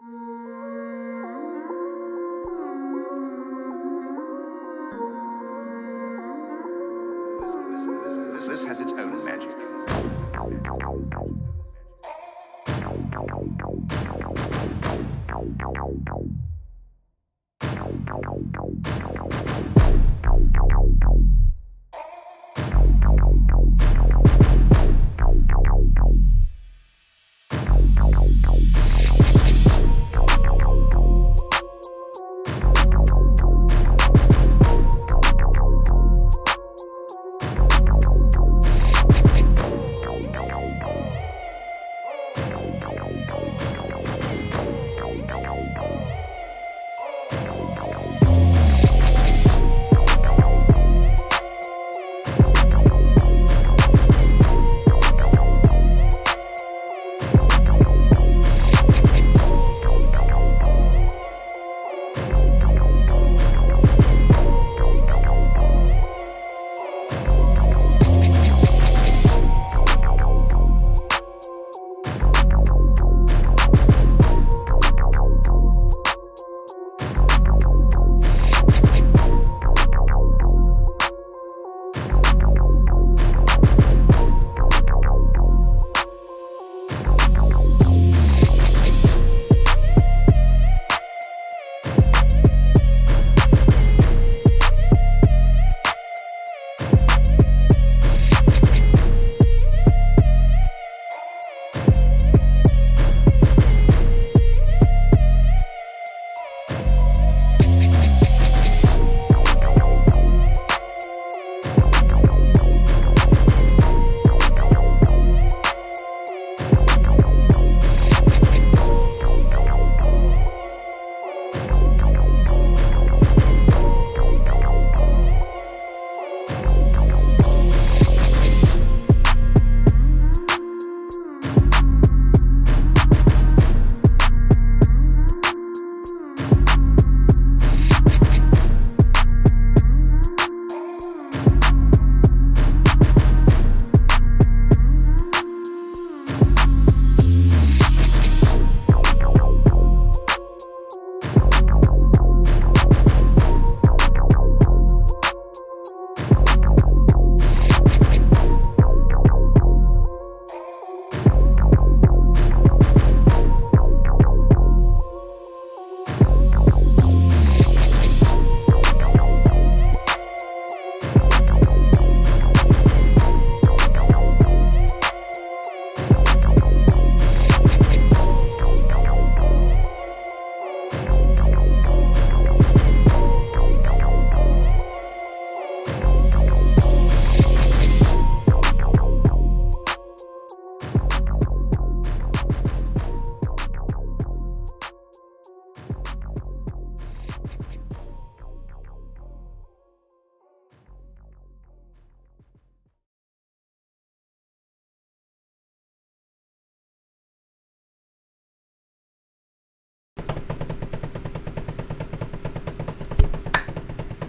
This has its own magic.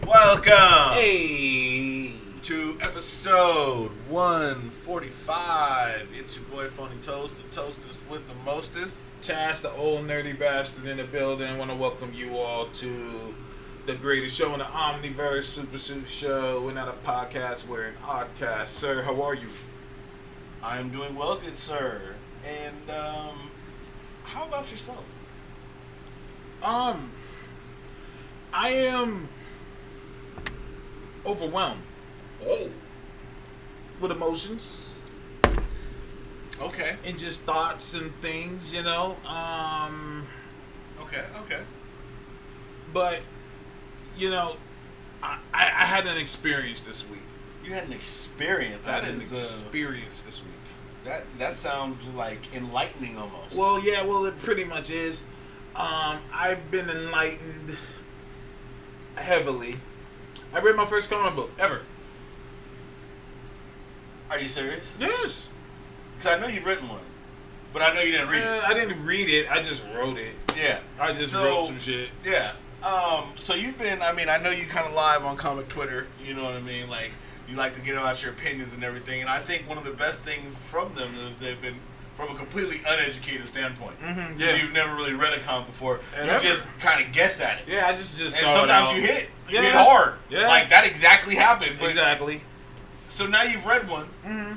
Welcome Hey, to episode 145. It's your boy Phony Toast, the toastest with the mostest. Chaz, the old nerdy bastard in the building. I want to welcome you all to the greatest show in the Omniverse, Super Suit Show. We're not a podcast, we're an oddcast. Sir, how are you? I am doing well, good sir. And how about yourself? I am overwhelmed. Oh, with emotions. okay, And just thoughts and things, you know. okay. But, you know, I had an experience this week. You had an experience. I had an experience this week. That sounds like enlightening almost. Well, yeah, it pretty much is. I've been enlightened heavily. I read my first comic book ever. Are you serious? Yes. Because I know you've written one, but I know you didn't read it. I didn't read it. I just wrote it. Yeah. I just wrote some shit. Yeah. So you've been, I know you kind of live on comic Twitter, you know what I mean? Like, you like to get out your opinions and everything, and I think one of the best things from them is they've been from a completely uneducated standpoint. Mhm, 'Cause yeah. you've never really read a comic before. And you ever. just kind of guess at it. Yeah, I just And throw it sometimes out. you hit. You Yeah. hit hard. Yeah. Like, that exactly happened. But, Exactly. So now you've read one. Mm-hmm.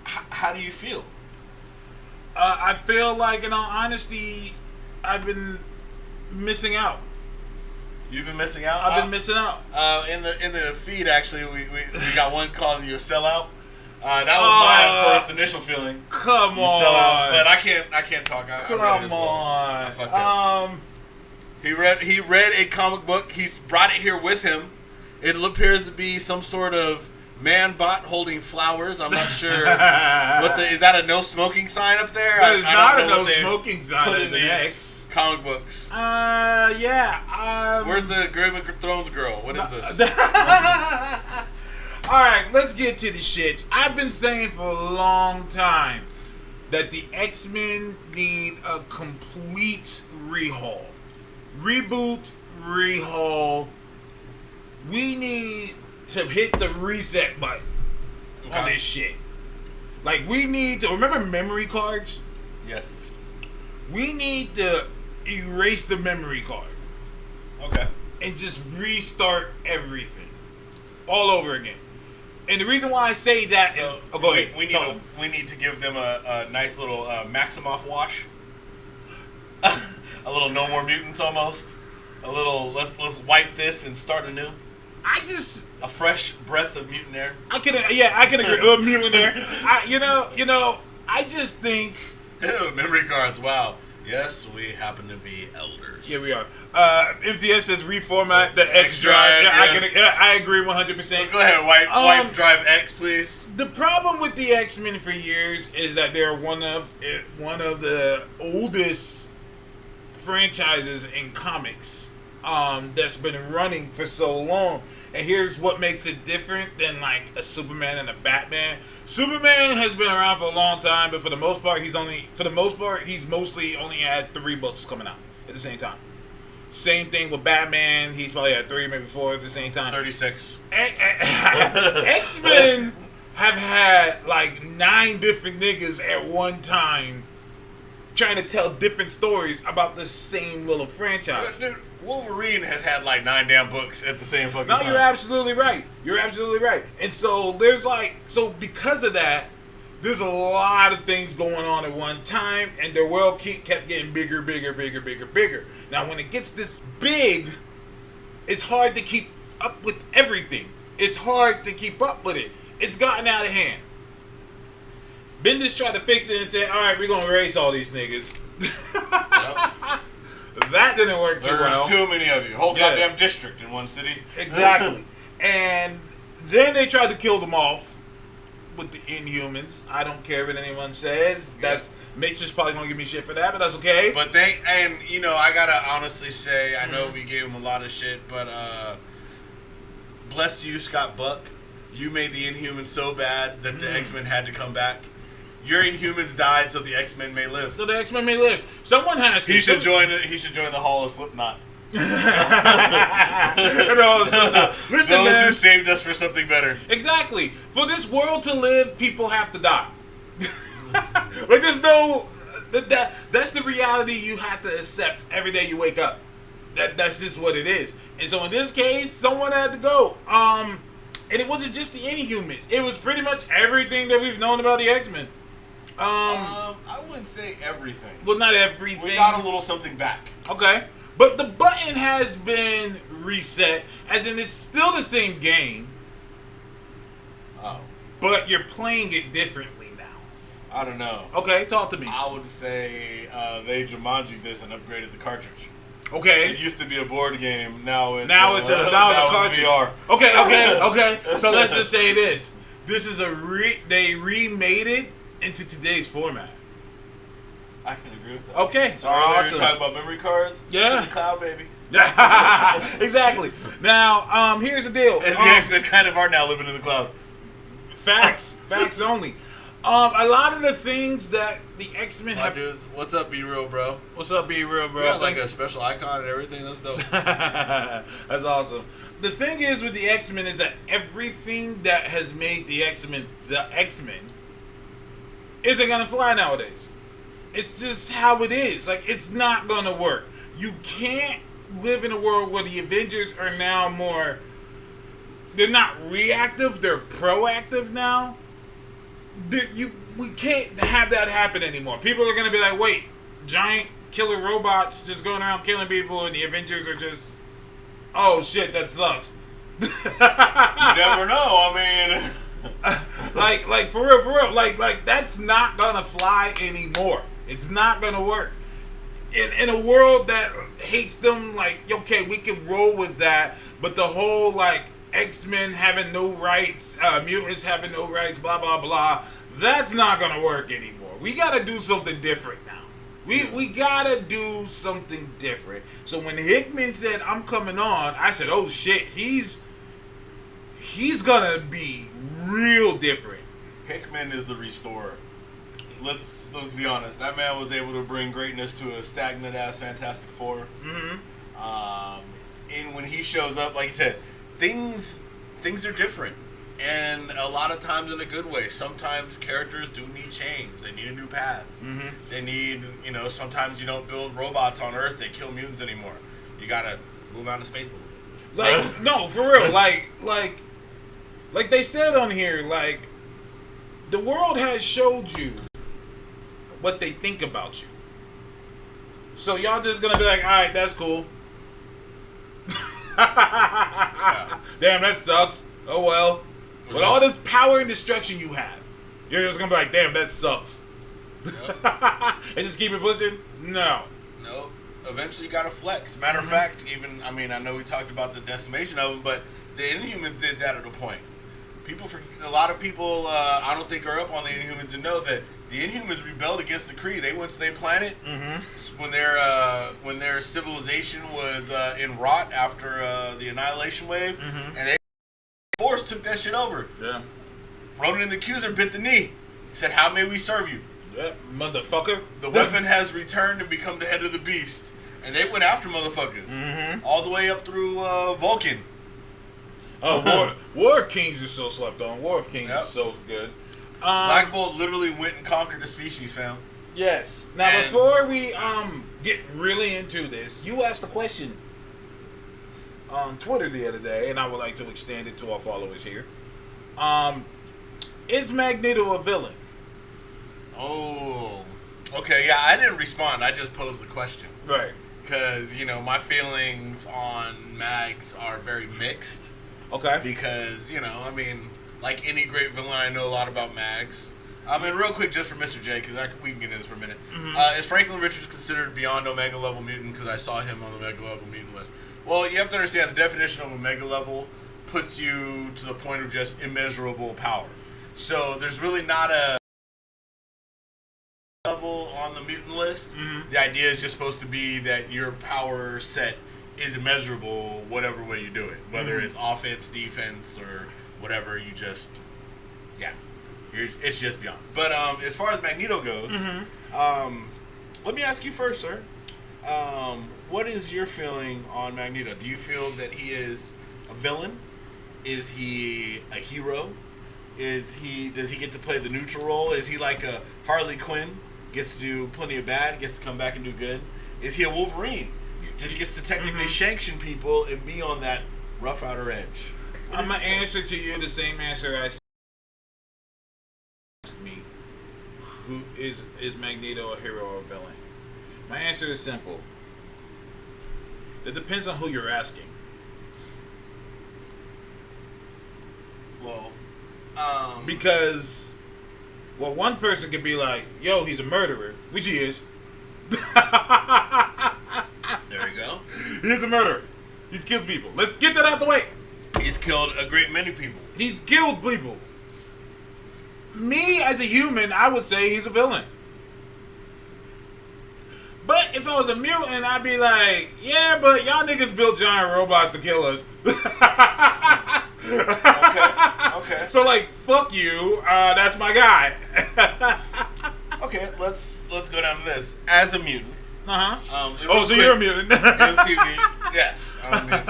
How do you feel? I feel like, in all honesty, I've been missing out. You've been missing out? I've been missing out. In the feed, actually, we got one calling you a sellout. That was my first initial feeling. Come You sell out. on. But I can't talk. I read it Come as well. I on. fucked up. He read a comic book. He's brought it here with him. It appears to be some sort of man bot holding flowers. I'm not sure is that a no smoking sign up there? That is I not don't a know no what they smoking sign put as in an these X. comic books. Yeah. Where's the Game of Thrones girl? What is this? Alright, let's get to the shits. I've been saying for a long time that the X-Men need a complete rehaul. Reboot, rehaul. We need to hit the reset button on this shit. Like, we need to... Remember memory cards? Yes. We need to erase the memory card. Okay. And just restart everything. All over again. And the reason why I say that is... So Oh, go ahead. we need to give them a nice little Maximoff wash. A little No More Mutants almost. A little let's wipe this and start anew. I just... A fresh breath of mutant air. I can agree. Mutant there. I just think... Ew, memory cards. Wow. Yes, we happen to be elders. Here we are. MTS says reformat the X drive, drive. yes. I agree 100%. Let's go ahead. Wipe drive X, please. The problem with the X-Men for years is that they're one of the oldest franchises in comics that's been running for so long. And here's what makes it different than like a Superman and a Batman. Superman has been around for a long time, but for the most part, he's mostly only had 3 books coming out at the same time. Same thing with Batman. He's probably had 3, maybe 4 at the same time. 36. X-Men have had like 9 different niggas at one time trying to tell different stories about the same little franchise. Dude, Wolverine has had like 9 damn books at the same fucking time. No, you're absolutely right. And so because of that, there's a lot of things going on at one time, and their world kept getting bigger. Now, when it gets this big, it's hard to keep up with everything. It's hard to keep up with it. It's gotten out of hand. Bendis tried to fix it and said, all right, we're going to erase all these niggas. Yep. That didn't work too well. There's too many of you. Whole goddamn district in one city. Exactly. And then they tried to kill them off with the Inhumans. I don't care what anyone says. Mitch is probably going to give me shit for that, but that's okay. But I gotta honestly say, I know we gave him a lot of shit, but bless you, Scott Buck. You made the Inhumans so bad that the X-Men had to come back. Your Inhumans died, so the X-Men may live. Someone has to. He should join the Hall of Slipknot. Listen, Those man. who saved us for something better. Exactly. For this world to live, people have to die. Like, there's no... That's the reality you have to accept every day you wake up. That's just what it is. And so in this case, someone had to go. And it wasn't just the Inhumans. It was pretty much everything that we've known about the X-Men. I wouldn't say everything. Well, not everything. We got a little something back. Okay. But the button has been reset, as in it's still the same game. Oh. But you're playing it differently now. I don't know. Okay, talk to me. I would say they Jumanji this and upgraded the cartridge. Okay. It used to be a board game. Now it's a cartridge. VR. Okay. So let's just say this. This is they remade it into today's format. I can agree with that. Okay. So earlier you were talking about memory cards. Yeah. To the cloud, baby. Exactly. Now, here's the deal. And the X-Men kind of are now living in the cloud. Facts only. A lot of the things that the X-Men have. Dude, what's up, Be Real, bro? What's up, Be Real, bro? You got like a special icon and everything. That's dope. That's awesome. The thing is with the X-Men is that everything that has made the X-Men isn't gonna fly nowadays. It's just how it is. Like, it's not gonna work. You can't live in a world where the Avengers are now more. They're not reactive. They're proactive now. We can't have that happen anymore. People are gonna be like, wait, giant killer robots just going around killing people, and the Avengers are just, oh shit, that sucks. You never know. I mean, like for real, like that's not gonna fly anymore. It's not gonna work. In a world that hates them, like, okay, we can roll with that, but the whole like X-Men having no rights, mutants having no rights, blah blah blah, that's not gonna work anymore. We gotta do something different now. We gotta do something different. So when Hickman said, I'm coming on, I said, oh shit, he's gonna be real different. Hickman is the restorer. Let's be honest. That man was able to bring greatness to a stagnant ass Fantastic Four. Mm-hmm. And when he shows up, like you said, things are different, and a lot of times in a good way. Sometimes characters do need change. They need a new path. Mm-hmm. They need, sometimes you don't build robots on Earth that kill mutants anymore. You gotta move out of space a little bit. Like, no, for real. Like they said on here, like, the world has showed you what they think about you. So y'all just gonna be like, all right, that's cool. Damn, that sucks. Oh well. With all this power and destruction you have, you're just gonna be like, damn, that sucks. Yep. And just keep it pushing? No. Nope. Eventually you gotta flex. Matter of fact, even, I know we talked about the decimation of them, but the Inhumans did that at a point. A lot of people, I don't think, are up on the Inhumans and know that the Inhumans rebelled against the Kree. They went to their planet when their civilization was in rot after the Annihilation Wave, and they Force took that shit over. Yeah. Ronan the Accuser bit the knee. He said, "How may we serve you?" Yeah, motherfucker. The weapon has returned and become the head of the beast, and they went after motherfuckers all the way up through Vulcan. Oh, War of Kings is so slept on. War of Kings is so good. Black Bolt literally went and conquered the species, fam. Yes. Now, before we get really into this, you asked a question on Twitter the other day, and I would like to extend it to our followers here. Is Magneto a villain? Oh. Okay, yeah, I didn't respond. I just posed the question. Right. Because, my feelings on Mags are very mixed. Okay. Because, like any great villain, I know a lot about Mags. And real quick, just for Mr. J, because we can get into this for a minute. Is Franklin Richards considered beyond Omega level mutant? Because I saw him on the Omega level mutant list. Well, you have to understand the definition of Omega level puts you to the point of just immeasurable power. So there's really not a level on the mutant list. The idea is just supposed to be that your power set is immeasurable whatever way you do it, whether it's offense, defense, or whatever. You just it's just beyond. But as far as Magneto goes, let me ask you first, sir, what is your feeling on Magneto? Do you feel that he is a villain? Is he a hero? Does he get to play the neutral role? Is he like a Harley Quinn, gets to do plenty of bad, gets to come back and do good? Is he a Wolverine, just gets to technically sanction people and be on that rough outer edge? I'm gonna answer to you the same answer I asked me. Who is Magneto a hero or a villain? My answer is simple. It depends on who you're asking. Well, because one person could be like, "Yo, he's a murderer," which he is. There you go. He's a murderer. He's killed people. Let's get that out the way. He's killed a great many people. He's killed people. Me, as a human, I would say he's a villain. But if I was a mutant, I'd be like, yeah, but y'all niggas built giant robots to kill us. Okay. So, like, fuck you. That's my guy. Okay, let's go down to this. As a mutant. So you're a mutant. MTV. Yes, I'm a mutant.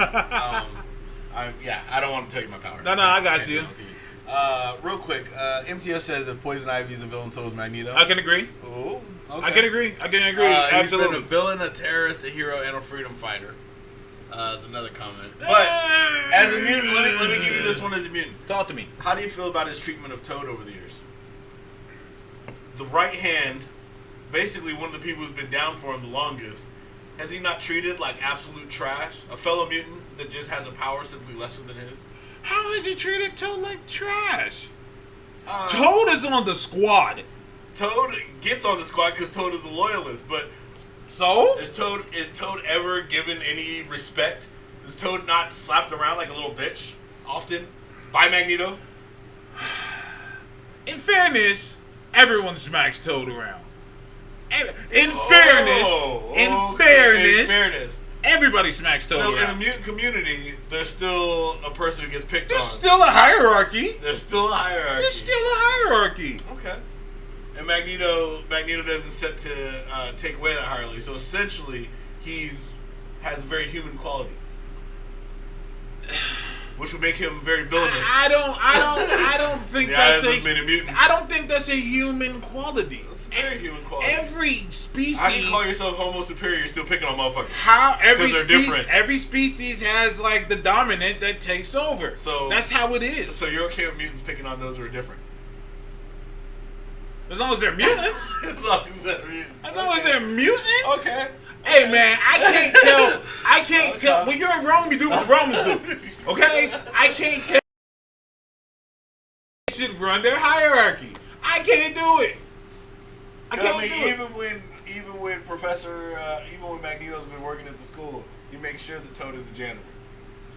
I don't want to tell you my power. No, I got you. Real quick, MTO says if Poison Ivy is a villain, so is Magneto. I can agree. Ooh, okay. I can agree. He's Absolutely. been a villain, a terrorist, a hero, and a freedom fighter. Is another comment. But as a mutant, let me give you this one as a mutant. Talk to me. How do you feel about his treatment of Toad over the years? The right hand, basically one of the people who's been down for him the longest, has he not treated like absolute trash? A fellow mutant that just has a power simply lesser than his? How has he treated Toad like trash? Toad is on the squad. Toad gets on the squad because Toad is a loyalist, but So? is Toad ever given any respect? Is Toad not slapped around like a little bitch often by Magneto? In fairness, everyone smacks Toad around. In fairness, everybody smacks Toad So around. in the mutant community, there's still a person who gets picked There's on. still a hierarchy. There's still a hierarchy. There's still a hierarchy. Okay. And Magneto doesn't set to take away that hierarchy. So essentially, has very human qualities, which would make him very villainous. I don't think The that's eyes of many mutants. I don't think that's a human quality. It's a very human quality. Every species. How do you call yourself Homo superior? You're still picking on motherfuckers. How every 'Cause they're different. every species has like the dominant that takes over. So that's how it is. So you're okay with mutants picking on those who are different? As long as they're mutants. As long as they're mutants. As long as they're mutants. Okay. Hey man, I can't tell. When you're in Rome, you do what the Romans do. Okay? I can't tell. They should run their hierarchy. I can't do it. I can't do it. even when Magneto's been working at the school, he makes sure that Toad is a janitor.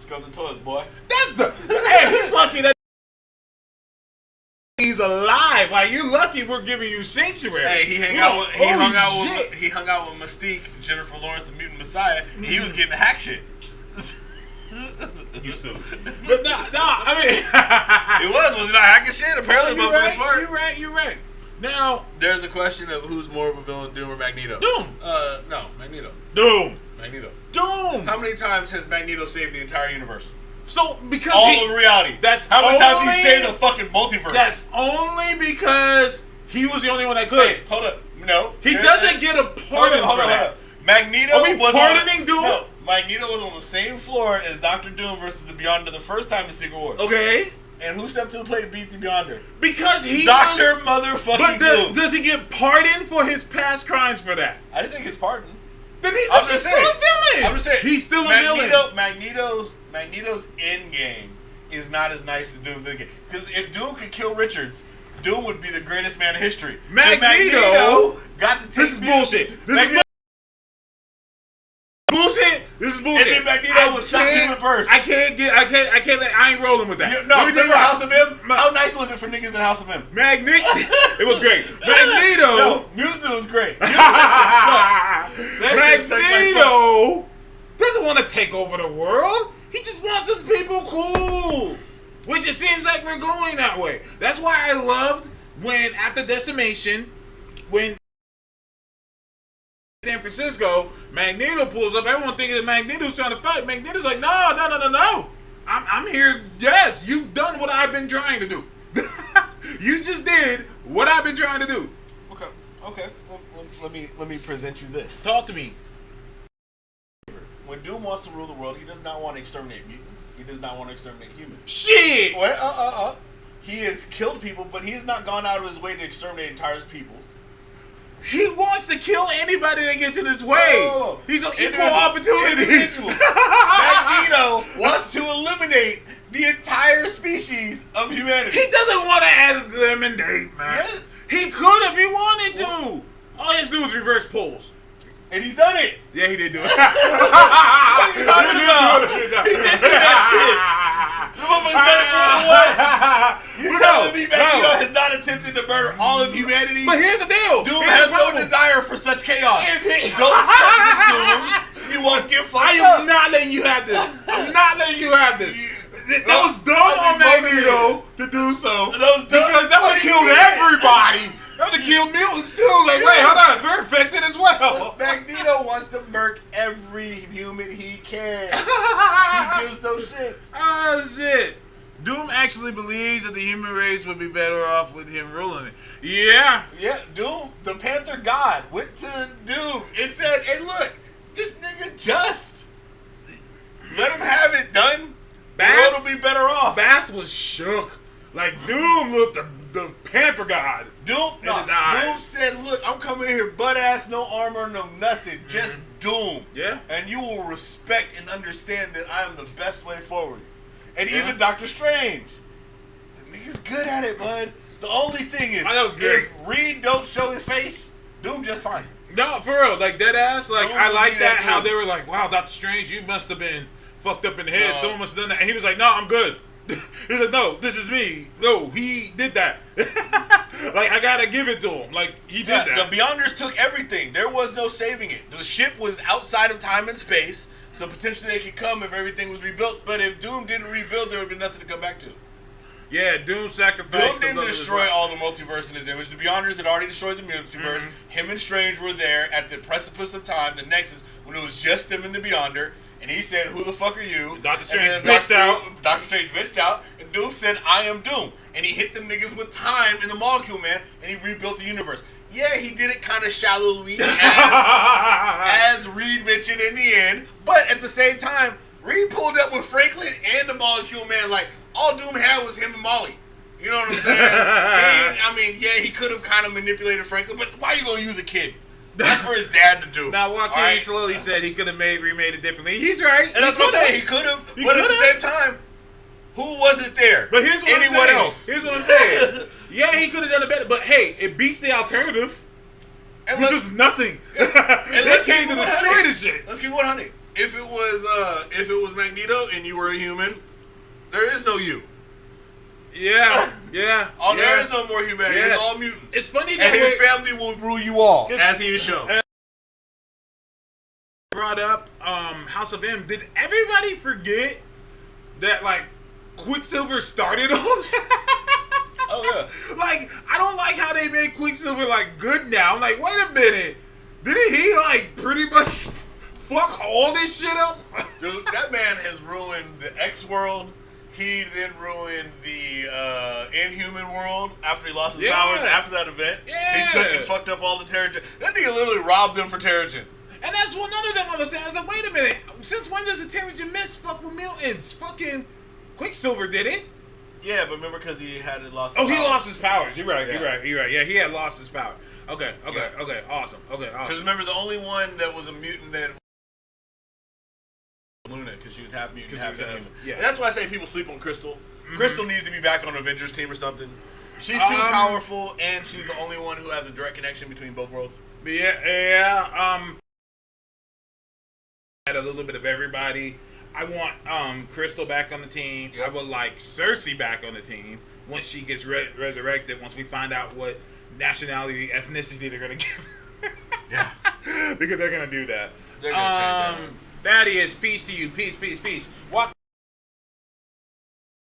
Scrub the toilets, boy. That's the. Hey, he's lucky that he's alive. Like you lucky we're giving you sanctuary. Hey, he hung out with Mystique, Jennifer Lawrence, the mutant messiah. And he was getting hack shit. You stupid. But no, I mean It was he not hacking shit? Apparently, you're motherfucker's smart. You're right. Now There's a question of who's more of a villain, Doom or Magneto. Doom. No, Magneto. Doom. How many times has Magneto saved the entire universe? So because All of reality. That's how many times only- he saved the fucking multiverse. That's only because he was the only one that could. Hey, hold up. No. He doesn't get a pardon for that. Magneto Are we was pardoning Doom? No, Magneto was on the same floor as Dr. Doom versus the Beyonder the first time in Secret Wars. Okay. And who stepped to the plate and beat the Beyonder? Because he Dr. Motherfucking But Doom. does he get pardoned for his past crimes for that? I just think it's pardoned. Then he's I'm still just a saying. villain. I'm just saying. He's still a villain. Magneto's end game is not as nice as Doom's end game. Because if Doom could kill Richards, Doom would be the greatest man in history. Magneto got to take This is bullshit. This is bullshit. And then Magneto would stop human burst. I ain't rolling with that. Remember House of M? How nice was it for niggas in House of M? It was great. Magneto. No, Mutants was great. Magneto doesn't want to take over the world. He just wants his people cool. Which it seems like we're going that way. That's why I loved when, after Decimation, when San Francisco, Magneto pulls up. Everyone thinking that Magneto's trying to fight. Magneto's like, no. I'm here. Yes, you've done what I've been trying to do. You just did what I've been trying to do. Okay. Let me present you this. Talk to me. When Doom wants to rule the world, he does not want to exterminate mutants. He does not want to exterminate humans. Shit! Wait, He has killed people, but he has not gone out of his way to exterminate entire peoples. He wants to kill anybody that gets in his way. Oh, He's an equal opportunity. Magneto wants to eliminate the entire species of humanity. He doesn't want to eliminate, man. Yes. He could if he wanted to. All he has to do is reverse polls. And he's done it. Yeah, he did do it. What are you talking about? He did do that shit. The motherfucker's done it more than once. You telling me Magneto has not attempted to murder all of humanity? But here's the deal. Doom has no desire for such chaos. Don't stop it, Doom. You won't get fucked I up. am not letting you have this. I'm not letting you have this. That was dumb on Magneto to do so. Because that would have killed everybody. That would have killed mutants too. Like, wait, hold on. We're infected as well. Magneto wants to murk every human he can. He gives no shits. Oh, shit. Doom actually believes that the human race would be better off with him ruling it. Yeah. Yeah, Doom, the Panther God, went to Doom and said, hey, look, this nigga just. Let him have it done. The world will be better off. Bast was shook. Like, Doom looked the Panther God. Doom, in his eyes. Doom said, look, I'm coming here butt ass, no armor, no nothing, just Doom. Yeah. And you will respect and understand that I am the best way forward. And even Doctor Strange. The nigga's good at it, bud. The only thing is, that was great. if Reed don't show his face, Doom just fine. No, for real. Like, dead ass. Like, Doom I like that, how Doom. they were like, wow, Doctor Strange, you must have been fucked up in the head. No. Someone must have done that. And he was like, no, I'm good. He's like, no, this is me. No, he did that. Like, I gotta give it to him. Like, he did that. The Beyonders took everything. There was no saving it. The ship was outside of time and space, so potentially they could come if everything was rebuilt. But if Doom didn't rebuild, there would be nothing to come back to. Yeah, Doom sacrificed. Doom didn't destroy all the multiverse in his image. The Beyonders had already destroyed the multiverse. Him and Strange were there at the precipice of time, the Nexus, when it was just them and the Beyonder. And he said, who the fuck are you? Doctor Strange And then bitched out. Doctor Strange bitched out. And Doom said, I am Doom. And he hit them niggas with time in the Molecule Man. And he rebuilt the universe. Yeah, he did it kind of shallowly, as Reed mentioned in the end. But at the same time, Reed pulled up with Franklin and the Molecule Man. Like, all Doom had was him and Molly. You know what I'm saying? He could have kind of manipulated Franklin. But why are you going to use a kid? That's for his dad to do. Now, Joaquin slowly said he could have remade it differently. He's right. And that's what I'm saying. He could have. But at the same time, who wasn't there? But here's what Anyone I'm saying. else? Here's what I'm saying. Yeah, he could have done it better. But hey, it beats the alternative, And which was nothing. They came to destroy the shit. Let's keep 100. If it was Magneto and you were a human, there is no you. Yeah. There is no more humanity. Yeah. It's all mutants. It's funny that And his family will rule you all, as he is shown. Brought up House of M. Did everybody forget that, like, Quicksilver started on that? Oh, yeah. Like, I don't like how they made Quicksilver, like, good now. I'm like, wait a minute. Didn't he, like, pretty much fuck all this shit up? Dude, that man has ruined the X world. He then ruined the Inhuman world after he lost his powers after that event. Yeah. He took and fucked up all the Terrigen. That nigga literally robbed them for Terrigen. And that's one other thing I was saying. I was like, wait a minute. Since when does the Terrigen Mist fuck with mutants? Fucking Quicksilver did it. Yeah, but remember because he had lost Oh, his he powers. lost his powers. You're right. Yeah. You're right. Yeah, he had lost his power. Okay. Yeah. Awesome. Because remember, the only one that was a mutant that Luna, because she was half mutant, half human. Yeah. And that's why I say people sleep on Crystal. Crystal needs to be back on Avengers team or something. She's too powerful, and she's the only one who has a direct connection between both worlds. Yeah. Had a little bit of everybody. I want Crystal back on the team. Yep. I would like Cersei back on the team once she gets resurrected. Once we find out what nationality, ethnicity they're gonna give. Yeah. Because they're gonna do that. They're gonna change that is peace to you. Peace. What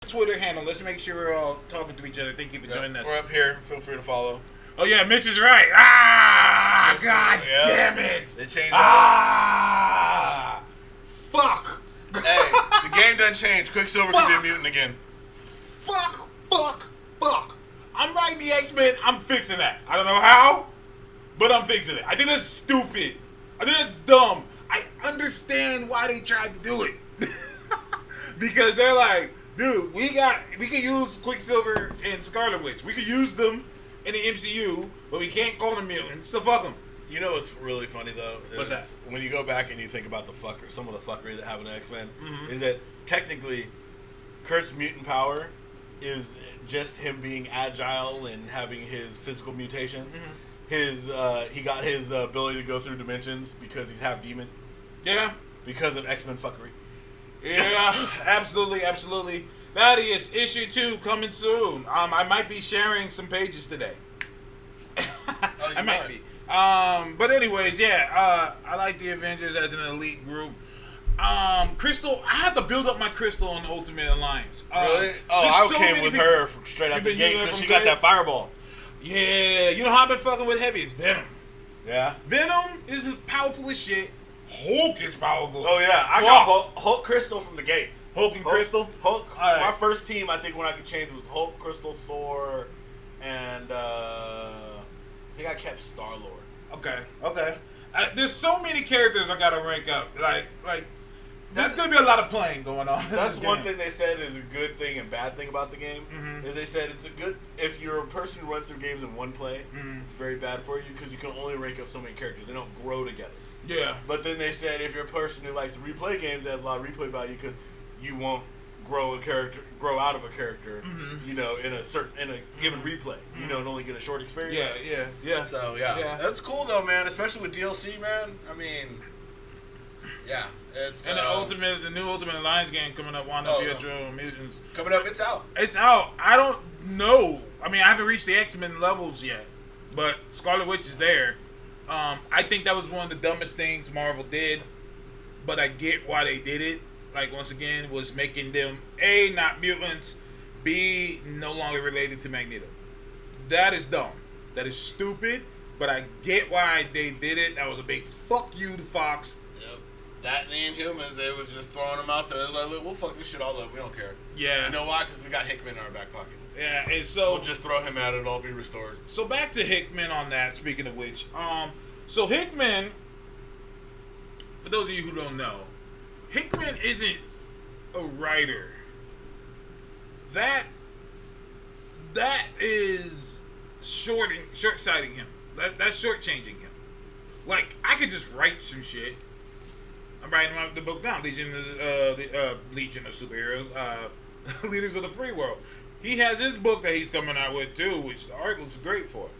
Twitter handle? Let's make sure we're all talking to each other. Thank you for joining us. We're up here. Feel free to follow. Oh yeah, Mitch is right. Ah, Mitch, God yeah. damn it. They changed Fuck. Hey, the game doesn't change. Quicksilver can be a mutant again. Fuck. I'm writing the X-Men. I'm fixing that. I don't know how, but I'm fixing it. I think that's stupid. I think that's dumb. I understand why they tried to do it. Because they're like, dude, we can use Quicksilver and Scarlet Witch. We could use them in the MCU, but we can't call them mutants, so fuck them. You know what's really funny though? What's that? When you go back and you think about some of the fuckery that happened to X-Men, is that technically Kurt's mutant power is just him being agile and having his physical mutations. He got his ability to go through dimensions because he's half demon. Yeah. Because of X-Men fuckery. Yeah, absolutely. That is issue 2 coming soon. I might be sharing some pages today. I might be. But anyways, yeah, I like the Avengers as an elite group. Crystal, I had to build up my Crystal in Ultimate Alliance. Really? I came with her straight out the gate because she got that fireball. Yeah, you know how I've been fucking with Heavy? It's Venom. Yeah. Venom is powerful as shit. Hulk is powerful. Oh yeah, I got Hulk Crystal from the gates. Hulk and Crystal? Hulk. All right. My first team, I think, when I could change was Hulk, Crystal, Thor, and I think I kept Star Lord. Okay. There's so many characters I gotta rank up. Like there's gonna be a lot of playing going on. That's one thing they said is a good thing and bad thing about the game. Mm-hmm. Is they said it's a good if you're a person who runs through games in one play. Mm-hmm. It's very bad for you because you can only rank up so many characters. They don't grow together. Yeah. But then they said if you're a person who likes to replay games, it has a lot of replay value because you won't grow out of a character, mm-hmm. in a given replay, and only get a short experience. Yeah. So yeah, that's cool though, man. Especially with DLC, man. I mean, yeah, it's and the new Ultimate Alliance game coming up, Wanda Pietro Mutants coming up. It's out. It's out. I don't know. I mean, I haven't reached the X-Men levels yet, but Scarlet Witch is there. I think that was one of the dumbest things Marvel did, but I get why they did it. Like, once again, was making them A, not mutants, B, no longer related to Magneto. That is dumb. That is stupid, but I get why they did it. That was a big fuck you to Fox. Yep. That and the Inhumans, they was just throwing them out there. It was like, look, we'll fuck this shit all up. We don't care. Yeah. You know why? Because we got Hickman in our back pocket. Yeah, and so... We'll just throw him at it. It'll all be restored. So back to Hickman on that, speaking of which. So Hickman, for those of you who don't know, Hickman isn't a writer. That is short-sighting him. That's short-changing him. Like, I could just write some shit. I'm writing the book down, Legion of Superheroes, Leaders of the Free World. He has his book that he's coming out with too, which the art looks great for.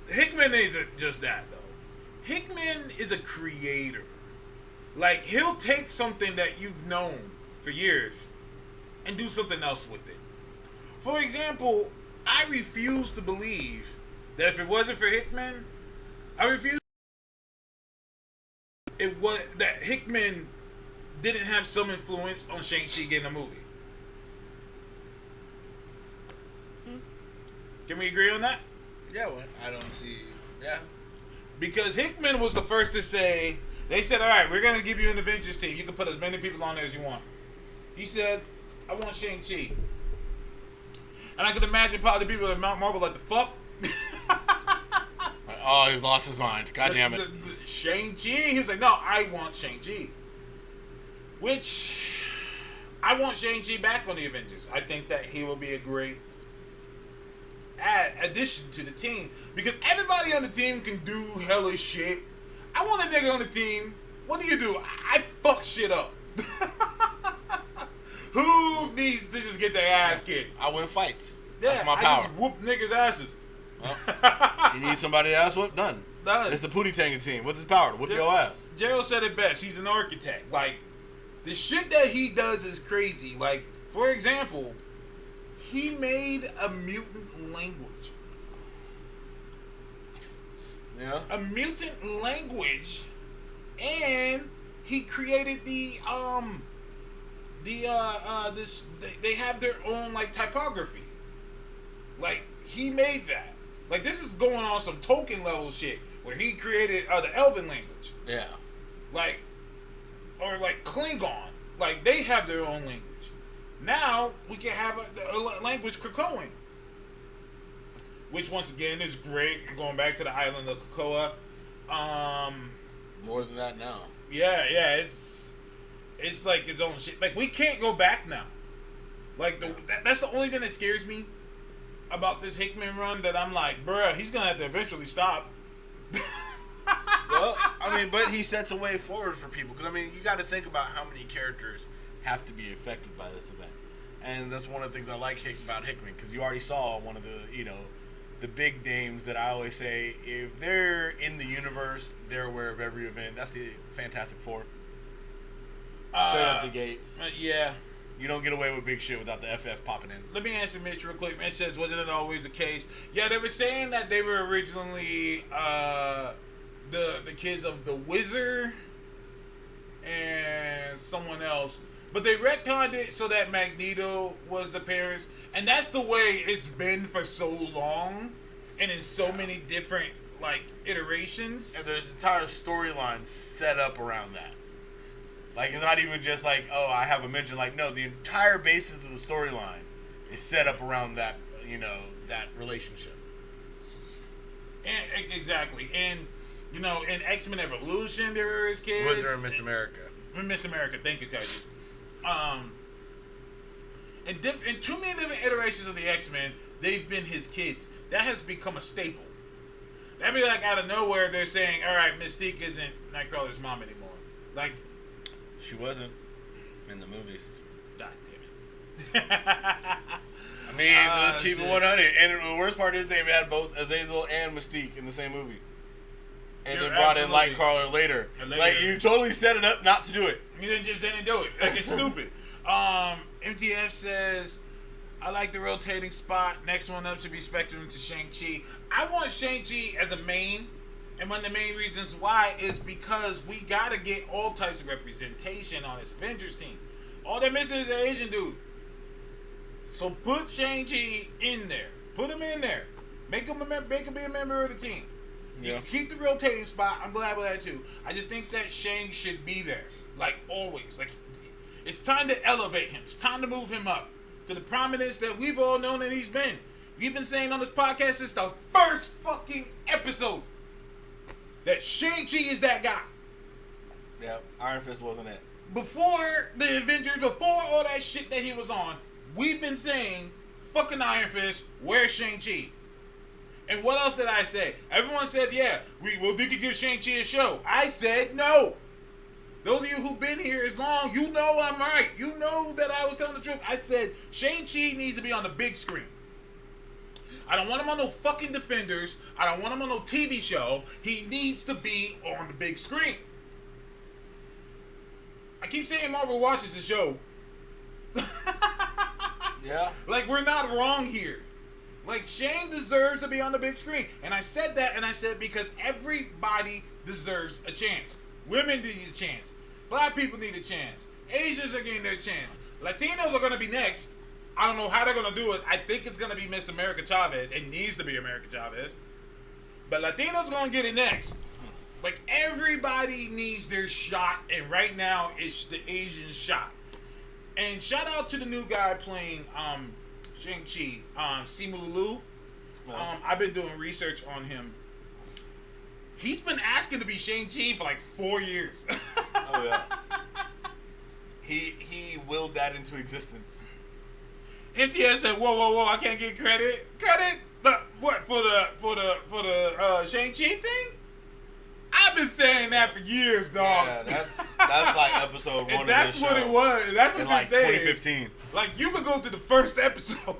Hickman isn't just that though. Hickman is a creator. Like, he'll take something that you've known for years and do something else with it. For example, I refuse to believe that if it wasn't for Hickman, that Hickman didn't have some influence on Shang-Chi getting a movie. Can we agree on that? Yeah, well, I don't see... Yeah. Because Hickman was the first to say... They said, all right, we're going to give you an Avengers team. You can put as many people on there as you want. He said, I want Shang-Chi. And I could imagine probably the people at Mount Marvel like, the fuck? Oh, he's lost his mind. God damn it. Shang-Chi? He's like, no, I want Shang-Chi. Which, I want Shang-Chi back on the Avengers. I think that he will be a great addition to the team. Because everybody on the team can do hella shit. I want a nigga on the team. What do? I fuck shit up. Who needs to just get their ass kicked? I win fights. Yeah, that's my power. I just whoop niggas' asses. Well, you need somebody ass whooped? Done. It's the Pootie Tanga team. What's his power? To whoop your ass. Gerald said it best. He's an architect. Like, the shit that he does is crazy. Like, for example, he made a mutant language. Yeah. A mutant language, and he created they have their own like typography. Like, he made that. Like, this is going on some Tolkien level shit where he created the Elven language. Yeah. Like, or like Klingon. Like, they have their own language. Now we can have a language Krakoan, which once again is great. Going back to the island of Krakoa. More than that now. Yeah, it's like its own shit. Like, we can't go back now. Like, that's the only thing that scares me about this Hickman run, that I'm like, bruh, he's gonna have to eventually stop. Well, I mean, but he sets a way forward for people. Because, I mean, you got to think about how many characters have to be affected by this event. And that's one of the things I like about Hickman. Because you already saw one of the, the big names that I always say, if they're in the universe, they're aware of every event. That's the Fantastic Four. Straight out the gates. Yeah. You don't get away with big shit without the FF popping in. Let me answer Mitch real quick. Mitch says, wasn't it always the case? Yeah, they were saying that they were originally the kids of the Wizard and someone else. But they retconned it so that Magneto was the parents. And that's the way it's been for so long. And in so many different like iterations. And there's entire storylines set up around that. Like, it's not even just like, oh, I have a mention. Like, no, the entire basis of the storyline is set up around that, that relationship. And exactly. And, in X-Men Evolution, there were his kids. Wizard and Miss America. Miss America, thank you, Kaiji. In too many different iterations of the X-Men, they've been his kids. That has become a staple. That'd be like out of nowhere, they're saying, all right, Mystique isn't Nightcrawler's mom anymore. Like, she wasn't in the movies. God damn it. I mean, let's keep it 100. And the worst part is they had both Azazel and Mystique in the same movie. And then brought in Nightcrawler later. Like, you totally set it up not to do it. You just didn't do it. Like, it's stupid. MTF says, I like the rotating spot. Next one up should be Spectrum to Shang-Chi. I want Shang-Chi as a main. And one of the main reasons why is because we got to get all types of representation on this Avengers team. All they're missing is an Asian dude. So put Shang-Chi in there. Put him in there. Make him be a member of the team. You can keep the rotating spot. I'm glad with that too. I just think that Shang should be there. Like always. Like, it's time to elevate him. It's time to move him up to the prominence that we've all known that he's been. We've been saying on this podcast since the first fucking episode that Shang-Chi is that guy. Yeah, Iron Fist wasn't it. Before the Avengers, before all that shit that he was on, we've been saying, fucking Iron Fist, where's Shang-Chi? And what else did I say? Everyone said, yeah, we could give Shang-Chi a show. I said no. Those of you who've been here as long, you know I'm right. You know that I was telling the truth. I said Shang-Chi needs to be on the big screen. I don't want him on no fucking Defenders. I don't want him on no TV show. He needs to be on the big screen. I keep saying Marvel watches the show. Yeah. Like, we're not wrong here. Like, Shang deserves to be on the big screen. And I said that, and I said because everybody deserves a chance. Women need a chance. Black people need a chance. Asians are getting their chance. Latinos are going to be next. I don't know how they're going to do it. I think it's going to be Miss America Chavez. It needs to be America Chavez. But Latinos going to get it next. Like, everybody needs their shot. And right now, it's the Asian shot. And shout out to the new guy playing Shang-Chi, Simu Liu. I've been doing research on him. He's been asking to be Shang-Chi for like 4 years. Oh, yeah. He willed that into existence. NTS said, whoa, I can't get credit. Credit? But what, for the Shang-Chi thing? I've been saying that for years, dog. Yeah, that's like episode 1 of that's this what show. it was. That's what in you're like saying. 2015. Like, you could go to the first episode,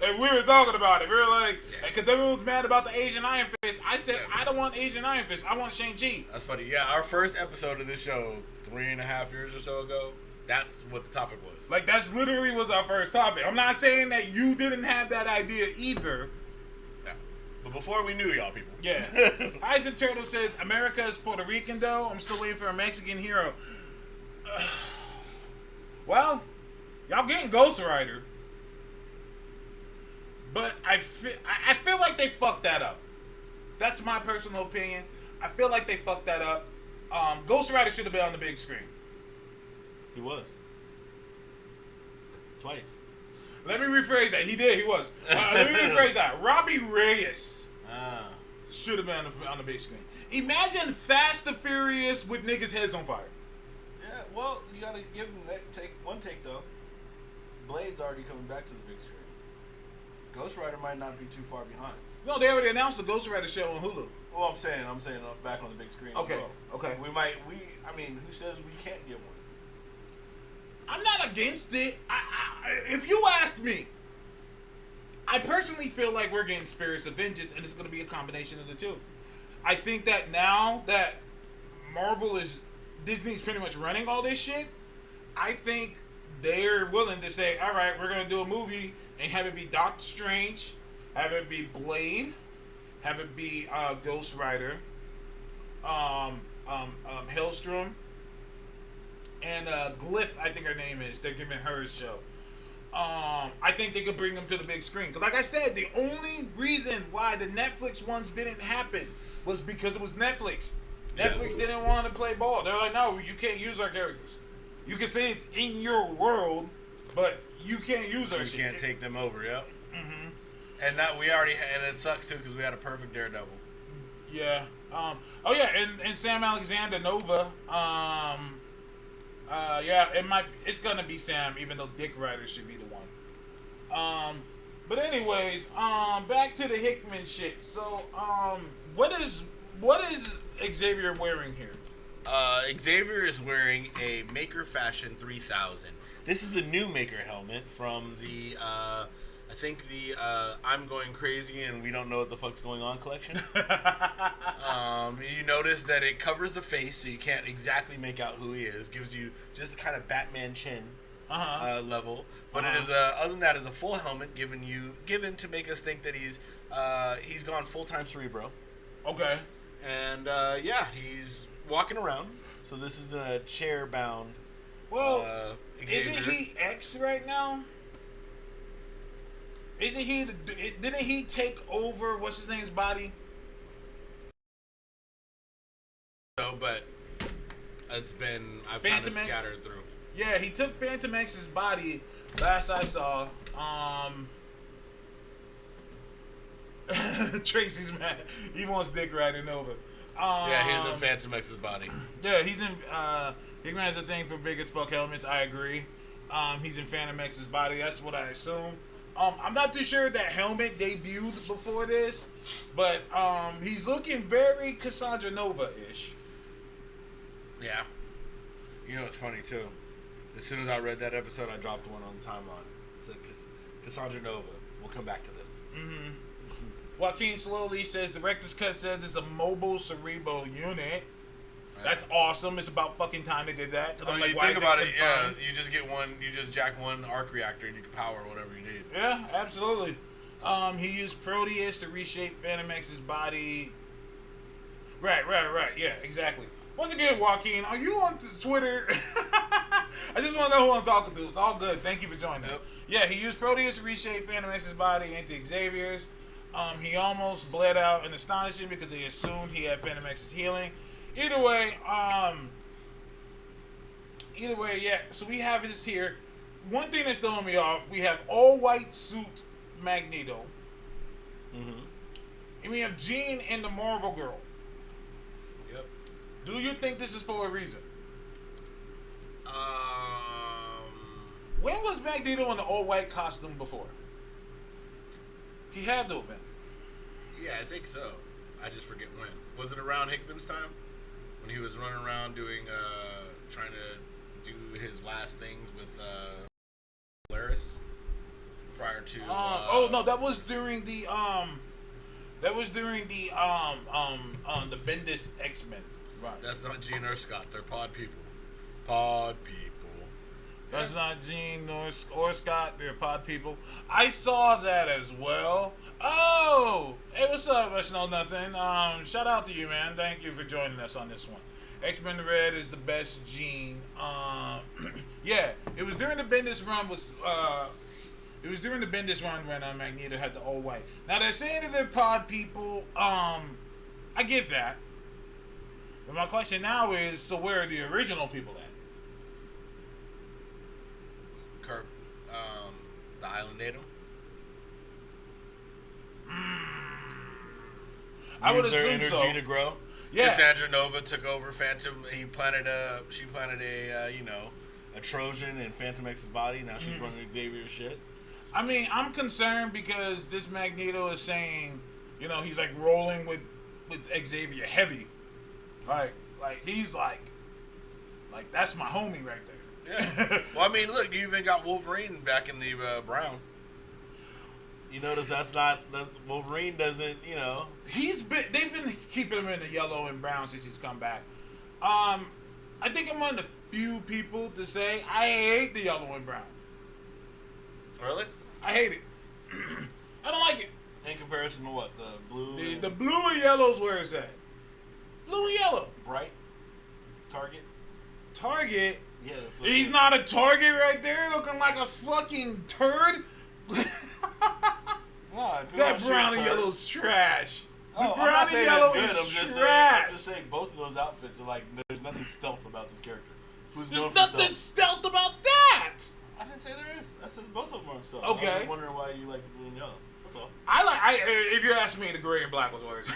and we were talking about it. We were like, because everyone was mad about the Asian Iron Fist. I said, I don't want Asian Iron Fist. I want Shang-Chi. That's funny. Yeah, our first episode of this show, 3.5 years or so ago, that's what the topic was. Like, that's literally was our first topic. I'm not saying that you didn't have that idea either. Yeah. But before we knew y'all people. Yeah. Eisen Turtle says, America is Puerto Rican, though. I'm still waiting for a Mexican hero. Well, y'all getting Ghost Rider. But I feel like they fucked that up. That's my personal opinion. I feel like they fucked that up. Ghost Rider should have been on the big screen. He was. Twice. Let me rephrase that. He did. He was. Let me rephrase that. Robbie Reyes should have been on the big screen. Imagine Fast and Furious with niggas' heads on fire. Yeah, well, you gotta give him that one take though. Blade's already coming back to the big screen. Ghost Rider might not be too far behind. No, they already announced the Ghost Rider show on Hulu. Well, I'm saying back on the big screen. Okay, as well. okay. I mean, who says we can't get one? I'm not against it. If you ask me, I personally feel like we're getting Spirits of Vengeance, and it's going to be a combination of the two. I think that now that Disney's pretty much running all this shit, I think they're willing to say, all right, we're going to do a movie and have it be Doctor Strange, have it be Blade, have it be Ghost Rider, Hellstrom, and Glyph, I think her name is. They're giving her a show. I think they could bring them to the big screen. Because like I said, the only reason why the Netflix ones didn't happen was because it was Netflix. Yeah. Netflix didn't want to play ball. They're like, no, you can't use our characters. You can say it's in your world, but you can't use our shit. You can't take them over, yep. Mm-hmm. And that we already and it sucks too because we had a perfect Daredevil. Yeah. Oh yeah, and Sam Alexander Nova. Yeah, it's gonna be Sam, even though Dick Rider should be the one. But anyways, back to the Hickman shit. So, what is Xavier wearing here? Xavier is wearing a Maker Fashion 3000. This is the new Maker helmet from the, I think the I'm Going Crazy and We Don't Know What the Fuck's Going On collection. You notice that it covers the face, so you can't exactly make out who he is. Gives you just the kind of Batman chin level. But it is other than that, is a full helmet given to make us think that he's gone full time Cerebro. Okay. And yeah, he's walking around. So this is a chair bound. Well, Xavier. isn't he X right now? Isn't he? Didn't he take over what's his name's body? So, but it's been I've kind of scattered through. Yeah, he took Phantom X's body. Last I saw, Tracy's mad. He wants Dick Rider Nova. Yeah, he's in Phantom X's body. Yeah, he's in. Hickman has a thing for big as fuck helmets. I agree. He's in Phantom X's body. That's what I assume. I'm not too sure that helmet debuted before this, but he's looking very Cassandra Nova-ish. Yeah. You know, it's funny too. As soon as I read that episode, I dropped one on the timeline. It said Cassandra Nova. We'll come back to this. Mm-hmm. Joaquin Slowly says director's cut says it's a mobile Cerebro unit. That's awesome. It's about fucking time they did that. Oh, you think about it, yeah. You just get one. You just jack one arc reactor and you can power whatever you need. Yeah, absolutely. He used Proteus to reshape Phantom X's body. Right. Yeah, exactly. Once again, Joaquin, are you on Twitter? I just want to know who I'm talking to. It's all good. Thank you for joining. Yep. Yeah, he used Proteus to reshape Phantom X's body into Xavier's. He almost bled out in astonishing because they assumed he had Phantom X's healing. Either way, yeah. So we have this here. One thing that's throwing me off, we have all white suit Magneto. Mm-hmm. And we have Jean and the Marvel Girl. Yep. Do you think this is for a reason? When was Magneto in the all white costume before? He had to have been. Yeah, I think so. I just forget when. Was it around Hickman's time? When he was running around doing, trying to do his last things with, Polaris? Prior to, oh no, that was during the, the Bendis X-Men run. That's not Jean or Scott. They're pod people. Pod people. That's not Jean or Scott. They're pod people. I saw that as well. Oh, hey, what's up? That's no nothing. Shout out to you, man. Thank you for joining us on this one. X-Men Red is the best Jean. Yeah, it was during the Bendis run. It was during the Bendis run when Magneto had the all white. Now they're saying that they're pod people. I get that. But my question now is, so where are the original people at? Kirk, the Island Nato. I would Used their assume energy so. to grow. Yeah. Cassandra Nova took over Phantom. She planted a Trojan in Phantom X's body. Now she's running Xavier's shit. I mean, I'm concerned because this Magneto is saying, you know, he's like rolling with Xavier heavy. Like he's like that's my homie right there. Yeah. Well, I mean, look, you even got Wolverine back in the brown. You notice Wolverine doesn't, you know. They've been keeping him in the yellow and brown since he's come back. I think I'm one of the few people to say I hate the yellow and brown. Really? I hate it. I don't like it. In comparison to what? The blue? The blue and yellow's where it's at. Blue and yellow. Bright? Target? Target? Yeah, that's what He's not a target right there looking like a fucking turd. No, fine. People That have brown and shirts on. yellow's trash. The Oh, I'm brown not and saying yellow that's is good. I'm trash. just saying both of those outfits are like, there's nothing stealth about this character. Who's known There's for nothing stealth. stealth about that. I didn't say there is. I said both of them are stealth. Okay. I was just wondering why you like the blue and yellow. That's all. If you're asking me, the gray and black was worse.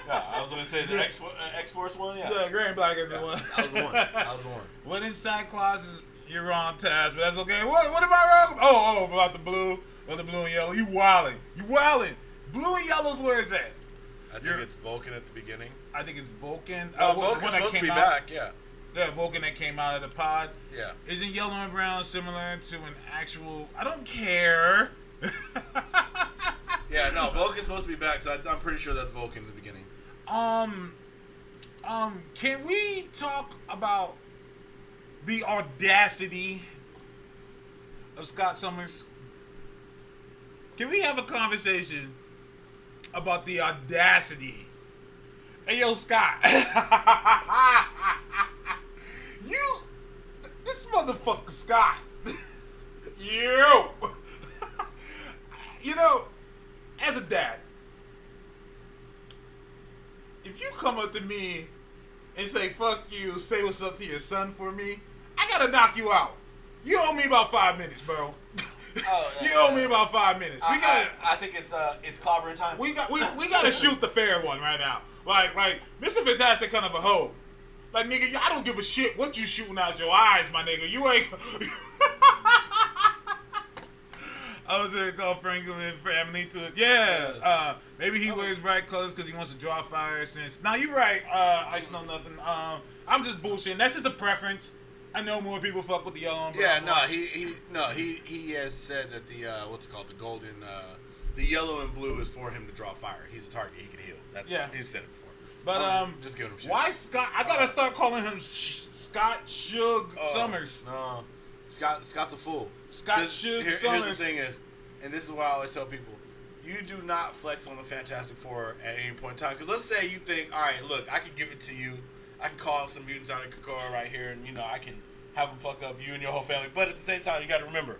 Yeah, I was going to say the X-Force one, yeah. The gray and black is the one. That was the one. That was the one. When in Cyclops, you're wrong, Taz, but that's okay. What am I wrong? Oh, about the blue and yellow. You wildin'. Blue and yellow's where is that? I think it's Vulcan at the beginning. I think it's Vulcan. Vulcan's supposed to be back, yeah. Yeah, Vulcan that came out of the pod. Yeah. Isn't yellow and brown similar to an actual... I don't care. Yeah, no, Vulcan's supposed to be back, so I'm pretty sure that's Vulcan at the beginning. Can we talk about the audacity of Scott Summers? Can we have a conversation about the audacity? Hey, yo, Scott. This motherfucker, Scott. You. You know, as a dad, if you come up to me and say, fuck you, say what's up to your son for me, I gotta knock you out. You owe me about 5 minutes, bro. Oh, yeah, You owe me about 5 minutes. I think it's clobbering time. We gotta shoot the fair one right now. Like Mr. Fantastic kind of a hoe. Like, nigga, I don't give a shit what you shooting out your eyes, my nigga. You ain't. I was gonna call Franklin family to it. Yeah. Maybe he wears bright colors because he wants to draw fire. Since now you're right. Ice know nothing. I'm just bullshitting. That's just a preference. I know more people fuck with the yellow and brown. Yeah, he has said that the what's it called, the golden, the yellow and blue is for him to draw fire. He's a target. He can heal. He's said it before. But just giving him shit. Why Scott? I gotta start calling him Scott Suge Summers. No, Scott's a fool. Scott Suge Summers. Here's the thing is, and this is what I always tell people: you do not flex on the Fantastic Four at any point in time. Because let's say you think, all right, look, I can give it to you. I can call some mutants out of Krakoa right here, and I can have them fuck up you and your whole family. But at the same time, you got to remember,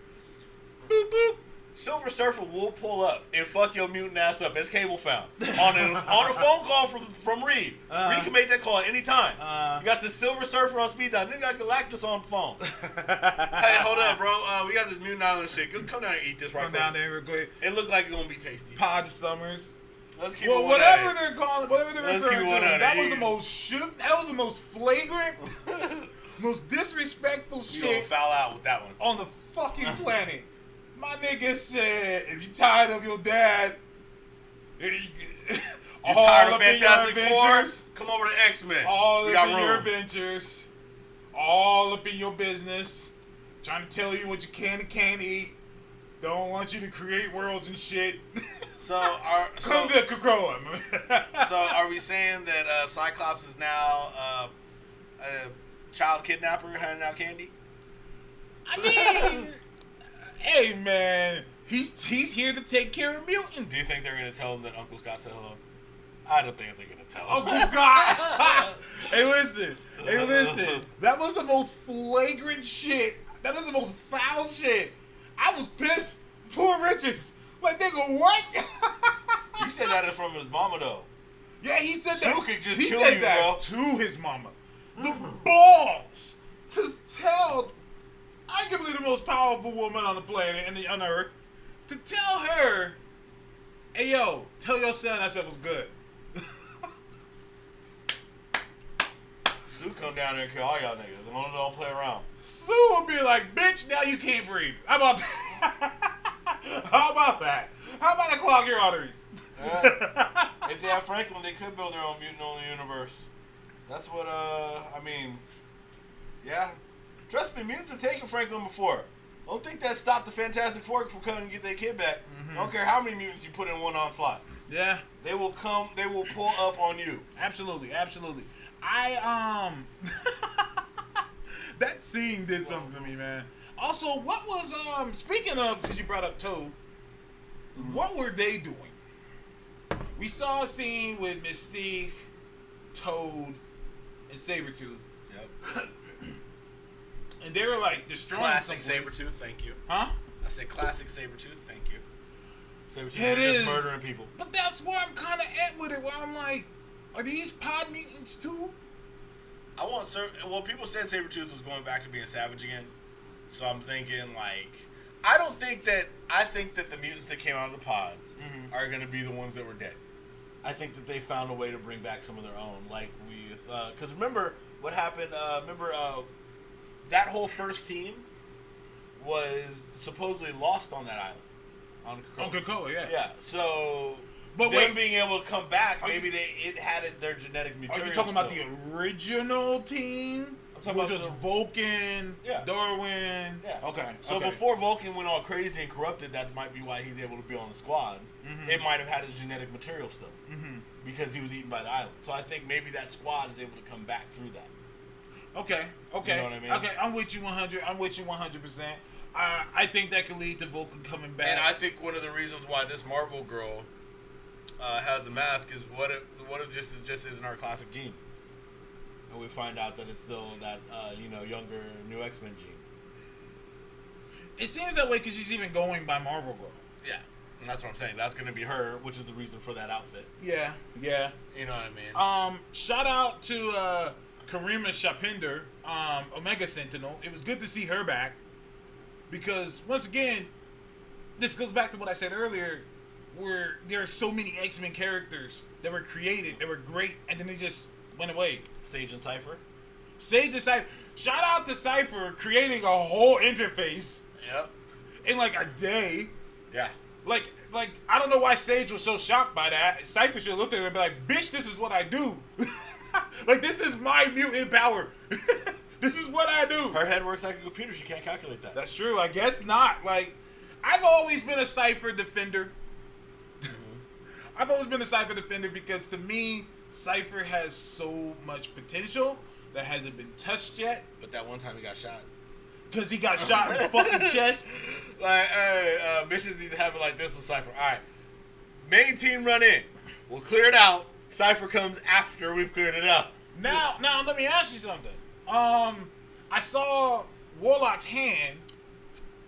boop boop. Silver Surfer will pull up and fuck your mutant ass up, as Cable found on a phone call from Reed. Reed can make that call at any time. You got the Silver Surfer on speed dial. Nigga got Galactus on the phone. Hey, hold up, bro. We got this Mutant Island shit. Come down and eat this right quick. Come down there real quick. It looked like it's gonna be tasty. Pod Summers. Let's keep well, it whatever they're calling, whatever they're Let's referring keep it to. 100. That was the most that was the most flagrant, most disrespectful You gonna shit foul out with that one. on the fucking planet. My nigga said, if you tired of your dad, You tired of Fantastic Four? Come over to X-Men. All we up got in room. your adventures, all up in your business, trying to tell you what you can and can't eat. Don't want you to create worlds and shit. Come to Krakoa, man. So are we saying that Cyclops is now a child kidnapper handing out candy? I mean, hey man, he's here to take care of mutants. Do you think they're gonna tell him that Uncle Scott said hello? I don't think they're gonna tell him. Uncle Scott. Hey, listen. That was the most flagrant shit. That was the most foul shit. I was pissed. Poor Richards. Like, nigga, what? You said that from his mama though. Yeah, he said Sue that. could just he kill said you, that bro. to his mama. The balls to tell, arguably the most powerful woman on the planet and on Earth, to tell her, "Hey, yo, tell your son I said was good." Sue come down there and kill all y'all niggas. As long as they don't play around. Sue would be like, "Bitch, now you can't breathe." How about that? How about that? How about I clog your arteries? Yeah. If they have Franklin, they could build their own mutant-only universe. That's what, I mean, yeah. Trust me, mutants have taken Franklin before. Don't think that stopped the Fantastic Four from coming and get their kid back. Mm-hmm. I don't care how many mutants you put in one onslaught. Yeah. They will pull up on you. Absolutely. That scene did something to me, man. Also, what was, speaking of, because you brought up Toad, what were they doing? We saw a scene with Mystique, Toad, and Sabretooth. Yep. And they were like destroying Classic some place. Sabretooth, thank you. Huh? I said classic Sabretooth, thank you. Sabretooth Yeah, it is is. just murdering people. But that's where I'm kind of at with it. Where I'm like, are these pod mutants too? I want well, people said Sabretooth was going back to being savage again. So I'm thinking like I think that the mutants that came out of the pods are going to be the ones that were dead. I think that they found a way to bring back some of their own, like with because remember what happened. That whole first team was supposedly lost on that island. On Krakoa, yeah. Yeah. So, but them being able to come back, maybe it had their genetic material. Are you talking about still. the original team? I'm talking which about was Vulcan, Darwin. Yeah. Okay. So before Vulcan went all crazy and corrupted, that might be why he's able to be on the squad. It might have had his genetic material still because he was eaten by the island. So I think maybe that squad is able to come back through that. Okay. You know what I mean? Okay, I'm with you 100. I'm with you 100%. I think that could lead to Vulcan coming back. And I think one of the reasons why this Marvel girl has the mask is what if this just isn't our classic Jean, and we find out that it's still that younger new X-Men Jean. It seems that way because she's even going by Marvel Girl. Yeah, and that's what I'm saying. That's going to be her, which is the reason for that outfit. Yeah. You know what I mean? Shout out to Karima Shapinder, Omega Sentinel. It was good to see her back because once again, this goes back to what I said earlier, where there are so many X-Men characters that were created, that were great, and then they just went away. Sage and Cypher. Shout out to Cypher creating a whole interface. Yep. In like a day. Yeah. Like I don't know why Sage was so shocked by that. Cypher should have looked at her and be like, "Bitch, this is what I do. Like this is my mutant power. This is what I do." Her head works like a computer. She can't calculate that. That's true. I guess not. Like I've always been a Cypher defender. I've always been a Cypher defender because to me, Cypher has so much potential that hasn't been touched yet. But that one time he got shot. Because he got shot in the fucking chest. Like, hey, missions need to happen like this with Cypher. All right, main team run in. We'll clear it out. Cypher comes after we've cleared it out. Now, let me ask you something. I saw Warlock's hand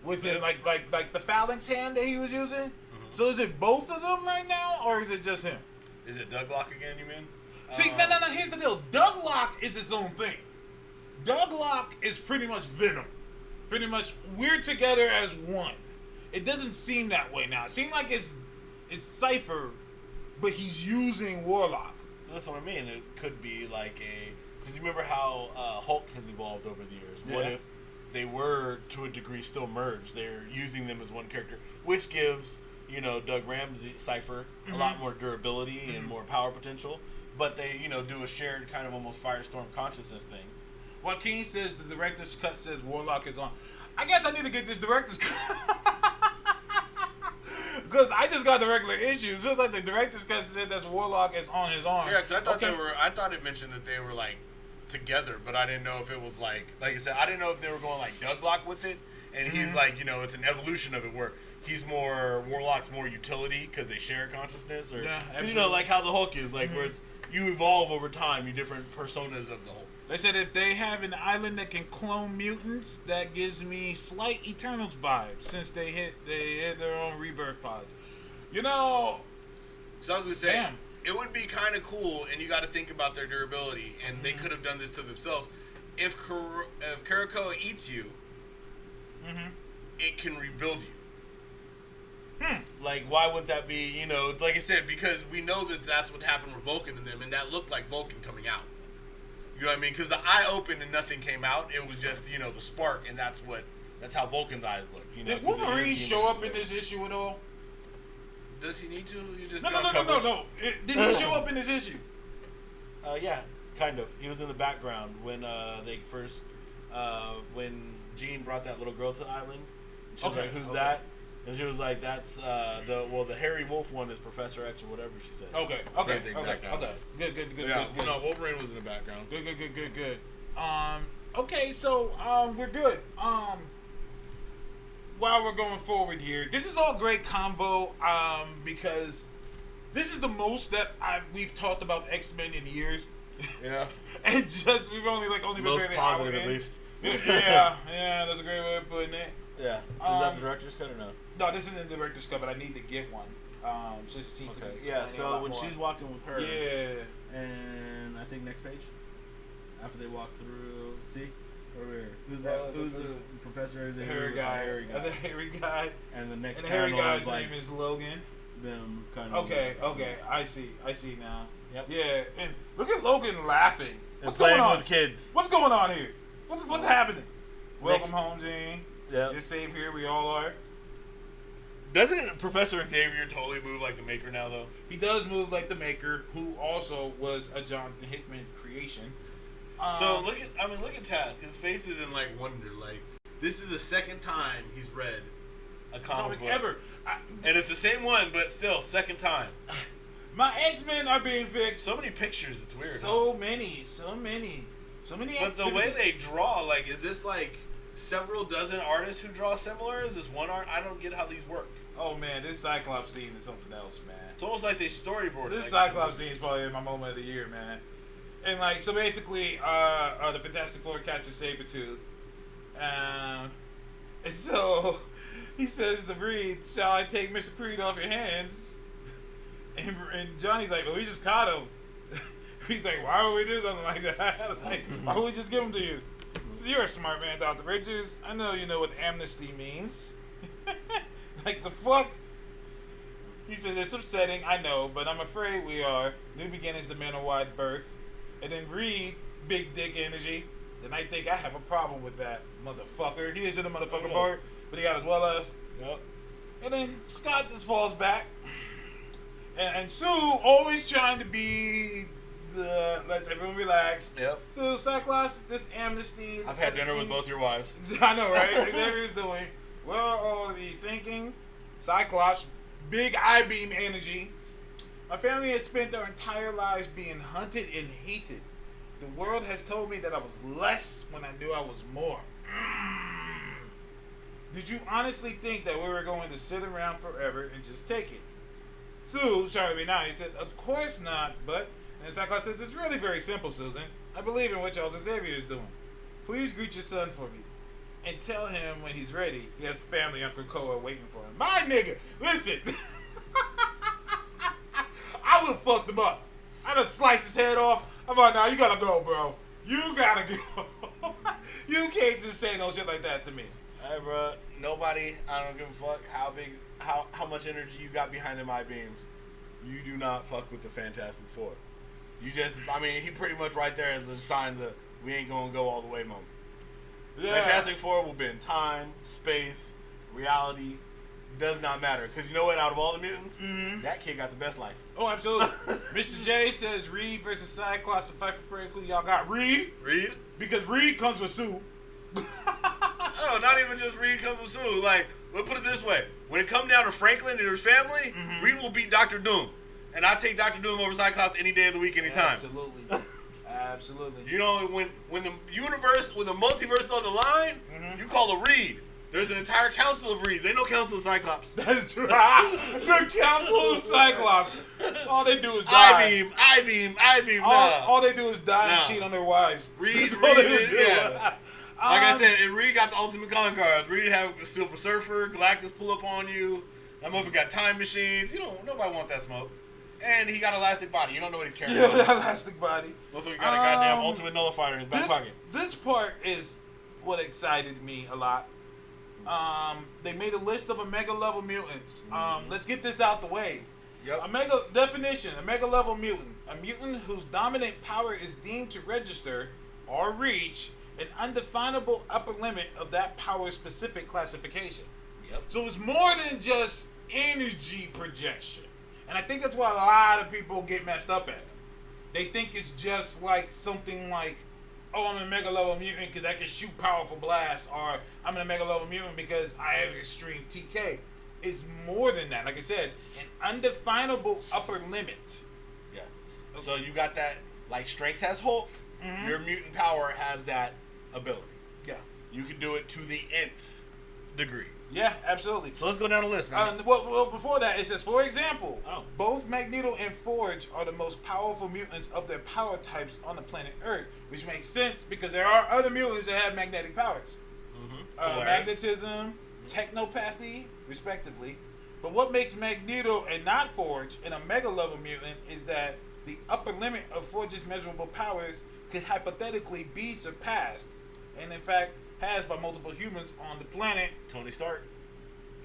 with it, like the phalanx hand that he was using. So is it both of them right now, or is it just him? Is it Douglock again, you mean? See, no. Here's the deal. Douglock is its own thing. Douglock is pretty much Venom. Pretty much, we're together as one. It doesn't seem that way now. It seems like it's Cypher, but he's using Warlock. That's what I mean. It could be like because you remember how Hulk has evolved over the years. What if they were to a degree still merged? They're using them as one character, which gives Doug Ramsey Cypher a lot more durability and more power potential. But they do a shared kind of almost Firestorm consciousness thing. Joaquin says the director's cut says Warlock is on. I guess I need to get this director's cut. Because I just got the regular issue. It's just like the director's cut said that Warlock is on his arm. Yeah, because I thought I thought it mentioned that they were like together, but I didn't know if it was like I said, I didn't know if they were going like Douglock with it, and he's like it's an evolution of it where he's more Warlock's more utility because they share consciousness, or like how the Hulk is like where it's you evolve over time, you different personas of the Hulk. They said if they have an island that can clone mutants, that gives me slight Eternals vibes since they hit their own rebirth pods. So I was gonna say, it would be kind of cool, and you got to think about their durability, and they could have done this to themselves. If Krakoa eats you, it can rebuild you. Like, why would that be? Like I said, because we know that that's what happened with Vulcan and them, and that looked like Vulcan coming out. You know what I mean? Because the eye opened and nothing came out. It was just, the spark, and that's how Vulcan's eyes look. Did Wolverine show up in this issue at all? Does he need to? No. Did he show up in this issue? Yeah, kind of. He was in the background when they first, when Jean brought that little girl to the island. She was like, "Who's that?" And she was like, "That's the hairy wolf one is Professor X or whatever she said." Okay. Good. No, Wolverine was in the background. Good. Okay, so we're good. While we're going forward here, this is all great convo. Because this is the most that we've talked about X-Men in years. Yeah. And we've only been most very positive at least. yeah, that's a great way of putting it. Yeah. Is that the director's cut or no? No, this isn't the director's cut, but I need to get one. So she seems to be Okay. Yeah. explaining a So lot when more. she's walking with her, Yeah. and I think next page, after they walk through, see, over here, who's the professor? Is it hairy guy? The hairy guy. And the next And the hairy panel guy's is like name is Logan. them kind of. Okay, I see now. Yep. Yeah, and look at Logan laughing. And What's playing going on with kids. What's going on here? What's happening? Welcome Next. home, Gene. Yep. You're safe here. We all are. Doesn't Professor Xavier totally move like the Maker now, though? He does move like the Maker, who also was a Jonathan Hickman creation. So look at Taz. His face is in like wonder. Like this is the second time he's read a comic book ever. and it's the same one, but still second time. My X-Men are being fixed. So many pictures. It's weird. So many. But the way they draw, like, is this like several dozen artists who draw similar? Is this one art? I don't get how these work. Oh man, this Cyclops scene is something else, man. It's almost like they storyboarded. This like Cyclops scene is probably my moment of the year, man. And like, so basically, the Fantastic Four capture Sabretooth. And so he says to Reed, "Shall I take Mr. Creed off your hands?" And Johnny's like, "Well, we just caught him." He's like, "Why would we do something like that? Like, why would we just give him to you?" So you're a smart man, Dr. Richards. I know you know what amnesty means. Like, the fuck? He says, "It's upsetting, I know, but I'm afraid we are. New beginnings demand a wide berth." And then Reed, big dick energy. Then I think I have a problem with that, motherfucker. He isn't a motherfucker part, but he got as well as. Yep. And then Scott just falls back. And Sue, always trying to be the let's everyone relax. Yep. So Cyclops, this amnesty. I've had dinner with both your wives. I know, right? Xavier's doing. Well, all the thinking. Cyclops, big I-beam energy. My family has spent their entire lives being hunted and hated. The world has told me that I was less when I knew I was more. Did you honestly think that we were going to sit around forever and just take it? Sue, trying to be nice, said, "Of course not, but..." And Cyclops says, "It's really very simple, Susan. I believe in what Charles Xavier is doing. Please greet your son for me. And tell him when he's ready, he has family Uncle Koa waiting for him." My nigga, listen. I would have fucked him up. I'd have sliced his head off. I'm like, "Nah, you gotta go, bro. You gotta go." You can't just say no shit like that to me. Hey, bro. Nobody. I don't give a fuck how much energy you got behind them I-beams. You do not fuck with the Fantastic Four. You just. I mean, he pretty much right there is signed the "we ain't gonna go all the way" moment. Yeah. Fantastic Four will bend time, space, reality. Does not matter. Because you know what? Out of all the mutants, that kid got the best life. Oh, absolutely. Mr. J says Reed versus Cyclops to fight for Frank. Who y'all got? Reed? Reed? Because Reed comes with Sue. Oh, not even just Reed comes with Sue. Like, let's put it this way. When it comes down to Franklin and his family, Reed will beat Dr. Doom. And I take Dr. Doom over Cyclops any day of the week, anytime. Absolutely. Absolutely. You know, when the universe, when the multiverse is on the line, you call a Reed. There's an entire council of Reeds. Ain't no council of Cyclops. That's right. The Council of Cyclops. All they do is die. I-beam. All they do is die and Nah. cheat on their wives. Reed, That's all they do. yeah. Like I said, and Reed got the ultimate calling cards. Reed have the Silver Surfer, Galactus pull up on you. That motherfucker got time machines. You don't. Nobody want that smoke. And he got elastic body. You don't know what he's carrying. Yeah, that elastic body. Motherfucker got a goddamn ultimate nullifier in his back pocket. This part is what excited me a lot. They made a list of Omega level mutants. Let's get this out the way. Yep. Omega definition: Omega level mutant, a mutant whose dominant power is deemed to register or reach an undefinable upper limit of that power's specific classification. Yep. So it's more than just energy projection, and I think that's why a lot of people get messed up at it. They think it's just like something like, "Oh, I'm a mega level mutant because I can shoot powerful blasts," or "I'm a mega level mutant because I have extreme TK." It's more than that. Like I said, it's an undefinable upper limit. Yes. So you got that, like strength has Hulk. Your mutant power has that ability. Yeah. You can do it to the nth degree. Yeah, absolutely. So let's go down the list, man. Well, before that, it says, for example, Oh. both Magneto and Forge are the most powerful mutants of their power types on the planet Earth, which makes sense because there are other mutants that have magnetic powers. Polaris. Magnetism, technopathy, respectively. But what makes Magneto and not Forge an Omega level mutant is that the upper limit of Forge's measurable powers could hypothetically be surpassed, and in fact has by multiple humans on the planet. Tony Stark.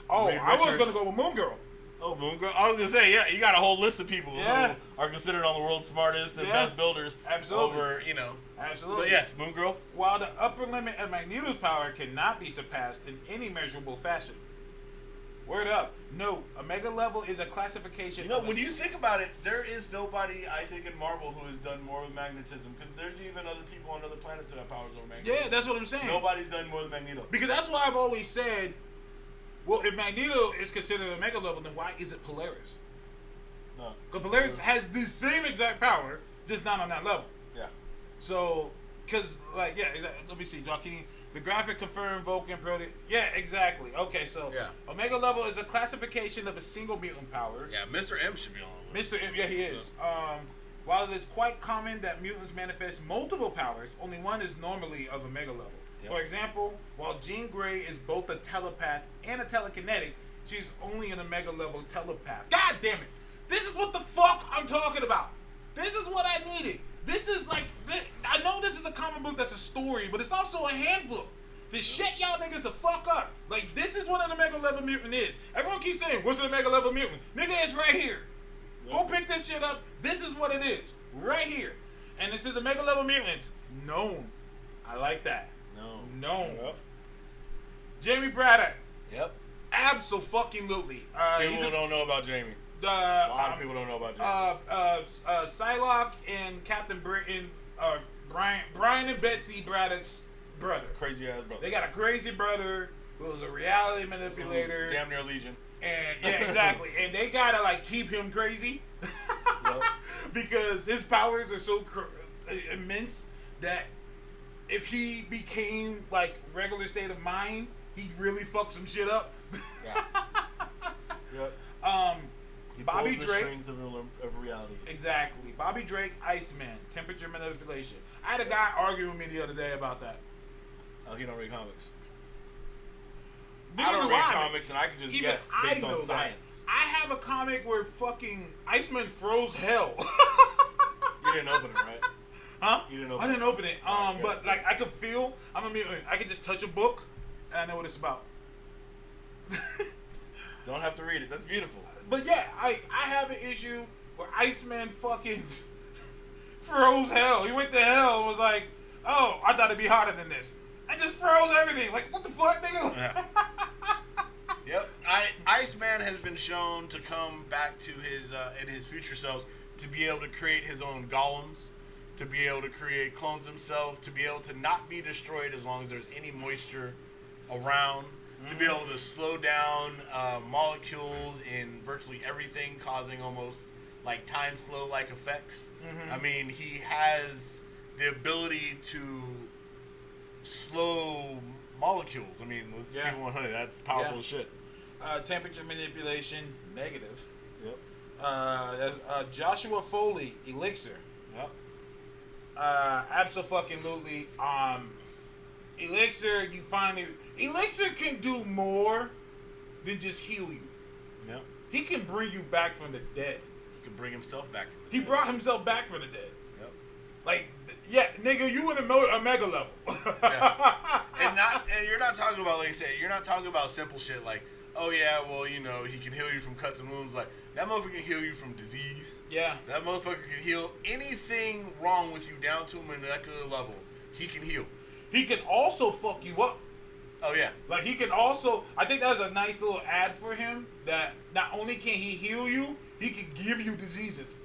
Oh, Reed I was Richards. gonna go with Moon Girl. Oh, Moon Girl. I was gonna say, yeah, you got a whole list of people Yeah. who are considered on the world's smartest and Yeah. best builders. Absolutely. Over, you know. Absolutely. But yes, Moon Girl. While the upper limit of Magneto's power cannot be surpassed in any measurable fashion. Word up. Note, Omega level is a classification. You know, of a when you think about it, there is nobody, I think, in Marvel who has done more with magnetism. Because there's even other people on other planets who have powers over magnetism. Yeah, that's what I'm saying. Nobody's done more than Magneto. Because that's why I've always said, well, if Magneto is considered a Omega level, then why is it Polaris? No. Because Polaris has the same exact power, just not on that level. Yeah. So, because, like, yeah, exactly. Let me see, Joaquin. The graphic confirmed Vulcan Brody. Yeah, exactly. Okay, so Yeah. Omega level is a classification of a single mutant power. Yeah, Mr. M should be on the list. Mr. M, yeah, he is. While it is quite common that mutants manifest multiple powers, only one is normally of Omega level. Yep. For example, while Jean Grey is both a telepath and a telekinetic, she's only an Omega level telepath. God damn it! This is what the fuck I'm talking about. This is what I needed. This is like, I know this is a comic book that's a story, but it's also a handbook. The shit y'all niggas the fuck up. Like, this is what an Omega level mutant is. Everyone keeps saying, what's an Omega level mutant? Nigga, it's right here. Go pick this shit up. This is what it is. Right here. And this is the Omega level mutants. Known. I like that. No. Known. Yep. Jamie Braddock. Yep. Absolutely. People don't know about Jamie. A lot of people don't know about Jamie. Psylocke and Captain Britain, Brian and Betsy Braddock's brother. Crazy ass brother. They got a crazy brother who's a reality manipulator. Damn near Legion. And yeah, exactly. And they gotta like keep him crazy because his powers are so immense that if he became like regular state of mind, he'd really fuck some shit up. Yeah. Yep. He Bobby pulls the Drake. strings of reality. Exactly. Bobby Drake, Iceman, temperature manipulation. I had a guy arguing with me the other day about that. Oh, he don't read comics. Neither I don't do read I. comics, and I can just Even guess I based know on science. that. I have a comic where fucking Iceman froze hell. You didn't open it, right? Huh? You didn't open I didn't open it. Alright, But good. like I could feel. I'm a mutant. I could just touch a book, and I know what it's about. Don't have to read it. That's beautiful. But yeah, I have an issue where Iceman fucking froze hell. He went to hell and was like, "Oh, I thought it'd be harder than this." I just froze everything. Like, what the fuck, nigga? Yeah. Yep. Iceman has been shown to come back to his in his future selves to be able to create his own golems, to be able to create clones himself, to be able to not be destroyed as long as there's any moisture around, to be able to slow down molecules in virtually everything, causing almost like time slow like effects. I mean, he has the ability to slow molecules. I mean, let's keep it 100. That's powerful shit. Temperature manipulation, negative. Yep. Joshua Foley, Elixir. Yep. Absolutely. Elixir, Elixir can do more than just heal you. Yep. He can bring you back from the dead. He can bring himself back from the He dead. brought himself back from the dead. Yep. Like, yeah, nigga, you in a mega level. Yeah. And you're not talking about, like I said, you're not talking about simple shit like, oh yeah, well, you know, he can heal you from cuts and wounds. Like, that motherfucker can heal you from disease. Yeah. That motherfucker can heal anything wrong with you down to a molecular level. He can heal. He can also fuck you up. Oh yeah. Like, he can also, I think that was a nice little ad for him, that not only can he heal you, he can give you diseases.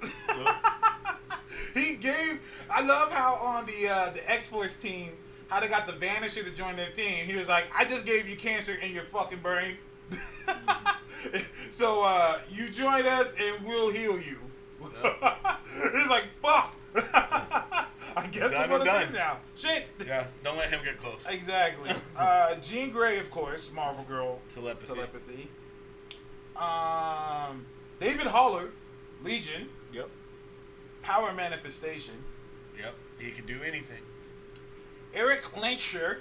I love how on the X-Force team, how they got the Vanisher to join their team. He was like, I just gave you cancer in your fucking brain. So, you join us and we'll heal you. It's like, fuck. I guess I'm gonna do now. Shit. Yeah, don't let him get close. Exactly. Jean Grey, of course, Marvel Girl. Telepathy. David Haller, Legion. Yep. Power Manifestation. Yep. He can do anything. Eric Lenscher,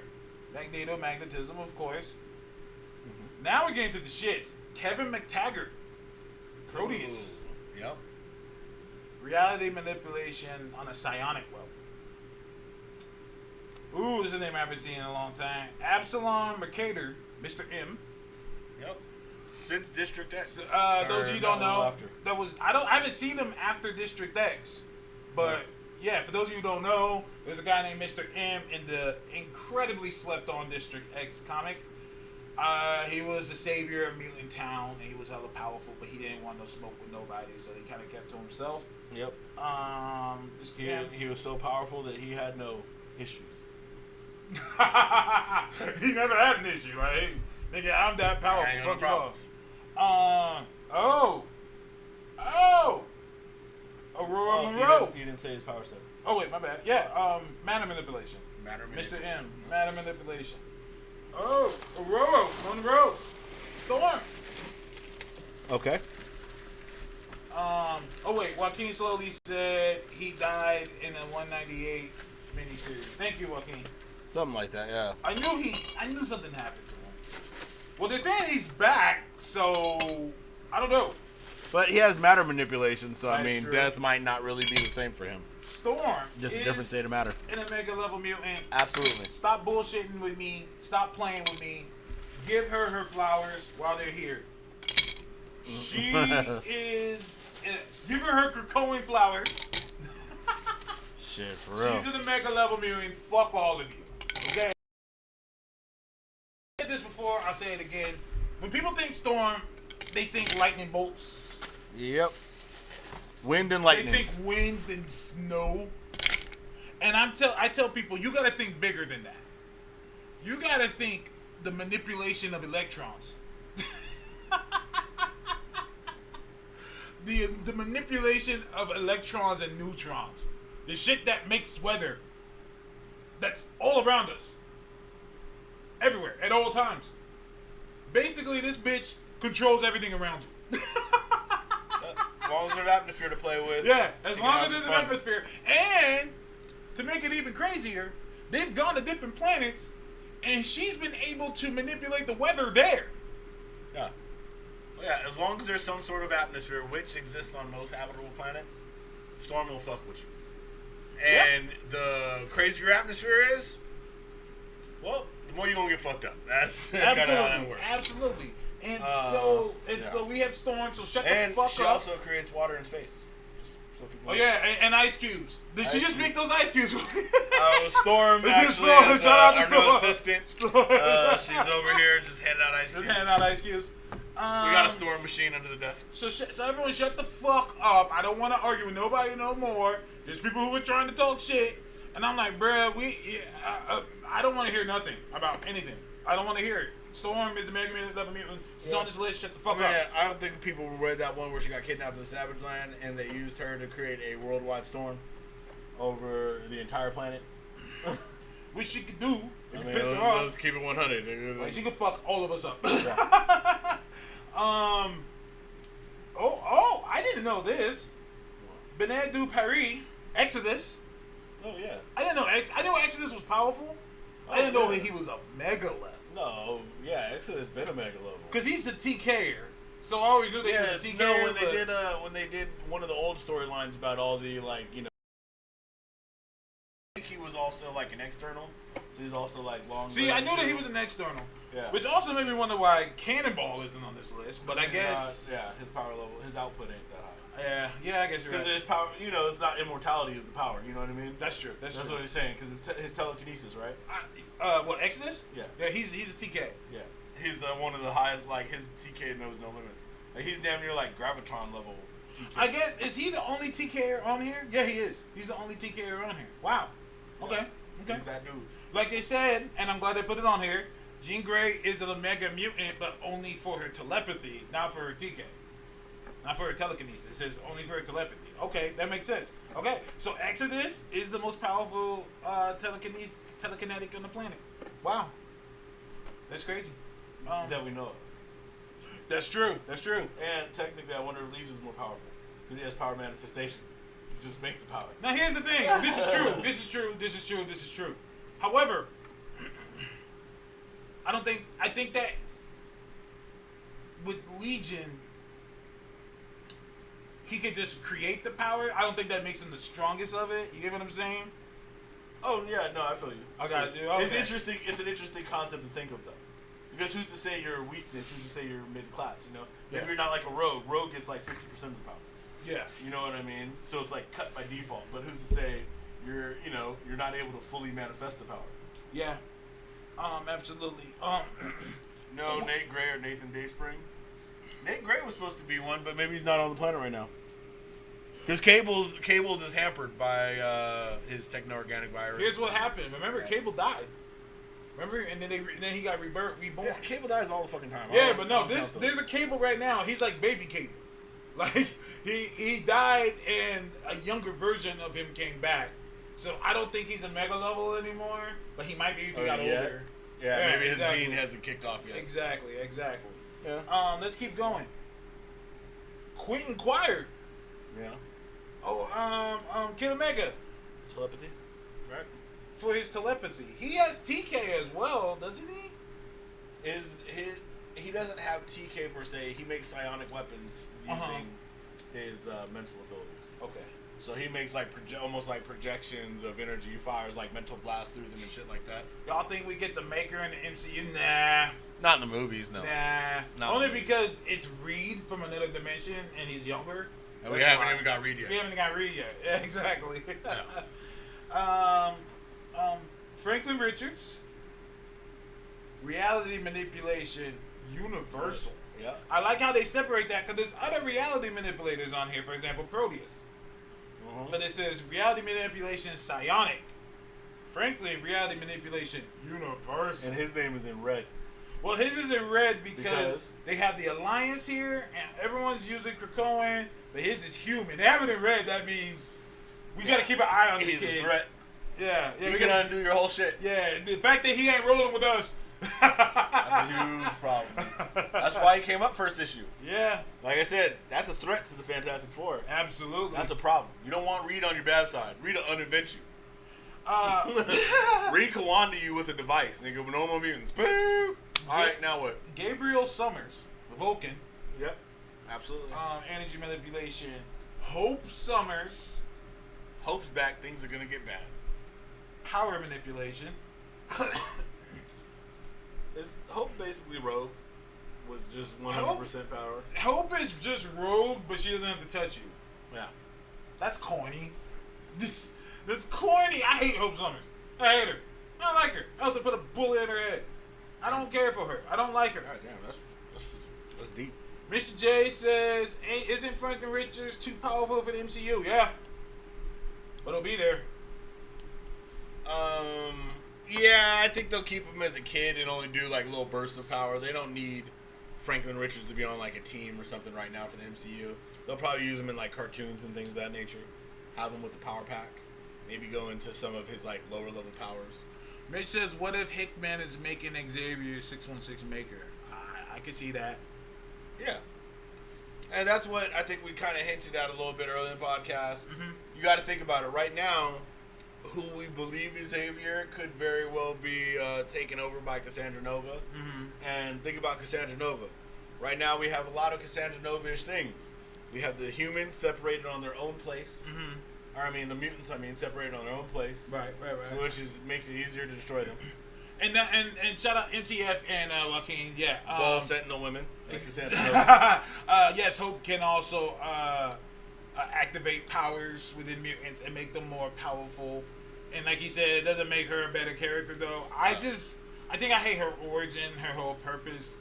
Magneto, Magnetism, of course. Now we're getting to the shits. Kevin McTaggart. Proteus. Ooh, yep. Reality manipulation on a psionic level. Ooh, this is a name I haven't seen in a long time. Absalom Mercator, Mr. M. Yep. Since District X. Those of you don't know, after. I haven't seen him after District X, but yeah, for those of you who don't know, there's a guy named Mr. M in the incredibly slept on District X comic. He was the savior of Mutant Town, and he was hella powerful, but he didn't want no smoke with nobody, so he kind of kept to himself. Yep. He was so powerful that he had no issues. He never had an issue, right? Nigga, I'm that powerful. I ain't Fuck got no you off. Aurora Monroe. You didn't say his power set. Oh wait, my bad. Yeah, matter manipulation. Matter Mr. manipulation. M, matter manipulation. Oh, Aurora Monroe. Storm. Okay. Oh wait, Joaquin slowly said he died in a 198 miniseries. Thank you, Joaquin. Something like that, yeah. I knew something happened to him. Well, they're saying he's back, so I don't know. But he has matter manipulation, so I That's mean, true. death might not really be the same for him. Storm Just a is different state of matter. an Omega level mutant. Absolutely. Stop bullshitting with me. Stop playing with me. Give her flowers while they're here. She is. Give her Krakoan flowers. Shit, for real. She's an Omega level mutant. Fuck all of you. Okay. I said this before. I'll say it again. When people think Storm, they think lightning bolts. Yep. Wind and lightning. They think wind and snow. And I tell people, you gotta think bigger than that. You gotta think the manipulation of electrons. the manipulation of electrons and neutrons. The shit that makes weather. That's all around us. Everywhere, at all times. Basically, this bitch controls everything around you. As long as there's an atmosphere to play with. Yeah, as you long can as have there's an fun. atmosphere. And to make it even crazier, they've gone to different planets, and she's been able to manipulate the weather there. Yeah. Well, yeah, as long as there's some sort of atmosphere, which exists on most habitable planets, Storm will fuck with you. And the crazier atmosphere is, well, the more you're gonna get fucked up. That's kind of how that Absolutely, works. absolutely. And yeah. so we have Storm. So shut And the fuck she up. also creates water and space. Just so people Oh know. yeah, and ice cubes. Did she Ice just cubes. make those ice cubes? Storm This is actually Storm. is Shout out to our new Storm. assistant. She's over here just handing out ice Just cubes. handing out ice cubes. We got a Storm machine under the desk. So everyone shut the fuck up. I don't want to argue with nobody no more. There's people who are trying to talk shit. And I'm like, bruh, I don't want to hear nothing about anything. I don't want to hear it. Storm is the Mega Man level mutant. She's on this list. Shut the fuck Man, up. I don't think people read that one where she got kidnapped in the Savage Land and they used her to create a worldwide storm over the entire planet. Which she could do if I you mean, piss her let's off. keep it 100. Like, she could fuck all of us up. Yeah. I didn't know this. Benet du Paris, Exodus. Oh, yeah. I didn't know I knew Exodus was powerful. I didn't know that he was a mega level. No, yeah, Exodus been a mega level. Cause he's a TKer. So I always knew that Yeah, he was a TKer. no, but when they did one of the old storylines about all the I think he was also like an external, so he's also like long. See, I knew that he too. was an external. Yeah. Which also made me wonder why Cannonball isn't on this list. But I guess. yeah, his power level, his output ain't that high. Yeah, I guess you're Because right. his power, it's not immortality is the power. You know what I mean? That's true. That's true. what he's saying. Because his telekinesis, right? What, Exodus? Yeah. Yeah, he's a TK. Yeah, he's one of the highest. Like his TK knows no limits. Like, he's damn near like Gravitron level TK. I guess, is he the only TKer on here? Yeah, he is. He's the only TKer on here. Wow. Okay. Okay. He's that dude. Like they said, and I'm glad they put it on here, Jean Grey is an Omega mutant, but only for her telepathy, not for her TK. Not for her telekinesis. It says only for her telepathy. Okay, that makes sense. Okay, so Exodus is the most powerful telekinetic on the planet. Wow. That's crazy. That we know of. That's true. That's true. And technically, I wonder if Legion's more powerful because he has power manifestation. You just make the power. Now here's the thing. This is true. This is true. This is true. This is true. However, I think that with Legion, he could just create the power. I don't think that makes him the strongest of it. You get what I'm saying? Oh yeah, no, I feel you. Okay. It's interesting. It's an interesting concept to think of, though, because who's to say you're a weakness? Who's to say you're mid class? You know, maybe you're not like a rogue. Rogue gets like 50% of the power. Yeah. You know what I mean? So it's like cut by default. But who's to say you're not able to fully manifest the power? Yeah. Absolutely. No, Nate Gray or Nathan Dayspring. Nate Gray was supposed to be one, but maybe he's not on the planet right now. Because Cables is hampered by his techno-organic virus. Here's what happened. Remember, Cable died. Remember, and then he got reborn. Yeah, Cable dies all the fucking time. Yeah, but no, there's a Cable right now. He's like baby Cable. Like he died, and a younger version of him came back. So I don't think he's a mega level anymore, but he might be if he got older. Yeah, maybe his gene hasn't kicked off yet. Exactly. Yeah. Let's keep going. Quentin Quire. Yeah. Oh, Kid Omega. Telepathy, right? For his telepathy. He has TK as well, doesn't he? He doesn't have TK per se. He makes psionic weapons using his mental abilities. Okay. So he makes like almost like projections of energy, fires like mental blast through them and shit like that. Y'all think we get the Maker in the MCU? Nah. Not in the movies, no. Nah. Not Only because it's Reed from another dimension and he's younger. And we haven't even got Reed yet. We haven't got Reed yet. Yeah, exactly. No. Franklin Richards. Reality manipulation, universal. Yeah. I like how they separate that because there's other reality manipulators on here. For example, Proteus. But it says reality manipulation psionic. Franklin, reality manipulation universal. And his name is in red. Well, his is in red because they have the Alliance here, and everyone's using Krakoan, but his is human. They have it in red. That means we got to keep an eye on this He's kid. a threat. Yeah. You can undo your whole shit. Yeah, the fact that he ain't rolling with us. That's a huge problem. That's why he came up first issue. Yeah. Like I said, that's a threat to the Fantastic Four. Absolutely. That's a problem. You don't want Reed on your bad side. Reed will uninvent you. Reed can wander you with a device. Nigga, with no more mutants. Boom. Alright, now what? Gabriel Summers, Vulcan. Yep. Absolutely. Energy manipulation. Hope Summers. Hope's back. Things are going to get bad. Power manipulation. Is Hope basically Rogue with just 100% power? Hope is just Rogue, but she doesn't have to touch you. Yeah. That's corny. That's corny. I hate Hope Summers. I hate her. I don't like her. I have to put a bullet in her head. I don't care for her. I don't like her. God damn, that's deep. Mr. J says, isn't Franklin Richards too powerful for the MCU? Yeah. But he'll be there. Yeah, I think they'll keep him as a kid and only do like little bursts of power. They don't need Franklin Richards to be on like a team or something right now for the MCU. They'll probably use him in like cartoons and things of that nature. Have him with the power pack. Maybe go into some of his like lower level powers. Mitch says, what if Hickman is making Xavier 616 Maker? I could see that. Yeah. And that's what I think we kind of hinted at a little bit earlier in the podcast. Mm-hmm. You got to think about it. Right now, who we believe is Xavier could very well be taken over by Cassandra Nova. Mm-hmm. And think about Cassandra Nova. Right now, we have a lot of Cassandra Nova-ish things. We have the humans separated on their own place. Mm-hmm. Or, I mean, the mutants, separated on their own place. Right. So which makes it easier to destroy them. And shout out MTF and Joaquin. Yeah. Ball Sentinel women. Like Cassandra Nova. Yes, Hope can also activate powers within mutants and make them more powerful. And like he said, it doesn't make her a better character though. I think I hate her origin, her whole purpose.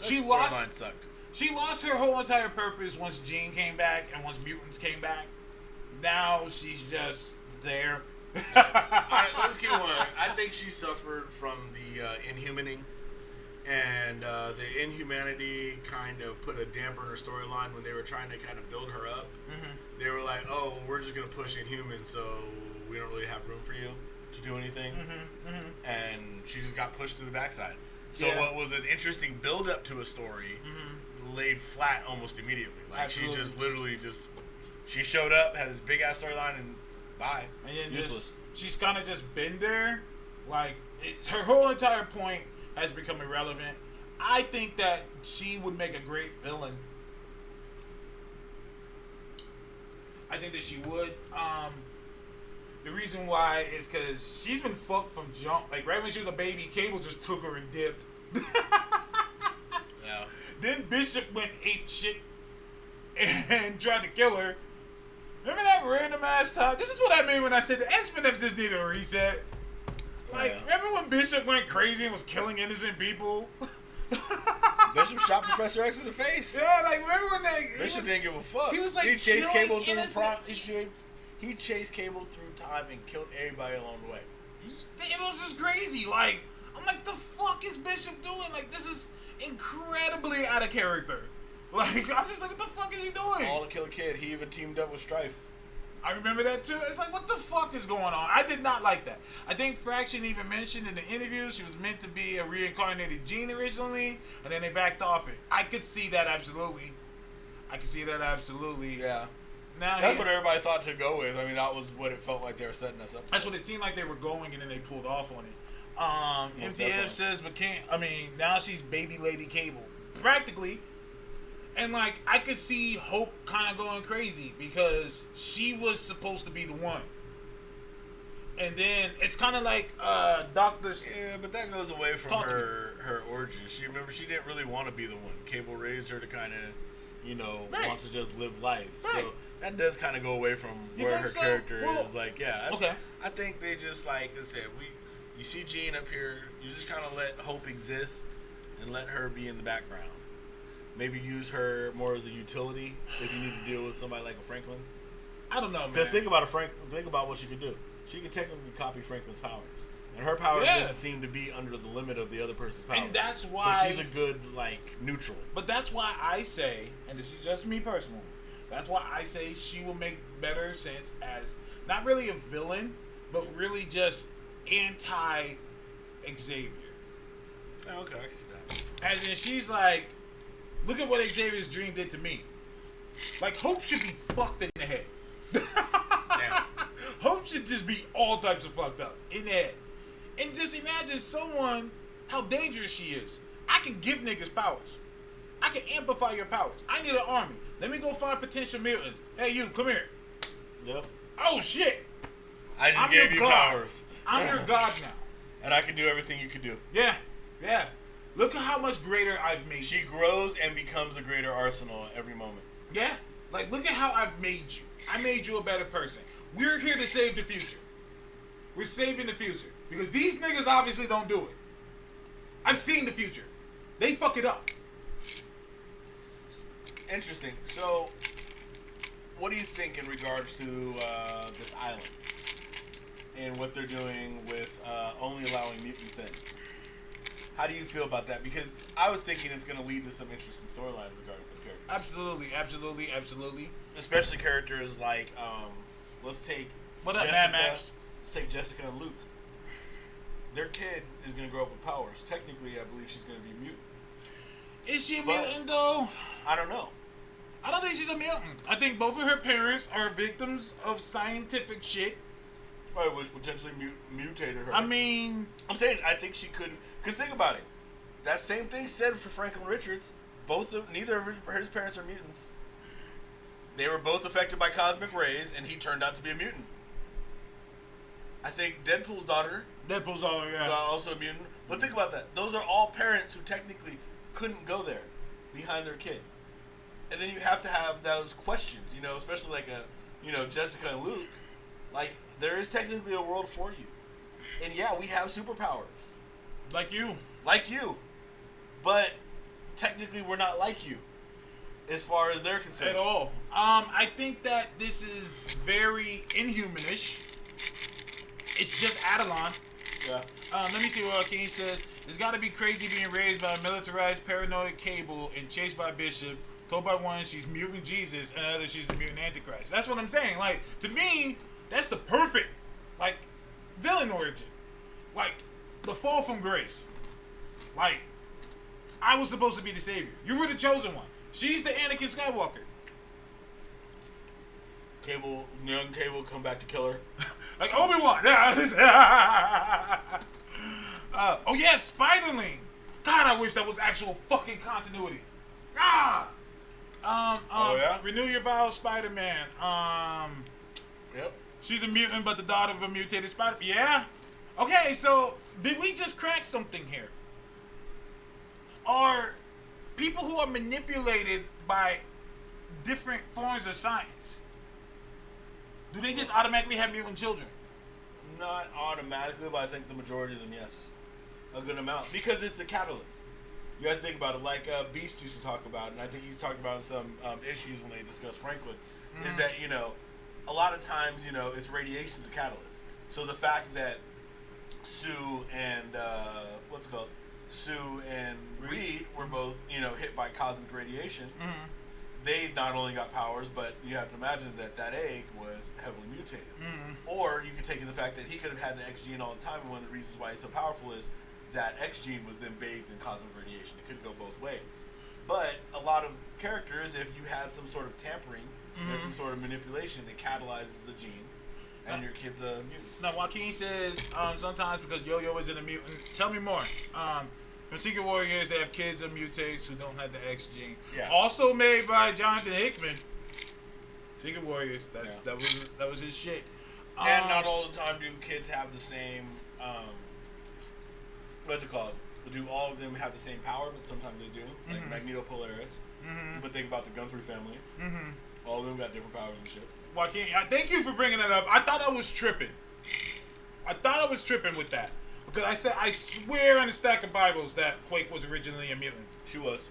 She lost her whole entire purpose once Jean came back and once mutants came back. Now she's just there. Alright, let's keep going. I think she suffered from the inhumaning. And the inhumanity kind of put a damper in her storyline when they were trying to kind of build her up. Mm-hmm. They were like, oh, we're just going to push Inhuman, so we don't really have room for you to do anything. Mm-hmm. Mm-hmm. And she just got pushed to the backside. So what was an interesting build-up to a story laid flat almost immediately. Like, Absolutely. she just literally she showed up, had this big-ass storyline, and bye. And then useless. She's kind of just been there. Like, her whole entire point has become irrelevant. I think that she would make a great villain. I think that she would. The reason why is because she's been fucked from jump. Like right when she was a baby, Cable just took her and dipped. Yeah. Then Bishop went ape shit and tried to kill her. Remember that random ass time? This is what I mean when I said the X-Men have just needed a reset. Like, remember when Bishop went crazy and was killing innocent people? Bishop shot Professor X in the face. Yeah, like remember when Bishop didn't give a fuck. He was like he chased Cable through innocent. he chased Cable through time and killed everybody along the way. It was just crazy. Like, I'm like, the fuck is Bishop doing? Like, this is incredibly out of character. Like, I'm just like, what the fuck is he doing? All to kill a kid. He even teamed up with Strife. I remember that too. It's like, what the fuck is going on? I did not like that. I think Fraction even mentioned in the interview she was meant to be a reincarnated Jean originally, and then they backed off it. I could see that absolutely. Yeah. Now That's what everybody thought to go with. I mean, that was what it felt like they were setting us up for. That's what it seemed like they were going, and then they pulled off on it. MTF definitely. says, but can't. I mean, now she's baby lady Cable, practically. And like, I could see Hope kind of going crazy because she was supposed to be the one. And then it's kind of like Doctor. Yeah, but that goes away from her origin. She didn't really want to be the one. Cable raised her to kind of, Right. want to just live life. Right. So that does kind of go away from You where think her so? character Well, is. Like, yeah. okay. I think they just, like I said, you see Jean up here, you just kind of let Hope exist and let her be in the background. Maybe use her more as a utility if you need to deal with somebody like a Franklin. I don't know, man. Because think about what she could do. She could technically copy Franklin's powers, and her powers didn't seem to be under the limit of the other person's powers. And that's why. So she's a good neutral. But that's why I say, and this is just me personally, that's why I say she will make better sense as not really a villain, but really just anti-Xavier. Oh, okay, I can see that. As in, she's like, look at what Xavier's dream did to me. Like, Hope should be fucked in the head. Damn. Hope should just be all types of fucked up in the head. And just imagine someone, how dangerous she is. I can give niggas powers. I can amplify your powers. I need an army. Let me go find potential mutants. Hey, you, come here. Yep. Oh, shit. I just I'm gave your you god. powers. I'm your god now. And I can do everything you could do. Yeah. Look at how much greater I've made you. She grows and becomes a greater arsenal at every moment. Yeah? Like, look at how I've made you. I made you a better person. We're here to save the future. We're saving the future. Because these niggas obviously don't do it. I've seen the future. They fuck it up. Interesting. So, what do you think in regards to this island? And what they're doing with only allowing mutants in? How do you feel about that? Because I was thinking it's going to lead to some interesting storylines regarding some characters. Absolutely. Especially characters like, let's take What up, Jessica, Mad Max? Let's take Jessica and Luke. Their kid is going to grow up with powers. Technically, I believe she's going to be a mutant. Is she a But- mutant, though? I don't know. I don't think she's a mutant. I think both of her parents are victims of scientific shit. Right, which potentially mutated her. I mean, I'm saying I think she could. Because think about it. That same thing said for Franklin Richards. Neither of his parents are mutants. They were both affected by cosmic rays, and he turned out to be a mutant. I think Deadpool's daughter also a mutant. But think about that. Those are all parents who technically couldn't go there behind their kid. And then you have to have those questions, especially like Jessica and Luke. Like, there is technically a world for you. And yeah, we have superpowers. like you. Like you. But technically we're not like you. As far as they're concerned. At all. I think that this is very inhumanish. It's just Adelon. Yeah. Let me see what Joaquin says. It's got to be crazy being raised by a militarized, paranoid Cable and chased by Bishop. Told by one she's mutant Jesus and another she's the mutant Antichrist. That's what I'm saying. Like, to me, that's the perfect, villain origin. Like, the fall from grace. Like, I was supposed to be the savior. You were the chosen one. She's the Anakin Skywalker. Young Cable come back to kill her. Like Obi-Wan. Oh yeah, Spiderling. God, I wish that was actual fucking continuity. Ah. Renew your vows, Spider-Man. Yep. She's a mutant, but the daughter of a mutated Spider. Yeah. Okay, so did we just crack something here? Are people who are manipulated by different forms of science, do they just automatically have mutant children? Not automatically, but I think the majority of them, yes. A good amount. Because it's the catalyst. You got to think about it, like Beast used to talk about, and I think he's talked about in some issues when they discuss Franklin, is that, a lot of times, it's radiation's a catalyst. So the fact that Sue and, Sue and Reed were both, hit by cosmic radiation, they not only got powers, but you have to imagine that egg was heavily mutated. Or you could take in the fact that he could have had the X gene all the time, and one of the reasons why he's so powerful is that X gene was then bathed in cosmic radiation. It could go both ways. But a lot of characters, if you had some sort of tampering and some sort of manipulation, it catalyzes the gene, and your kid's a mutant. Now, Joaquin says sometimes because Yo-Yo isn't a mutant. Tell me more. From Secret Warriors, they have kids of mutates who don't have the X gene. Yeah. Also made by Jonathan Hickman. Secret Warriors. That was his shit. And not all the time do kids have the same. What's it called? Do all of them have the same power? But sometimes they do. Like Magneto Polaris. But think about the Guthrie family. All of them got different powers and shit. Joaquin, thank you for bringing that up. I thought I was tripping. With that. Because I swear on a stack of Bibles that Quake was originally a mutant. She was.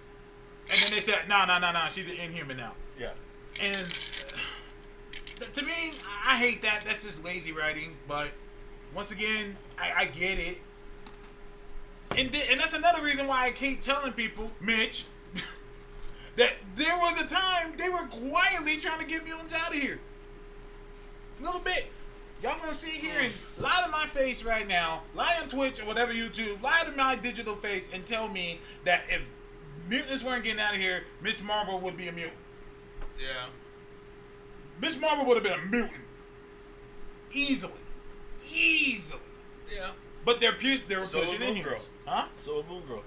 And then they said, no, she's an Inhuman now. Yeah. And to me, I hate that. That's just lazy writing. But once again, I get it. And that's another reason why I keep telling people, Mitch, that there was a time they were quietly trying to get mutants out of here. A little bit. Y'all gonna sit here and lie to my face right now, lie on Twitch or whatever YouTube, lie to my digital face and tell me that if mutants weren't getting out of here, Miss Marvel would be a mutant. Yeah. Miss Marvel would have been a mutant. Easily. Yeah. But they're pushing in Girl. Huh? So a Moon Girl.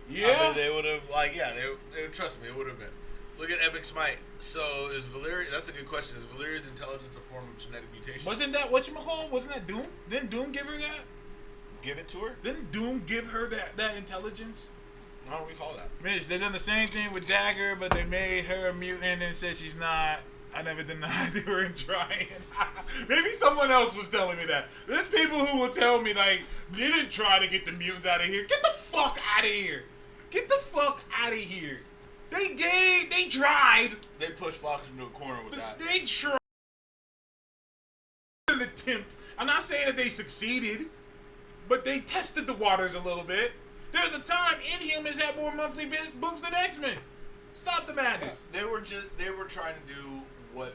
Yeah. I mean, they would have, they would trust me, it would have been. Look at Epic Smite. So is Valeria, that's a good question. Is Valeria's intelligence a form of genetic mutation? Wasn't that whatchamacallit? Wasn't that Doom? Didn't Doom give her that? Give it to her? Didn't Doom give her that intelligence? How do we call that? Mitch, they done the same thing with Dagger, but they made her a mutant and said she's not. I never denied they were trying. Maybe someone else was telling me that. There's people who will tell me, like, they didn't try to get the mutants out of here. Get the fuck out of here. Get the fuck out of here. They tried. They pushed Fox into a corner with that. They tried an attempt. I'm not saying that they succeeded, but they tested the waters a little bit. There was a time Inhumans had more monthly books than X-Men. Stop the madness. They were trying to do what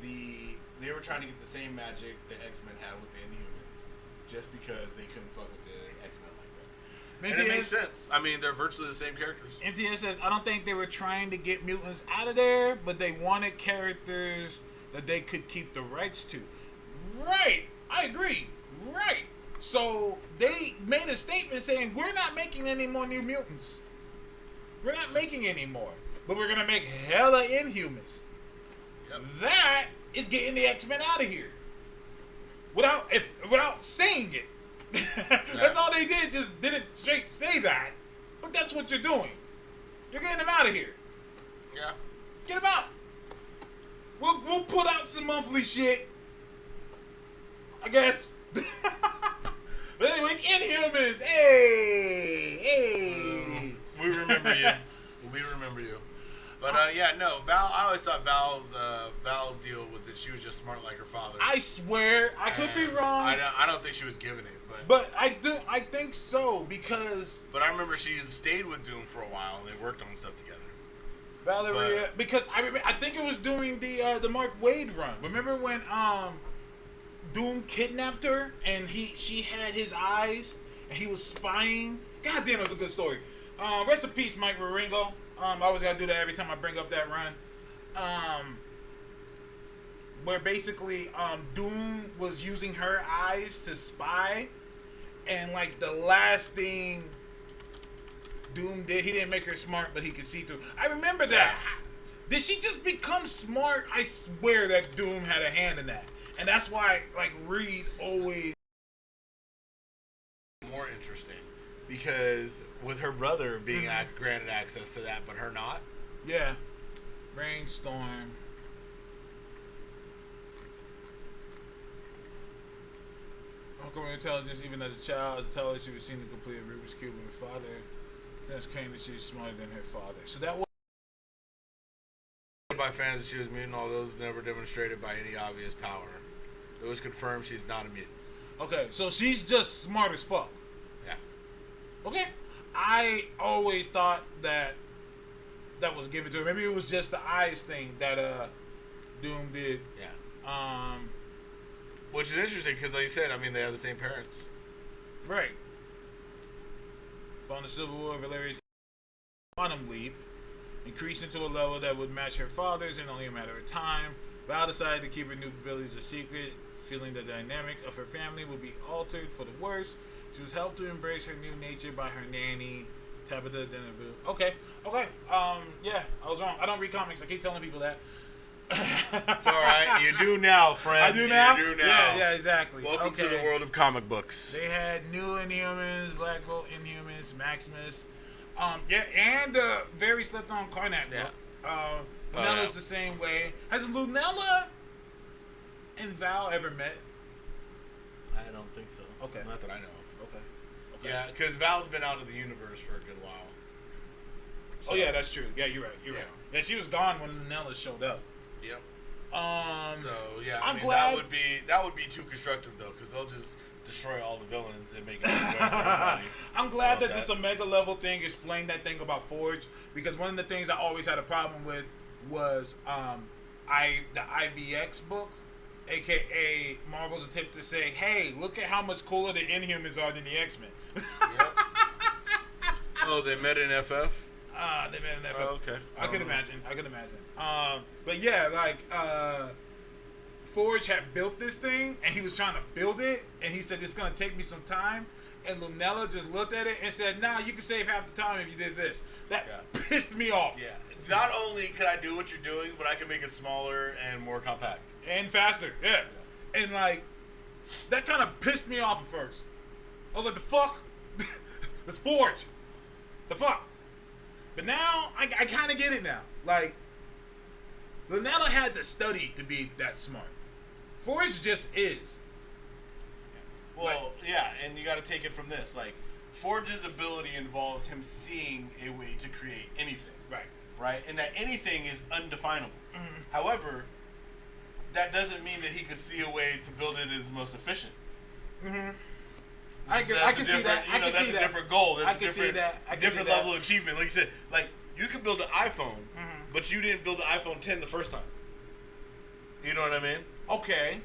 they were trying to get the same magic the X-Men had with the Inhumans, just because they couldn't fuck with the X-Men like that. And it makes sense. I mean, they're virtually the same characters. MTS says, I don't think they were trying to get mutants out of there, but they wanted characters that they could keep the rights to. Right. I agree. Right. So they made a statement saying, we're not making any more New Mutants. We're not making any more. But we're going to make hella Inhumans. Yep. That is getting the X-Men out of here. Without saying it. That's all they did, just didn't straight say that. But that's what you're doing. You're getting them out of here. Yeah. Get them out. We'll put out some monthly shit. I guess. But anyways, Inhumans. Hey. We remember you. We remember you. But no, Val. I always thought Val's deal was that she was just smart like her father. I swear, I could be wrong. I don't think she was giving it, but I think so because. But I remember she stayed with Doom for a while and they worked on stuff together. Valeria, because I think it was during the Mark Waid run. Remember when Doom kidnapped her and she had his eyes and he was spying. God damn, it was a good story. Rest in peace, Mike Wieringo. I always gotta do that every time I bring up that run. Where basically Doom was using her eyes to spy, and like the last thing Doom did. He didn't make her smart, but he could see through. I remember that. Did she just become smart? I swear that Doom had a hand in that, and that's why like Reed always more interesting because with her brother being granted access to that, but her not. Yeah. Brainstorm. Uncle intelligence, even as a child, as a toddler, she was seen to complete a Rubik's Cube with her father. That's claimed that she was smarter than her father. So that was By fans that she was mutant, although it was never demonstrated by any obvious power. It was confirmed she's not a mutant. okay. So she's just smart as fuck. Yeah. Okay. I always thought that was given to her. Maybe it was just the eyes thing that Doom did. Yeah. Which is interesting because, like you said, I mean, they have the same parents. Right. Found the Civil War, Valeria's quantum leap increased into a level that would match her father's in only a matter of time. Val decided to keep her new abilities a secret, feeling the dynamic of her family would be altered for the worse. She was helped to embrace her new nature by her nanny, Tabitha Deneville. Okay. Yeah, I was wrong. I don't read comics. I keep telling people that. It's all right. You do now, friend. I do now? You do now. Yeah, exactly. Welcome to the world of comic books. They had New Inhumans, Black Bolt Inhumans, Maximus. And very slept on Karnak book. Lunella's the same way. Has Lunella and Val ever met? I don't think so. Okay. Not that I know of. Okay. Yeah, because Val's been out of the universe for a good while. So, yeah, that's true. Yeah, you're right. You're right. Yeah, she was gone when Lunella showed up. Yep. So yeah, I'm I mean, glad that would be too constructive though, because they'll just destroy all the villains and make it enjoyable for everybody. I'm glad that this Omega level thing explained that thing about Forge, because one of the things I always had a problem with was the IVX book, aka Marvel's attempt to say, hey, look at how much cooler the Inhumans are than the X-Men. Yep. Oh, they met in FF? They met in FF. Oh, okay. I could imagine. But yeah, like Forge had built this thing, and he was trying to build it, and he said it's gonna take me some time. And Lunella just looked at it and said, "Nah, you can save half the time if you did this." That pissed me off. Yeah. Not only could I do what you're doing, but I can make it smaller and more compact and faster. Yeah. And like that kind of pissed me off at first. I was like, "The fuck? That's Forge. The fuck." But now I kind of get it now. Like Lunella had to study to be that smart. Forge just is. Well, yeah, and you got to take it from this. Like, Forge's ability involves him seeing a way to create anything. Right? And that anything is undefinable. Mm-hmm. However, that doesn't mean that he could see a way to build it as most efficient. Mm-hmm. I can see that. That's a different goal. That's a different level of achievement. Like you said, like, you could build an iPhone, but you didn't build the iPhone 10 the first time. You know what I mean? Okay,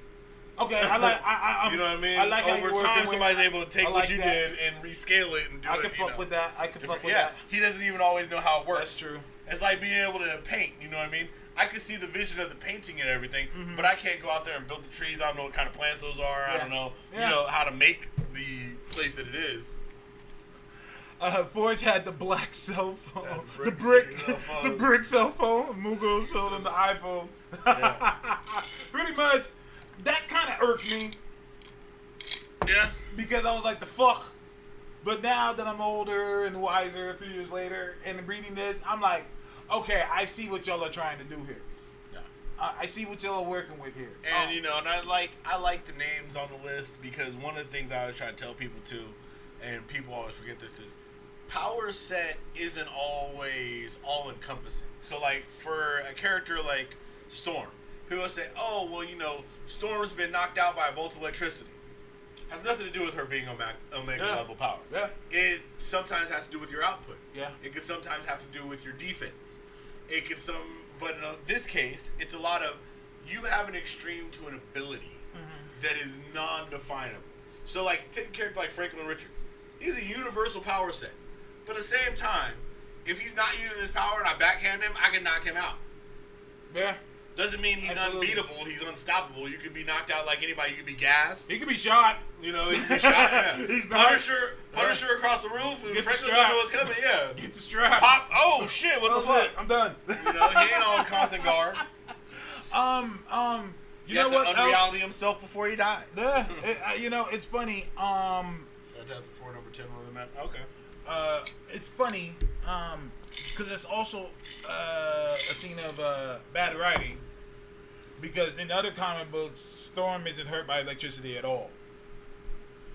I you know what I mean? I like over how time, somebody's able to take what you did and rescale it and do it. I can fuck with that. He doesn't even always know how it works. That's true. It's like being able to paint. You know what I mean? I can see the vision of the painting and everything, but I can't go out there and build the trees. I don't know what kind of plants those are. I don't know, you know, how to make the place that it is. Forge had the black cell phone, the brick cell phone. Mughal showed him the iPhone. Pretty much, that kind of irked me. Yeah. Because I was like, the fuck. But now that I'm older and wiser, a few years later, and reading this, I'm like, okay, I see what y'all are trying to do here. Yeah. I see what y'all are working with here. And you know, and I like the names on the list, because one of the things I always try to tell people too, and people always forget this, is power set isn't always all encompassing. So like for a character like Storm, people say, oh well, you know, Storm's been knocked out by a bolt of electricity. Has nothing to do with her being Omega level power. Yeah. It sometimes has to do with your output. Yeah. It could sometimes have to do with your defense. It could but in this case, it's a lot of you have an extreme to an ability that is non-definable. So like take a character like Franklin Richards. He's a universal power set. But at the same time, if he's not using his power and I backhand him, I can knock him out. Yeah. Doesn't mean he's Absolutely. unbeatable. He's unstoppable. You could be knocked out like anybody. You could be gassed. He could be shot. You know, he could be shot. Yeah. He's not. Punisher across the roof. Get the Franklin strap. didn't know what's coming. Yeah. Get the strap. Pop. Oh shit! What the fuck? I'm done. You know, he ain't on constant guard. You He know had to what unreality else? himself before he died. Yeah, you know, it's funny. Fantastic Four number 10 on the map. Okay. It's funny, because it's also a scene of bad writing. Because in other comic books, Storm isn't hurt by electricity at all.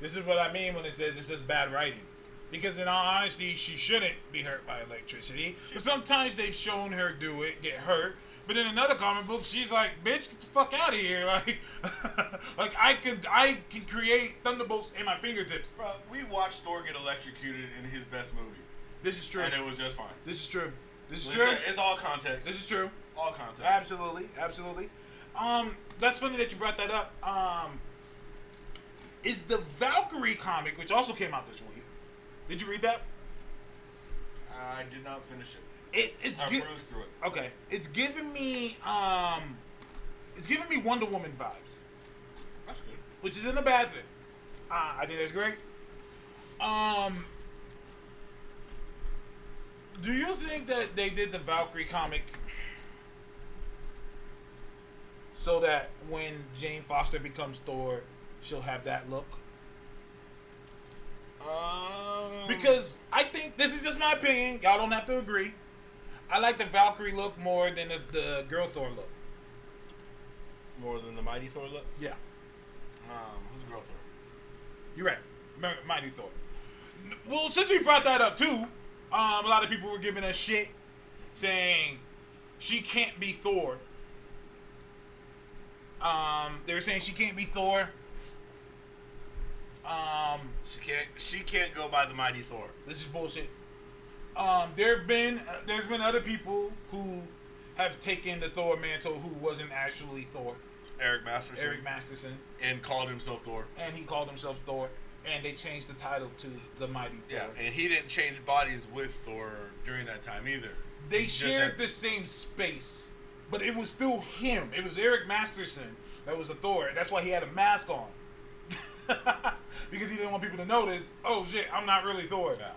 This is what I mean when it says it's just bad writing. Because in all honesty, she shouldn't be hurt by electricity. But sometimes they've shown her do it, get hurt. But in another comic book, she's like, "Bitch, get the fuck out of here!" Like, like I can create thunderbolts in my fingertips. Bro, we watched Thor get electrocuted in his best movie. This is true. And it was just fine. This is true. This is Like true. I said, it's all context. This is true. All context. Absolutely, absolutely. That's funny that you brought that up. Is the Valkyrie comic, which also came out this week? Did you read that? I did not finish it. It's I perused through it. okay. It's giving me Wonder Woman vibes, That's good. which isn't a bad thing. I think that's great. Do you think that they did the Valkyrie comic so that when Jane Foster becomes Thor, she'll have that look? Because I think, this is just my opinion, y'all don't have to agree, I like the Valkyrie look more than the girl Thor look. More than the Mighty Thor look? Yeah, Who's the girl Thor? you're right. Mighty Thor. Well, since we brought that up too, a lot of people were giving us shit, saying she can't be Thor. They were saying she can't be Thor. She can't go by the Mighty Thor. This is bullshit. There's been other people who have taken the Thor mantle who wasn't actually Thor. Eric Masterson. And called himself Thor. And he called himself Thor. And they changed the title to the Mighty Thor. Yeah, and he didn't change bodies with Thor during that time either. They shared the same space, but it was still him. It was Eric Masterson that was the Thor. That's why he had a mask on. Because he didn't want people to notice, oh shit, I'm not really Thor. Yeah.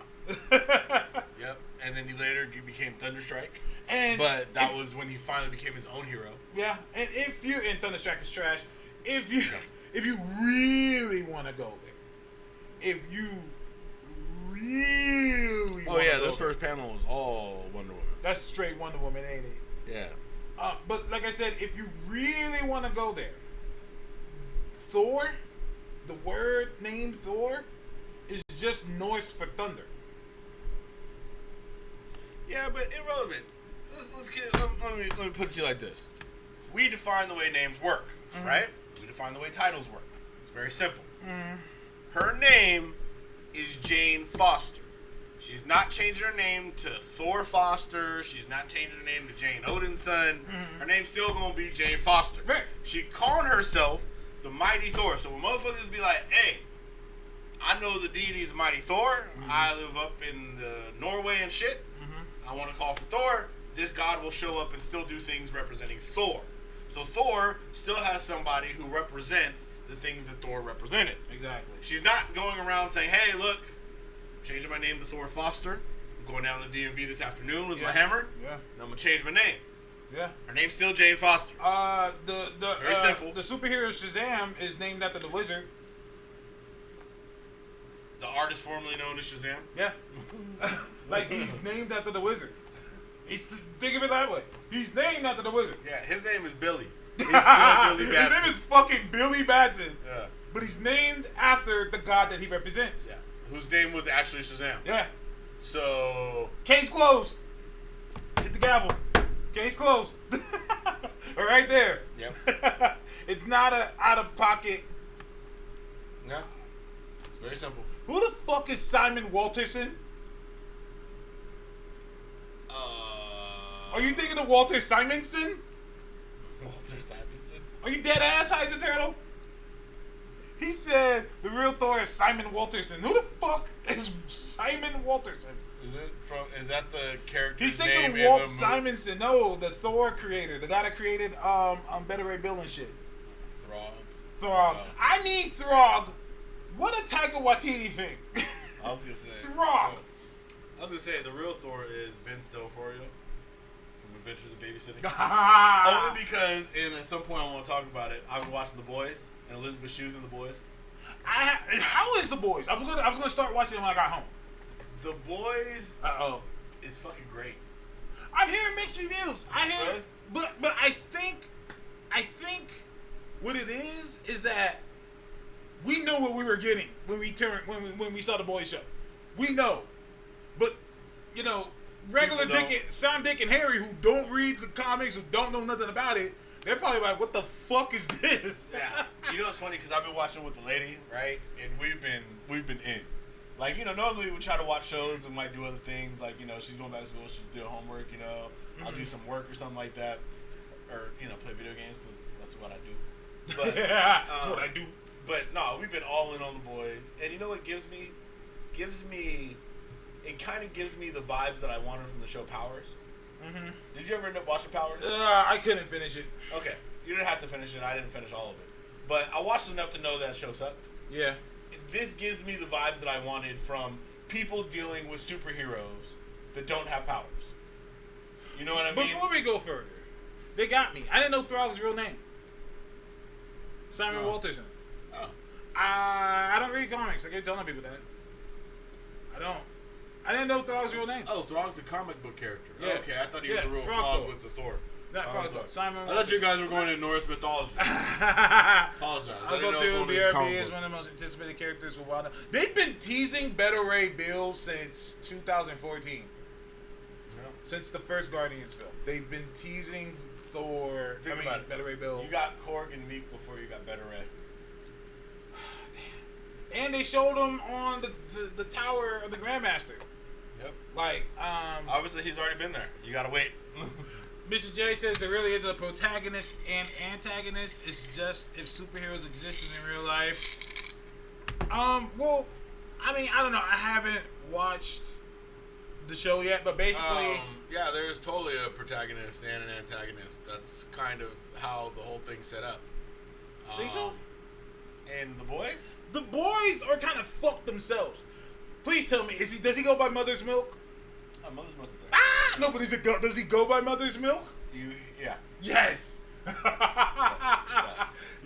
Yep. And then he became Thunderstrike. But that was when he finally became his own hero. Yeah. And and Thunderstrike is trash. If you really want to go there, if you really Oh yeah, this first panel was all Wonder Woman. that's straight Wonder Woman, ain't it? Yeah. But like I said, if you really want to go there, Thor, the word named Thor, is just Norse for thunder. Yeah, but irrelevant. Let me put it to you like this. We define the way names work, right? We define the way titles work. It's very simple. Her name is Jane Foster. She's not changing her name to Thor Foster. She's not changing her name to Jane Odinson. Her name's still going to be Jane Foster. Right. She calling herself the Mighty Thor. So when motherfuckers be like, hey, I know the deity of the Mighty Thor. I live up in Norway and shit. I want to call for Thor. This god will show up and still do things representing Thor. So Thor still has somebody who represents the things that Thor represented. Exactly. She's not going around saying, hey, look, I'm changing my name to Thor Foster. I'm going down to DMV this afternoon with my hammer. Yeah. And I'm going to change my name. Yeah. Her name's still Jane Foster. Very simple. The superhero Shazam is named after the Wizard. The artist formerly known as Shazam. Yeah. Like he's named after the Wizard. Think of it that way. He's named after the Wizard. Yeah, his name is Billy. He's still Billy Batson. His name is fucking Billy Batson. Yeah. But he's named after the god that he represents. Yeah. Whose name was actually Shazam. Yeah. So. Case closed. Hit the gavel. Case closed. Right there. Yep. It's not a out of pocket. No. It's very simple. Who the fuck is Simon Walterson? Are you thinking of Walter Simonson? Walter Simonson? Are you dead ass, Heiser Turtle? He said the real Thor is Simon Walterson. Who the fuck is Simon Walterson? Is that the character's He's name thinking in Walt the movie? Simonson. No, the Thor creator, the guy that created Better Ray Bill and shit. Throg. Oh. I need Throg. What a Taika Waititi thing. I was gonna say Throg. I was gonna say the real Thor is Vince D'Onofrio from Adventures of Babysitting. Only because, and at some point I want to talk about it. I've been watching The Boys and Elizabeth Shoes in The Boys. How is The Boys? I was gonna start watching it when I got home. The Boys is fucking great. I'm hearing mixed reviews. Really? but I think what it is that we know what we were getting when we saw The Boys show. We know, but you know, regular Sam, Dick, and Harry who don't read the comics, who don't know nothing about it, they're probably like, "What the fuck is this?" Yeah. You know what's funny? Because I've been watching with the lady, right? And we've been in. Like, you know, normally we try to watch shows and might do other things. Like, you know, she's going back to school, she's doing homework, you know. I'll do some work or something like that. Or, you know, play video games because that's what I do. But, That's what I do. But, no, we've been all in on The Boys. And you know what gives me, it kind of gives me the vibes that I wanted from the show Powers. Mm-hmm. Did you ever end up watching Powers? I couldn't finish it. Okay. You didn't have to finish it. I didn't finish all of it. But I watched enough to know that show sucked. Yeah. This gives me the vibes that I wanted from people dealing with superheroes that don't have powers. You know what I mean? Before we go further, they got me. I didn't know Throg's real name. Simon Walterson. Oh. I don't read comics. I keep telling people that. I don't. I didn't know Throg's real name. Oh, Throg's a comic book character. Yeah. Okay, I thought he was a real Frog frog Thor. with the Thor. Not Frog Thor. Simon I thought you guys were going to Norse mythology. Apologize. I told you BRB is one of the most anticipated characters for a while now. They've been teasing Better Ray Bill since 2014. Yeah. Since the first Guardians film. They've been teasing Thor. Think about it. Better Ray Bill. You got Korg and Meek before you got Better Ray. And they showed him on the tower of the Grandmaster. Yep. Like, obviously he's already been there. You gotta wait. Mr. J says there really is a protagonist and antagonist. It's just if superheroes existed in real life. Well, I mean, I don't know. I haven't watched the show yet, but basically, yeah, there's totally a protagonist and an antagonist. That's kind of how the whole thing's set up. Think so? And The Boys? The Boys are kind of fucked themselves. Please tell me, does he go by Mother's Milk? Mother's Milk is there. Ah! No, but does he go by Mother's Milk? Yeah. Yes. Yes.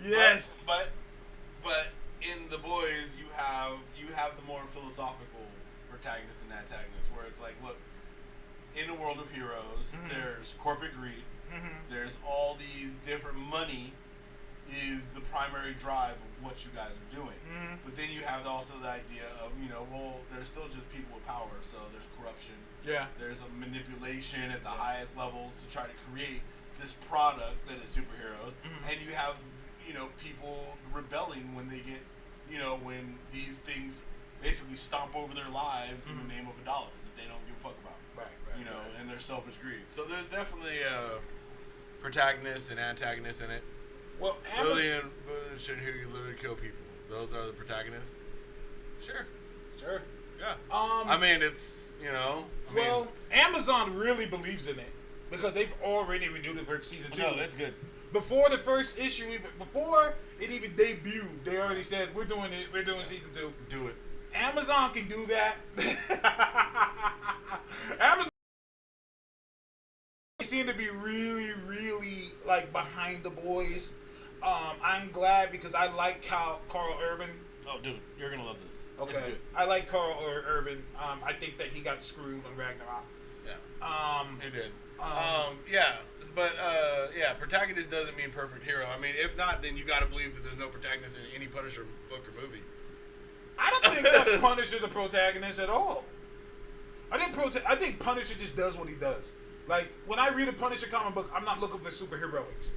Yes. But in The Boys, you have the more philosophical protagonist and antagonist, where it's like, look, in a world of heroes, there's corporate greed, there's all these different money is the primary drive of what you guys are doing. But then you have also the idea of, you know, well, there's still just people with power, so there's corruption. Yeah. There's a manipulation at the highest levels to try to create this product that is superheroes. And you have, you know, people rebelling when they get, you know, when these things basically stomp over their lives in the name of a dollar that they don't give a fuck about. Right. You know, and their selfish greed. So there's definitely a protagonist and antagonist in it. Well, Lillian should hear you literally kill people. Those are the protagonists. Sure. Yeah. I mean, it's, you know. Amazon really believes in it because they've already renewed it for season 2. No, that's good. Before the first issue, before it even debuted, they already said we're doing it. We're doing season 2. Do it. Amazon can do that. Amazon seem to be really, really like behind The Boys. I'm glad because I like Carl Urban. Oh, dude, you're gonna love this. Okay, I like Carl Urban. I think that he got screwed on Ragnarok. Yeah. He did. Protagonist doesn't mean perfect hero. I mean, if not, then you got to believe that there's no protagonist in any Punisher book or movie. I don't think that Punisher's the protagonist at all. I think Punisher just does what he does. Like, when I read a Punisher comic book, I'm not looking for superheroics.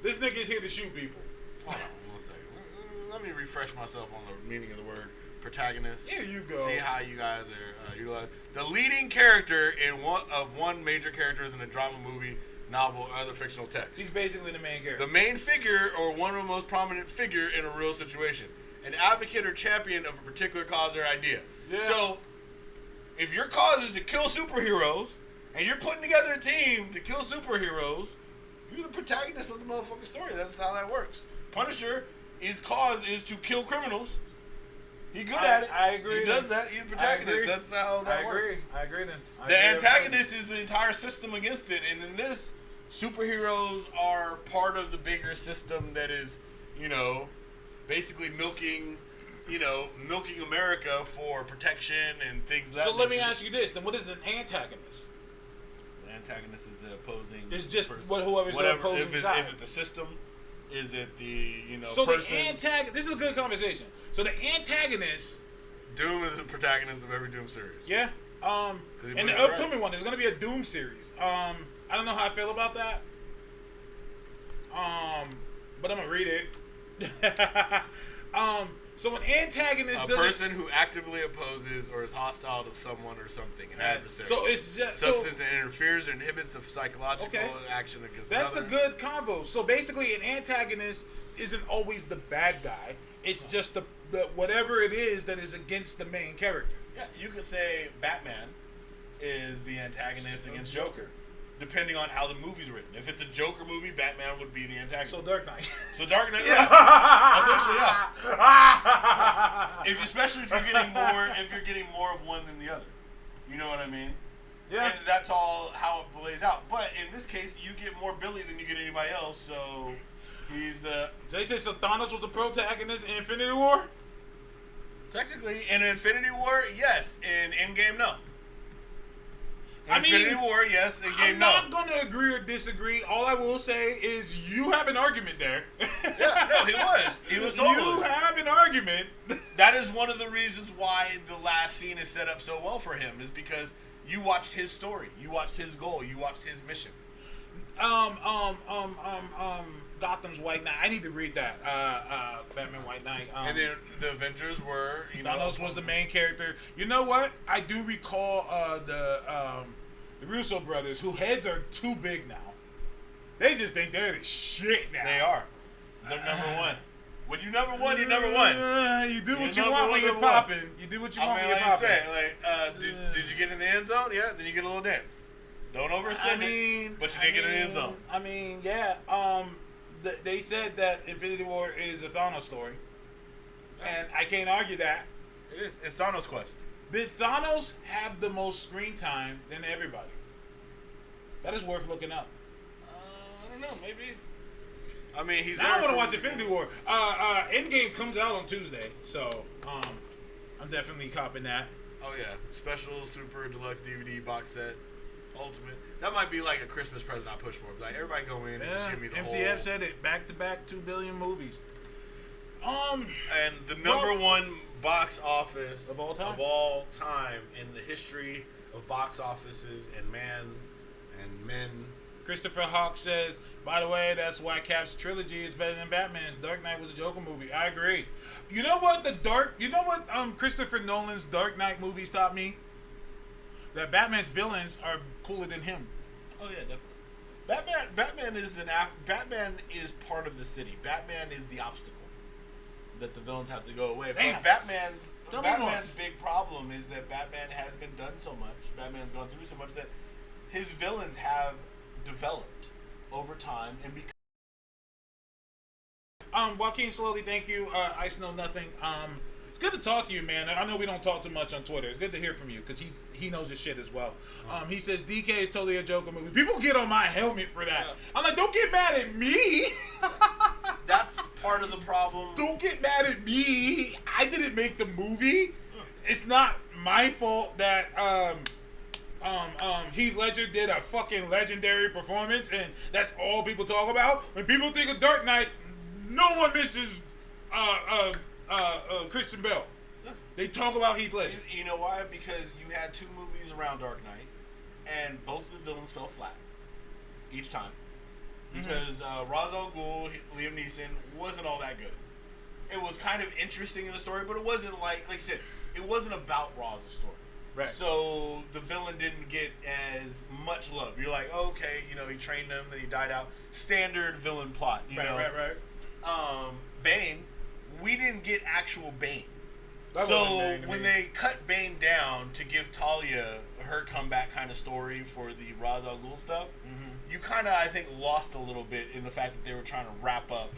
This nigga's here to shoot people. Hold on 1 second. Let me refresh myself on the meaning of the word protagonist. Here you go. See how you guys are utilized. The leading character in one major characters in a drama, movie, novel, or other fictional text. He's basically the main character. The main figure or one of the most prominent figure in a real situation. An advocate or champion of a particular cause or idea. Yeah. So, If your cause is to kill superheroes, and you're putting together a team to kill superheroes, you're the protagonist of the motherfucking story. That's how that works. Punisher, his cause is to kill criminals. He good at it. I agree. He does that. He's a protagonist. That's how that works. I agree then. The antagonist is the entire system against it, and in this, superheroes are part of the bigger system that is, basically milking America for protection and things like that. So let me ask you this: then, what is an antagonist? The antagonist is the opposing. It's just whoever's the opposing side. Is it the system? Is it the So person? the antagonist. This is a good conversation. So the antagonist. Doom is the protagonist of every Doom series. Yeah. And the upcoming one, there's gonna be a Doom series. I don't know how I feel about that. But I'm gonna read it. So an antagonist, a person who actively opposes or is hostile to someone or something, an adversary. So it's just substance that interferes or inhibits the psychological action against That's another. a good combo. So basically, an antagonist isn't always the bad guy. It's just the whatever it is that is against the main character. Yeah, you could say Batman is the antagonist against Joker, depending on how the movie's written. If it's a Joker movie, Batman would be the antagonist. So Dark Knight. So Dark Knight, yeah. Essentially, yeah. Especially if you're getting more of one than the other. You know what I mean? Yeah. And that's all how it plays out. But in this case, you get more Billy than you get anybody else, so he's the... They say so Thanos was the protagonist in Infinity War? Technically, in Infinity War, yes. In Endgame, no. Infinity War, yes. Endgame, no. I'm not going to agree or disagree. All I will say is you have an argument there. Yeah, no, he was. He was totally. You have an argument. That is one of the reasons why the last scene is set up so well for him, is because you watched his story. You watched his goal. You watched his mission. Gotham's White Knight. I need to read that. Batman White Knight. And then the Avengers were, Thanos was the main character. You know what? I do recall the Russo brothers, whose heads are too big now. They just think they're the shit now. They are. They're number one. When you number one, you number one. You do what you want when you're popping. You do what you want when you're popping. Did you get in the end zone? Yeah, then you get a little dance. Don't overextend it, but you didn't get in the end zone. I mean, yeah. They said that Infinity War is a Thanos story, and I can't argue that. It is. It's Thanos' quest. Did Thanos have the most screen time than everybody? That is worth looking up. I don't know. Maybe. I mean, he's. Now I want to watch Infinity War. Endgame comes out on Tuesday, so I'm definitely copping that. Oh yeah, special super deluxe DVD box set. Ultimate. That might be like a Christmas present I push for. Like everybody go in and just give me the MTF whole. said it. Back to back 2 billion movies. And the number one box office of all time in the history of box offices and men. Christopher Hawk says, by the way, that's why Cap's trilogy is better than Batman's. Dark Knight was a Joker movie. I agree. You know what Christopher Nolan's Dark Knight movies taught me? That Batman's villains are cooler than him. Oh yeah, definitely. Batman is part of the city. Batman is the obstacle that the villains have to go away. Damn. But Batman's big problem is that Batman has been done so much. Batman's gone through so much that his villains have developed over time and become. Joaquin Slowly, thank you. Ice Know Nothing. It's good to talk to you, man. I know we don't talk too much on Twitter. It's good to hear from you because he knows his shit as well. He says DK is totally a Joker movie. People get on my helmet for that. Yeah. I'm like, don't get mad at me. That's part of the problem. Don't get mad at me. I didn't make the movie. It's not my fault that Heath Ledger did a fucking legendary performance, and that's all people talk about. When people think of Dark Knight, no one misses Christian Bale. They talk about Heath Ledger. You know why? Because you had 2 movies around Dark Knight, and both of the villains fell flat each time. Because Ra's al Ghul, Liam Neeson, wasn't all that good. It was kind of interesting in the story, but it wasn't like you said, it wasn't about Ra's story. Right. So the villain didn't get as much love. You're like, okay, he trained him, then he died out. Standard villain plot. Right. Bane, we didn't get actual Bane. That So wasn't Bane to when me. they cut Bane down to give Talia her comeback kind of story for the Ra's al Ghul stuff, you kind of, I think, lost a little bit in the fact that they were trying to wrap up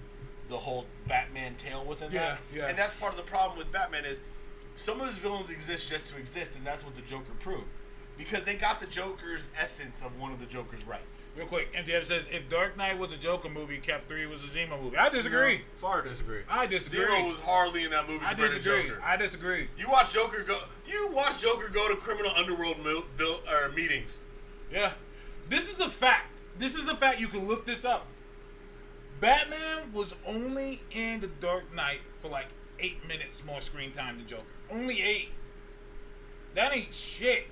the whole Batman tale within that. Yeah. And that's part of the problem with Batman is some of his villains exist just to exist, and that's what the Joker proved. Because they got the Joker's essence of one of the Jokers right. Real quick, MTF says, if Dark Knight was a Joker movie, Cap 3 was a Zemo movie. I disagree. No, far disagree. I disagree. Zero was hardly in that movie I compared to disagree. Joker. I disagree. You watch Joker go to criminal underworld meetings. Yeah. This is a fact. This is the fact. You can look this up. Batman was only in The Dark Knight for like 8 minutes more screen time than Joker. Only 8. That ain't shit.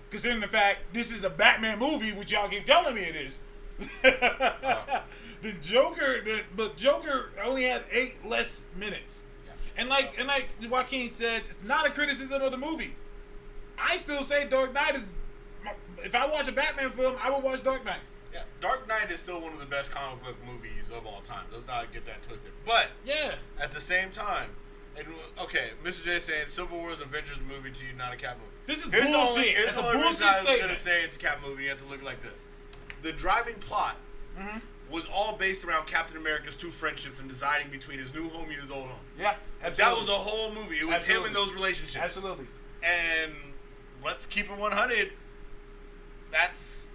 Considering the fact this is a Batman movie, which y'all keep telling me it is. The Joker, but Joker only had 8 less minutes. Yeah. And like Joaquin said, it's not a criticism of the movie. I still say Dark Knight is. If I watch a Batman film, I would watch Dark Knight. Yeah, Dark Knight is still one of the best comic book movies of all time. Let's not get that twisted. But Yeah. at the same time, and okay, Mr. J is saying Civil War is an Avengers movie to you, not a Cap movie. This is Here's bullshit. Here's That's the a only bullshit reason I was statement. gonna say it's a Cap movie. You have to look like this. The driving plot was all based around Captain America's 2 friendships and deciding between his new home and his old home. Yeah, That was the whole movie. It was him Absolutely. and those relationships. Absolutely. And let's keep it 100. That's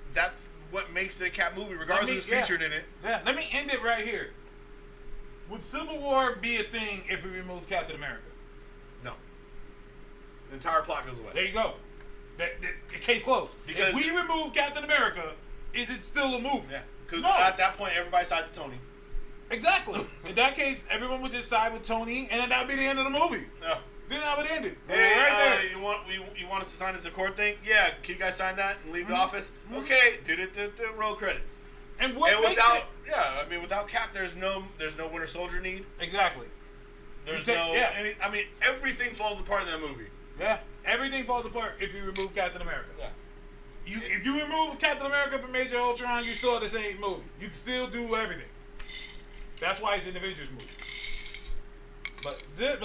what makes it a Cap movie, regardless of who's featured in it. Yeah, let me end it right here. Would Civil War be a thing if we removed Captain America? No. The entire plot goes away. There you go. The case closed. Because- if we remove Captain America, is it still a movie? Yeah. Because No. at that point, everybody sides with Tony. Exactly. In that case, everyone would just side with Tony, and then that would be the end of the movie. Yeah. Then that would end it. Hey, right there. you want us to sign this Accord thing? Yeah. Can you guys sign that and leave the office? Okay. Roll credits. And what And makes without Cap, there's no Winter Soldier need. Exactly. There's You take- everything falls apart in that movie. Yeah. Everything falls apart if you remove Captain America. Yeah. If you remove Captain America from Age of Ultron, you still have the same movie. You can still do everything. That's why it's an Avengers movie. But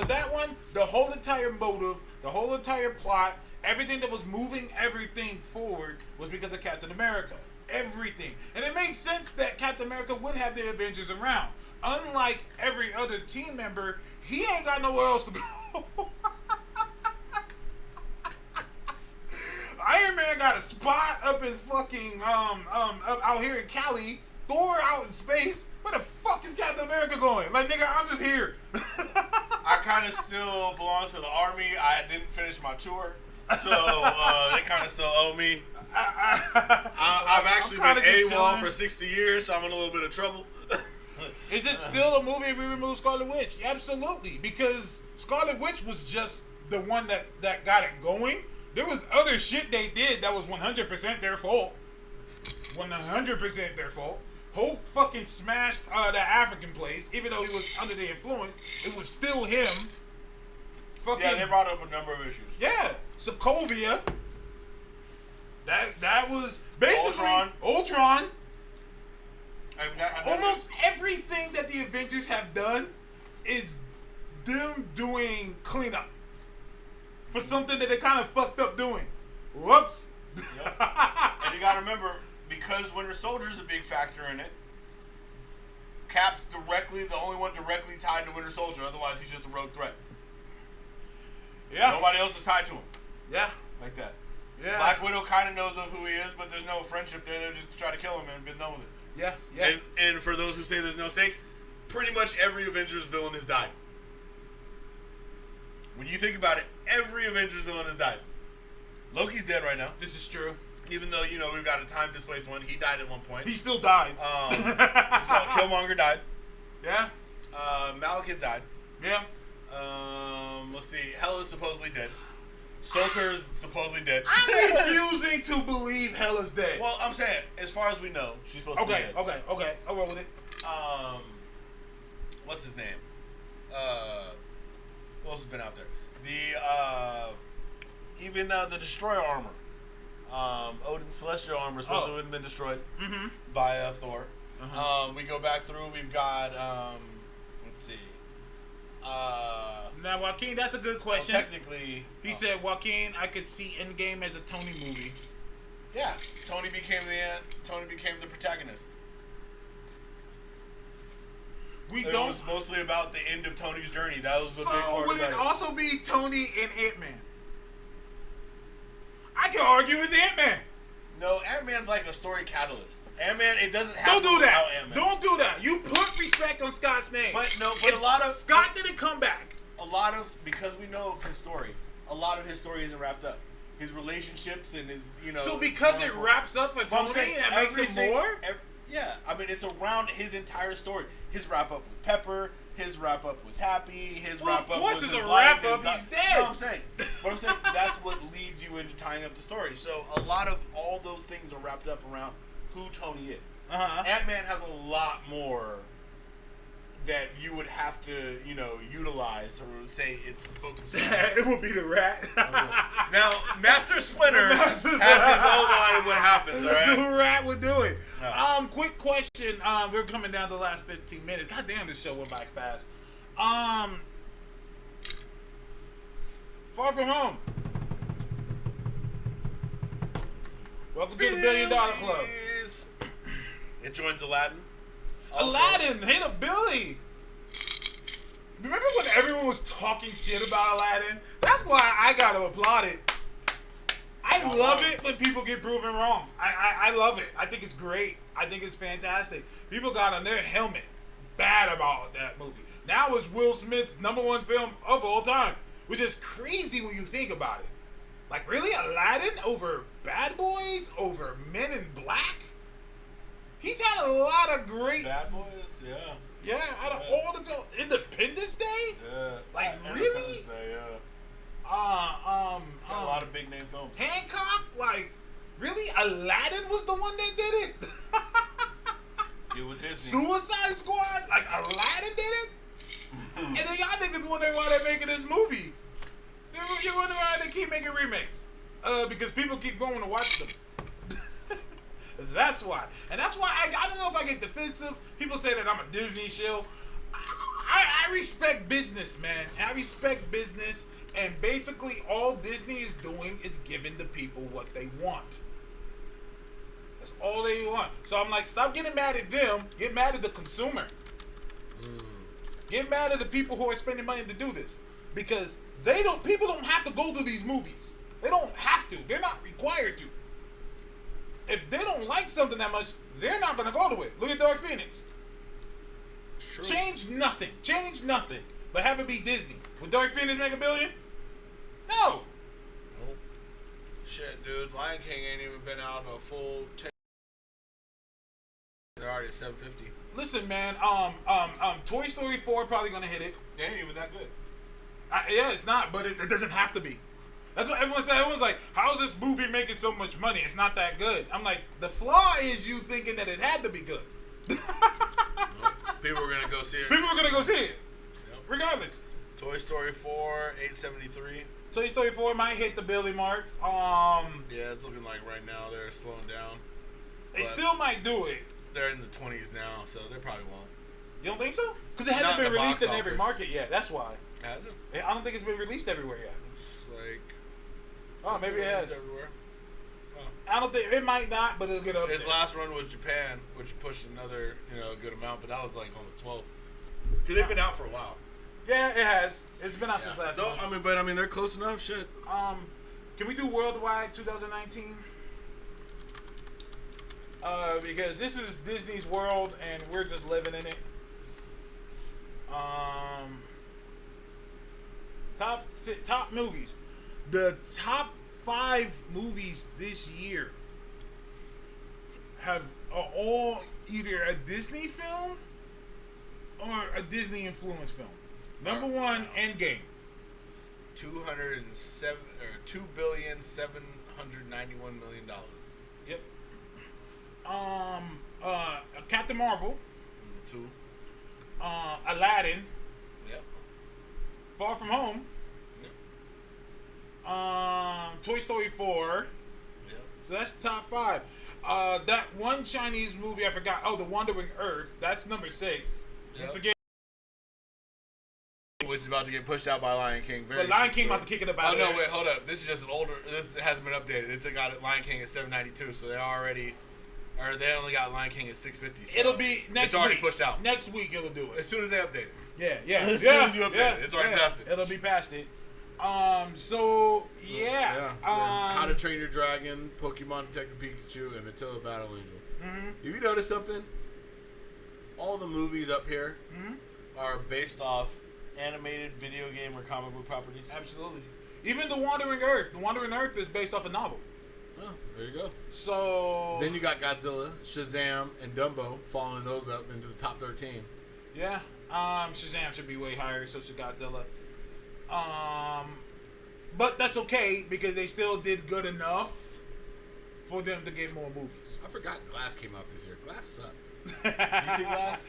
that one, the whole entire motive, the whole entire plot, everything that was moving everything forward was because of Captain America. Everything. And it makes sense that Captain America would have the Avengers around. Unlike every other team member, he ain't got nowhere else to go. Iron Man got a spot up in fucking up out here in Cali. Thor out in space. Where the fuck is Captain America going? Like, nigga, I'm just here. I kind of still belong to the army. I didn't finish my tour, so they kind of still owe me. I've actually been kinda just AWOL chilling. for 60 years, so I'm in a little bit of trouble. Is it still a movie if we remove Scarlet Witch? Absolutely, because Scarlet Witch was just the one that got it going. There was other shit they did that was 100% their fault. 100% their fault. Hope fucking smashed that African place, even though he was under the influence. It was still him. Fucking, Yeah, they brought up a number of issues. yeah, Sokovia. That was basically Ultron. I mean, that- Almost everything that the Avengers have done is them doing cleanup for something that they kind of fucked up doing. Whoops. And you gotta remember, because Winter Soldier's a big factor in it, Cap's the only one directly tied to Winter Soldier. Otherwise, he's just a rogue threat. Yeah. Nobody else is tied to him Yeah. like that. Yeah. Black Widow kind of knows of who he is, but there's no friendship there. They're just try to kill him and been done with it. Yeah. Yeah. And for those who say there's no stakes, pretty much every Avengers villain has died. When you think about it, every Avengers villain has died. Loki's dead right now. This is true. Even though, we've got a time displaced one. He died at one point. He still died. It's called Killmonger died. Yeah. Malekith died. Yeah. Let's see. Hela's supposedly dead. Surtur's supposedly dead. I'm refusing to believe Hela's dead. Well, I'm saying, as far as we know, she's supposed to be dead. Okay. I'll roll with it. What's his name? Who else has been out there? Even the Destroyer armor. Odin's Celestial armor supposed to have been destroyed by Thor. We go back through. We've got let's see. Now Joaquin, that's a good Well, question. technically, He said, Joaquin, I could see Endgame as a Tony movie. yeah, Tony became the protagonist. It was mostly about the end of Tony's journey. That was the big part would about it it. also be Tony and Ant-Man? I can argue with Ant-Man. No, Ant-Man's like a story catalyst. Ant-Man, it doesn't have Don't do that. Ant-Man. Don't do that. You put respect on Scott's name. But If a lot of Scott didn't come back. because we know of his story, a lot of his story isn't wrapped up. His relationships and his, So because it wraps up for Tony, that makes it more? Yeah, I mean, it's around his entire story. His wrap up with Pepper, his wrap up with Happy, his wrap up with of course his it's a life, wrap up. his He's di- dead. No, I'm saying that's what leads you into tying up the story. So a lot of all those things are wrapped up around who Tony is. Uh-huh. Ant-Man has a lot more that you would have to, utilize to say it's focused on. It would be the rat. Now, Master Splinter has his own line of what happens, all right? The rat would do it. No. Quick question. We're coming down to the last 15 minutes. God damn, this show went by fast. Far From Home. Welcome to the $1 Billion Club. It joins Aladdin. Aladdin hit $1 billion. Remember when everyone was talking shit about Aladdin? That's why I gotta applaud it. I love it when people get proven wrong. I love it. I think it's great. I think it's fantastic. People got on their helmet bad about that movie. Now it's Will Smith's #1 film of all time, which is crazy when you think about it. Like, really? Aladdin over Bad Boys? Over Men in Black? He's had a lot of great... Bad Boys, yeah. Yeah, out of all the films. Independence Day? Yeah. Like, Independence really? Day, yeah. A a lot of big name films. Hancock? Like, really? Aladdin was the one that did it? Get with Disney. Suicide Squad? Like, Aladdin did it? And then y'all niggas wondering why they're making this movie. You're wondering why they keep making remakes. Because people keep going to watch them. That's why. And that's why I don't know if I get defensive. People say that I'm a Disney shill. I respect business, man. I respect business. And basically all Disney is doing is giving the people what they want. That's all they want. So I'm like, stop getting mad at them. Get mad at the consumer. Get mad at the people who are spending money to do this. Because people don't have to go to these movies. They don't have to. They're not required to. If they don't like something that much, they're not going to go to it. Look at Dark Phoenix. True. Change nothing. Change nothing. But have it be Disney. Would Dark Phoenix make $1 billion? No. Nope. Shit, dude. Lion King ain't even been out a full 10. They're already at 750. Listen, man. Toy Story 4 probably going to hit it. They ain't even that good. Yeah, it's not, but it doesn't have to be. That's what everyone said. Everyone's like, how is this movie making so much money? It's not that good. I'm like, the flaw is you thinking that it had to be good. People are going to go see it. People are going to go see it. Yep. Regardless. Toy Story 4, 873. Toy Story 4 might hit the Billy mark. Yeah, it's looking like right now they're slowing down. They still might do it. They're in the 20s now, so they probably won't. You don't think so? Because it Not hasn't in been the released box in every office. market yet. That's why. Has it? I don't think it's been released everywhere yet. It's like... Oh, maybe it has. Everywhere. Oh. I don't think it might not, but it'll get up His there. last run was Japan, which pushed another, good amount, but that was like on the 12th. Because they've been out for a while. Yeah, it has. It's been out since last month. I mean, they're close enough. Shit. Can we do worldwide 2019? Because this is Disney's world and we're just living in it. Top movies. The top 5 movies this year are all either a Disney film or a Disney influence film. Number 1, Endgame. $2,791,000,000. Yep. Captain Marvel. Number 2. Aladdin. Yep. Far From Home. Yep. Toy Story 4. Yep. So that's the top 5. That one Chinese movie I forgot. Oh, The Wandering Earth. That's number 6. Yep. Once again, which is about to get pushed out by Lion King. But Lion King about to kick it up out Oh of no, there. wait, hold up. This is just an older. This hasn't been updated. It's got Lion King at 792, so they only got Lion King at 650. So It'll be next week. It's already pushed out. Next week it'll do it. As soon as they update it. Yeah. As soon as you update it, it's already past it. It'll be past it. So yeah. How to Train Your Dragon, Pokemon Detective Pikachu, and Attila Battle Angel. Have you noticed something? All the movies up here are based off animated video game or comic book properties. Absolutely. Even The Wandering Earth. The Wandering Earth is based off a novel. Oh, there you go. So then you got Godzilla, Shazam, and Dumbo following those up into the top 13. Yeah. Shazam should be way higher, so should Godzilla. But that's okay because they still did good enough for them to get more movies. I forgot Glass came out this year. Glass sucked. You see Glass?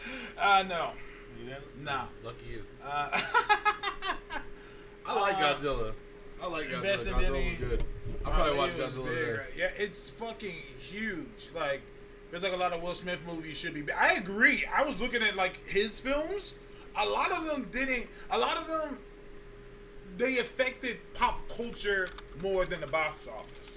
No. You didn't? No. Lucky you. I like Godzilla. Godzilla was good. I'll probably watch Godzilla today. Yeah, it's fucking huge. Like, there's like a lot of Will Smith movies should be. I agree. I was looking at like his films. A lot of them didn't. A lot of them they affected pop culture more than the box office,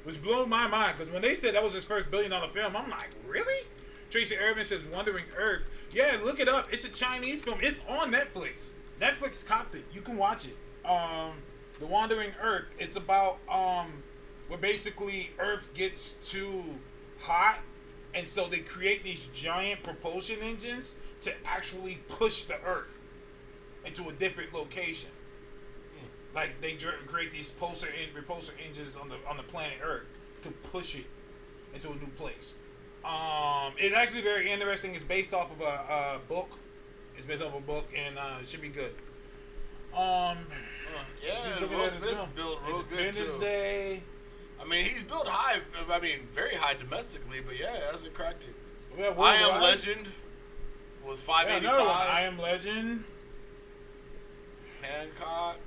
which blew my mind. Because when they said that was his first $1 billion film, I'm like, really? Tracy Irvin says Wandering Earth. Yeah, look it up. It's a Chinese film. It's on Netflix. Netflix copped it. You can watch it. The Wandering Earth. It's about where basically Earth gets too hot, and so they create these giant propulsion engines to actually push the Earth into a different location. Like they create these repulsor engines on the planet Earth to push it into a new place. It's actually very interesting. It's based off of a book. It's based off of a book, and it should be good. Yeah, Will Smith's built real good too. Independence Day. I mean, he's built high. I mean, very high domestically, but yeah, it hasn't cracked it. Yeah, I Am Legend was 585. I Am Legend. Hancock.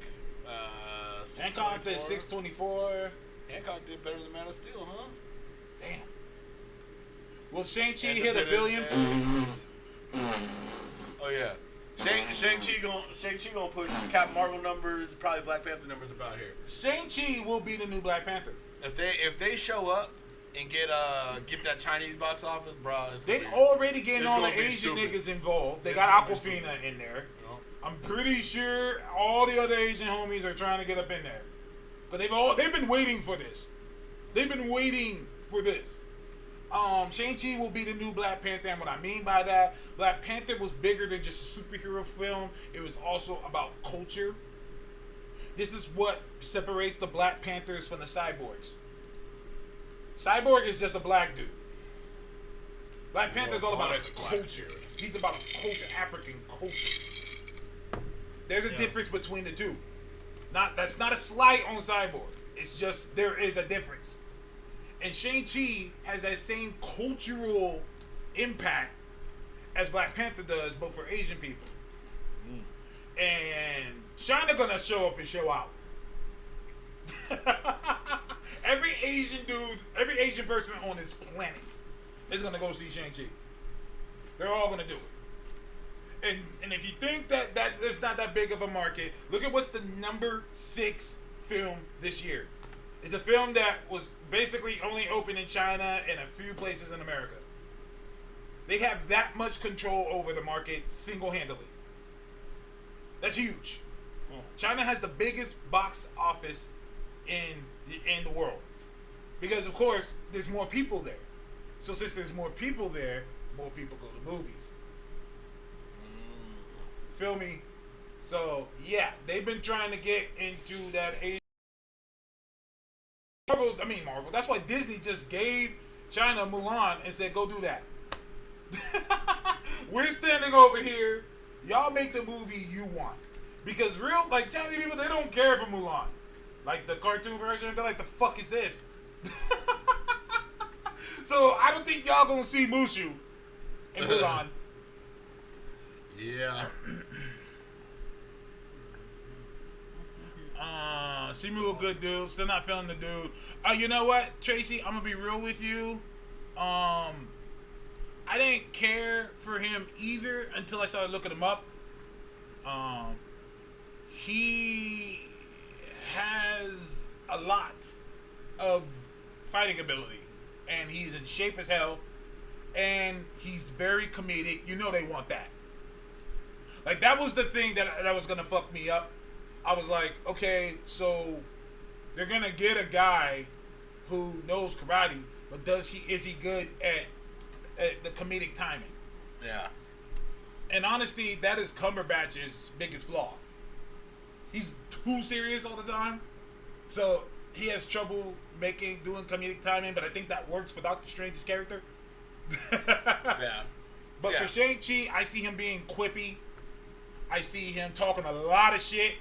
Hancock did 624. Hancock did better than Man of Steel, huh? Damn. Will Shang-Chi hit $1 billion? Oh yeah. Shang-Chi gonna push Captain Marvel numbers, probably Black Panther numbers about here. Shang-Chi will be the new Black Panther. If they show up and get that Chinese box office, bro, they already getting all the Asian niggas involved. They got Aquafina in there. I'm pretty sure all the other Asian homies are trying to get up in there. But they've been waiting for this. They've been waiting for this. Shang-Chi will be the new Black Panther, and what I mean by that, Black Panther was bigger than just a superhero film. It was also about culture. This is what separates the Black Panthers from the Cyborgs. Cyborg is just a black dude. Black Panther's all about culture. He's about a culture, African culture. There's a difference between the two. That's not a slight on Cyborg. It's just there is a difference. And Shang-Chi has that same cultural impact as Black Panther does, but for Asian people. And China gonna show up and show out. Every Asian person on this planet is gonna go see Shang-Chi. They're all gonna do it. And if you think that it's not that big of a market, look at what's the number 6 film this year. It's a film that was basically only open in China and a few places in America. They have that much control over the market single-handedly. That's huge. China has the biggest box office in the world. Because, of course, there's more people there. So since there's more people there, more people go to movies. Feel me? So, yeah, they've been trying to get into that Asian... Marvel. That's why Disney just gave China Mulan and said, go do that. We're standing over here. Y'all make the movie you want. Because Chinese people, they don't care for Mulan. Like the cartoon version, they're like, the fuck is this? So I don't think y'all gonna see Mushu in Mulan. Yeah. Simu a good dude. Still not feeling the dude. You know what, Tracy? I'm gonna be real with you. I didn't care for him either until I started looking him up. he has a lot of fighting ability, and he's in shape as hell, and he's very comedic. You know they want that. Like, that was the thing that was gonna fuck me up. I was like, okay, so they're gonna get a guy who knows karate, but is he good at the comedic timing? Yeah. And honestly, that is Cumberbatch's biggest flaw. He's too serious all the time, so he has trouble doing comedic timing. But I think that works for Doctor Strange's character. Yeah. But Yeah. for Shang-Chi, I see him being quippy. I see him talking a lot of shit.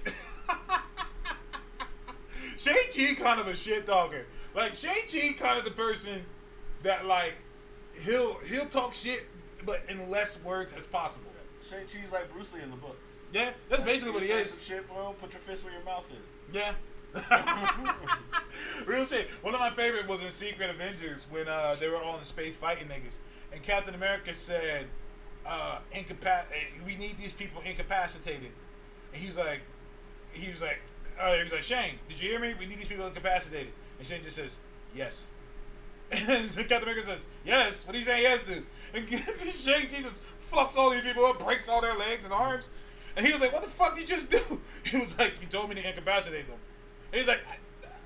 Shang-Chi kind of a shit talker. Like, Shang-Chi kind of the person that, like, he'll talk shit, but in less words as possible. Shang-Chi's like Bruce Lee in the books. Yeah, that's basically what he Say is. some shit, bro. Put your fist where your mouth is. Yeah. Real shit. One of my favorite was in Secret Avengers when they were all in space fighting niggas. And Captain America said, we need these people incapacitated. And he was like, Shane, did you hear me? We need these people incapacitated. And Shane just says, yes. And Captain America says, yes. What are you saying yes to? And Shane Jesus fucks all these people up, breaks all their legs and arms. And he was like, what the fuck did you just do? He was like, you told me to incapacitate them. And he's like,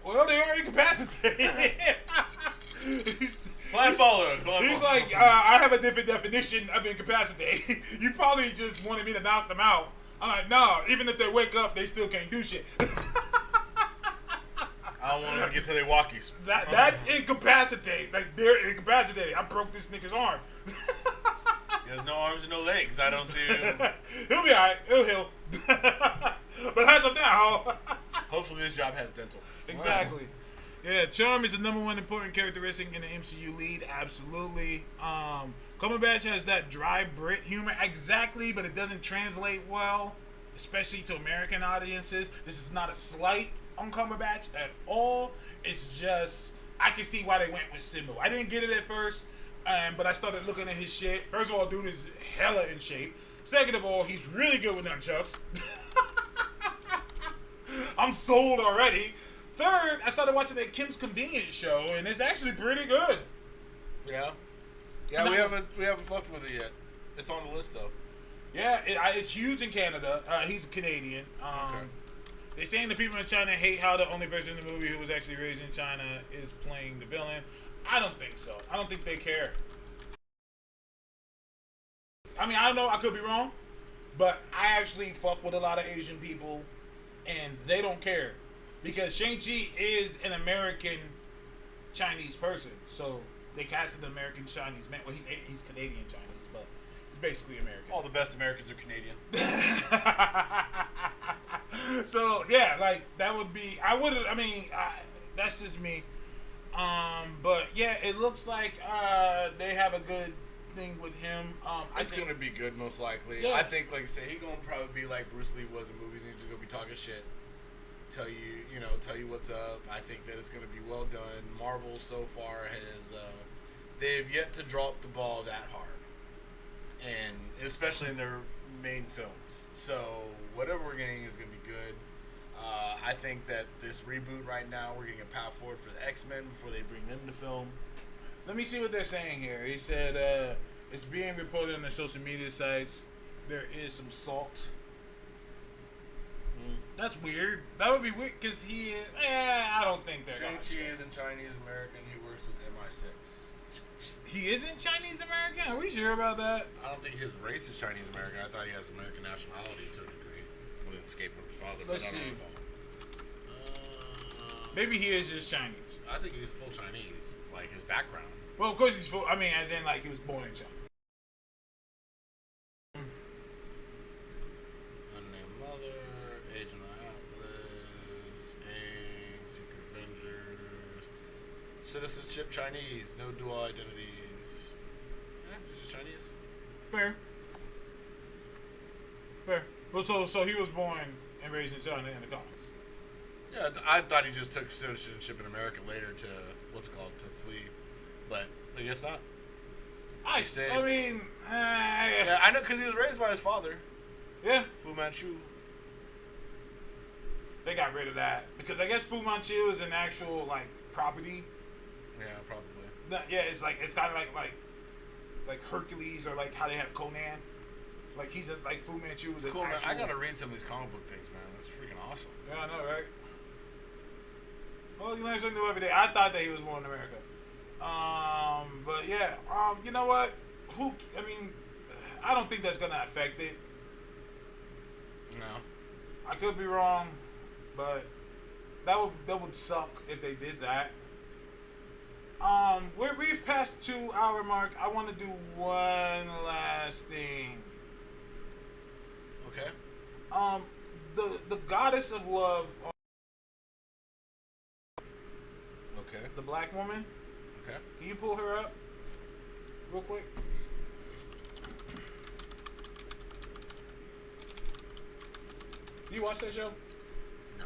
well, they are incapacitated. Blind follower. He's like, I have a different definition of incapacitate. You probably just wanted me to knock them out. I'm like, no, even if they wake up, they still can't do shit. I don't want them to get to their walkies. That's incapacitate. Like, they're incapacitated. I broke this nigga's arm. He has no arms and no legs. I don't see him. He'll be alright. He'll heal. But as of now, Hopefully this job has dental. exactly. Yeah, charm is the number one important characteristic in the MCU lead. Absolutely. Cumberbatch has that dry Brit humor, exactly, but it doesn't translate well, especially to American audiences. This is not a slight on Cumberbatch at all. It's just, I can see why they went with Simu. I didn't get it at first, but I started looking at his shit. First of all, dude is hella in shape. Second of all, he's really good with nunchucks. I'm sold already. Third, I started watching that Kim's Convenience show, and it's actually pretty good. Yeah. Yeah, we haven't fucked with it yet. It's on the list though. Yeah, it's huge in Canada. He's Canadian. Okay. They're saying the people in China hate how the only person in the movie who was actually raised in China is playing the villain. I don't think so. I don't think they care. I mean, I don't know. I could be wrong. But I actually fuck with a lot of Asian people, and they don't care. Because Shang-Chi is an American Chinese person. So they casted an American Chinese man. Well, he's Canadian Chinese, but he's basically American. All the best Americans are Canadian. So yeah, like that would be. That's just me. But yeah, it looks like they have a good thing with him. It's gonna be good, most likely. Yeah. I think, like I said, he gonna probably be like Bruce Lee was in movies. He's just gonna be talking shit, tell you what's up. I think that it's gonna be well done. Marvel so far has they've yet to drop the ball that hard, and especially in their main films. So whatever we're getting is gonna be good. I think that this reboot right now, we're getting a path forward for the X-Men before they bring them to film. Let me see what they're saying here. He said it's being reported on the social media sites. There is some salt. That's weird. That would be weird because he is. I don't think they're gonna. Shang-Chi isn't Chinese American. He works with MI6. He isn't Chinese American? Are we sure about that? I don't think his race is Chinese American. I thought he has American nationality to a degree. With escaping his father. Let's but I don't see. know. Maybe he is just Chinese. I think he's full Chinese, like his background. Well, of course he's full. I mean, as in like he was born in China. Unnamed Mother, Agent of Atlas, AIM, Secret Avengers, Citizenship Chinese, no dual identities. Yeah, he's just Chinese. Fair. Well, so he was born and raised in China in the comics. Yeah, I thought he just took citizenship in America later to to flee, but I guess not. I mean, Yeah, I know because he was raised by his father, yeah. Fu Manchu. They got rid of that because I guess Fu Manchu is an actual like property. Yeah, probably. Yeah, it's kind of like Hercules or like how they have Conan. Like he's like Fu Manchu is an Cool, man. actual. I gotta read some of these comic book things, man. That's freaking awesome. Yeah, I know, right? Well, you learn something new every day. I thought that he was born in America. But yeah, you know what? I don't think that's gonna affect it. No. I could be wrong, but that would suck if they did that. We've passed the 2 hour mark. I want to do one last thing. Okay. The goddess of love. Okay. The black woman. Okay. Can you pull her up, real quick? You watch that show? No.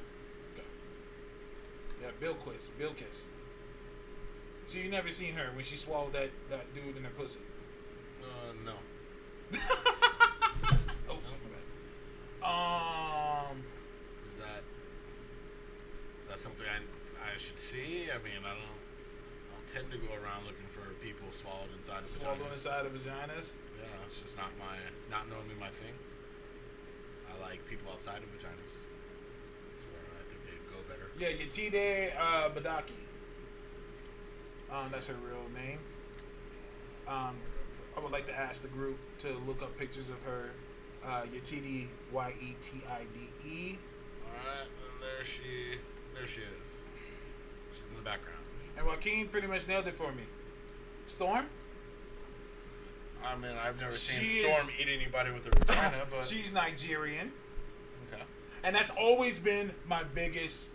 Okay. Yeah, Bill Kiss. So you never seen her when she swallowed that dude in her pussy? No. Oh, something bad. Is that something I should see? I mean, I don't tend to go around looking for people swallowed inside of Swallowed vaginas. inside of vaginas. Yeah, it's just not normally my thing. I like people outside of vaginas. That's where I think they'd go better. Yeah, Yetide Badaki. That's her real name. I would like to ask the group to look up pictures of her. Yetide, Yetide. Alright, and there she is. She's in the background. And Joaquin pretty much nailed it for me. Storm? I mean, I've never seen She Storm is- eat anybody with her vagina, but She's Nigerian. okay. And that's always been my biggest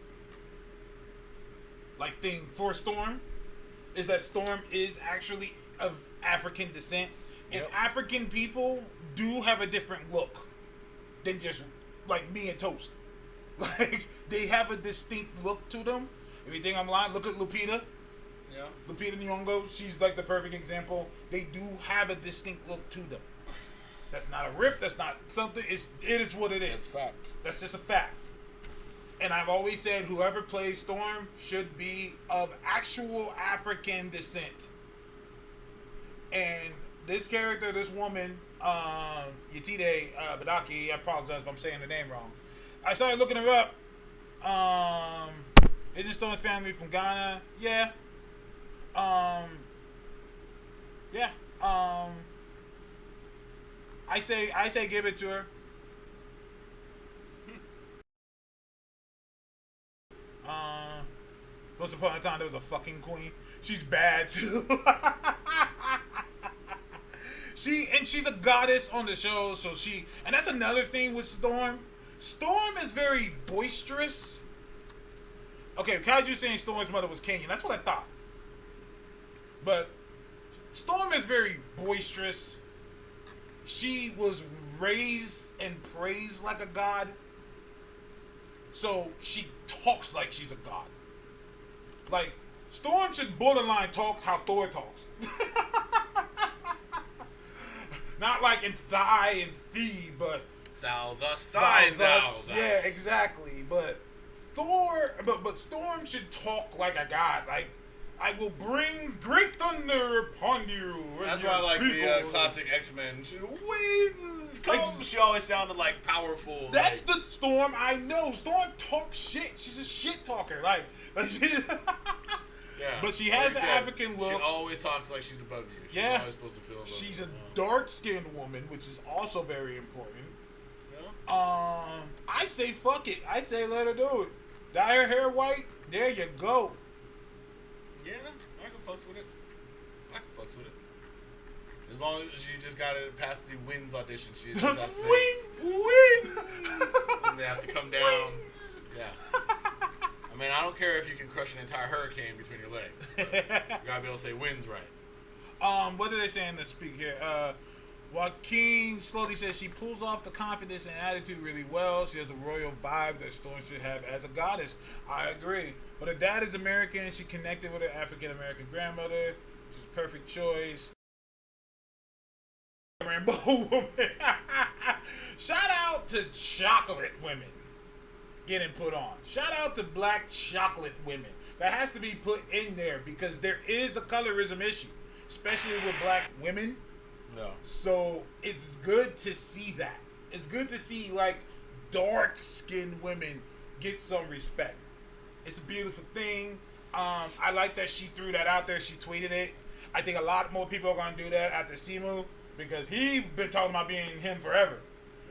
thing for Storm, is that Storm is actually of African descent. And Yep. African people do have a different look than just like me and Toast. Like, they have a distinct look to them. If you think I'm lying, look at Lupita. Yeah. Lupita Nyong'o, she's like the perfect example. They do have a distinct look to them. That's not a rip. That's not something. It is what it is. It's fact. That's just a fact. And I've always said whoever plays Storm should be of actual African descent. And this character, this woman, Yetide Badaki, I apologize if I'm saying the name wrong. I started looking her up. Isn't Storm's family from Ghana? Yeah. Yeah. I say give it to her. Once upon a time there was a fucking queen. She's bad too. She's a goddess on the show, so and that's another thing with Storm. Storm is very boisterous. Okay, Kaiju saying Storm's mother was Kenyan. That's what I thought. But Storm is very boisterous. She was raised and praised like a god. So she talks like she's a god. Like, Storm should borderline talk how Thor talks. Not like in thigh and thee, but Thou thus, thou thus. yeah, exactly. But but Storm should talk like a god. Like, I will bring great thunder upon you. That's why I like the classic X-Men. Winds come. She always sounded like powerful. That's the Storm I know. Storm talks shit. She's a shit talker. Like yeah. But she has Like the I said, African look. She always talks like she's above you. She's Yeah. always supposed to feel above She's you. a dark-skinned woman, which is also very important. Yeah. I say fuck it. I say let her do it. Dye her hair white. There you go. Yeah, I can fucks with it. As long as you just gotta pass the Winds audition, she just has to say, Wings. and they have to come down. Wings. Yeah. I mean, I don't care if you can crush an entire hurricane between your legs. But you gotta be able to say winds right. What did they say in the speak here? Joaquin slowly says she pulls off the confidence and attitude really well. She has the royal vibe that Storm should have as a goddess. I agree. But her dad is American. She connected with her African American grandmother. She's a perfect choice. Rainbow woman. Shout out to chocolate women. getting put on. Shout out to black chocolate women. That has to be put in there because there is a colorism issue, especially with black women. No. So it's good to see that. It's good to see like dark-skinned women get some respect. It's a beautiful thing. I like that she threw that out there. She tweeted it. I think a lot more people are going to do that after Simu because he been talking about being him forever.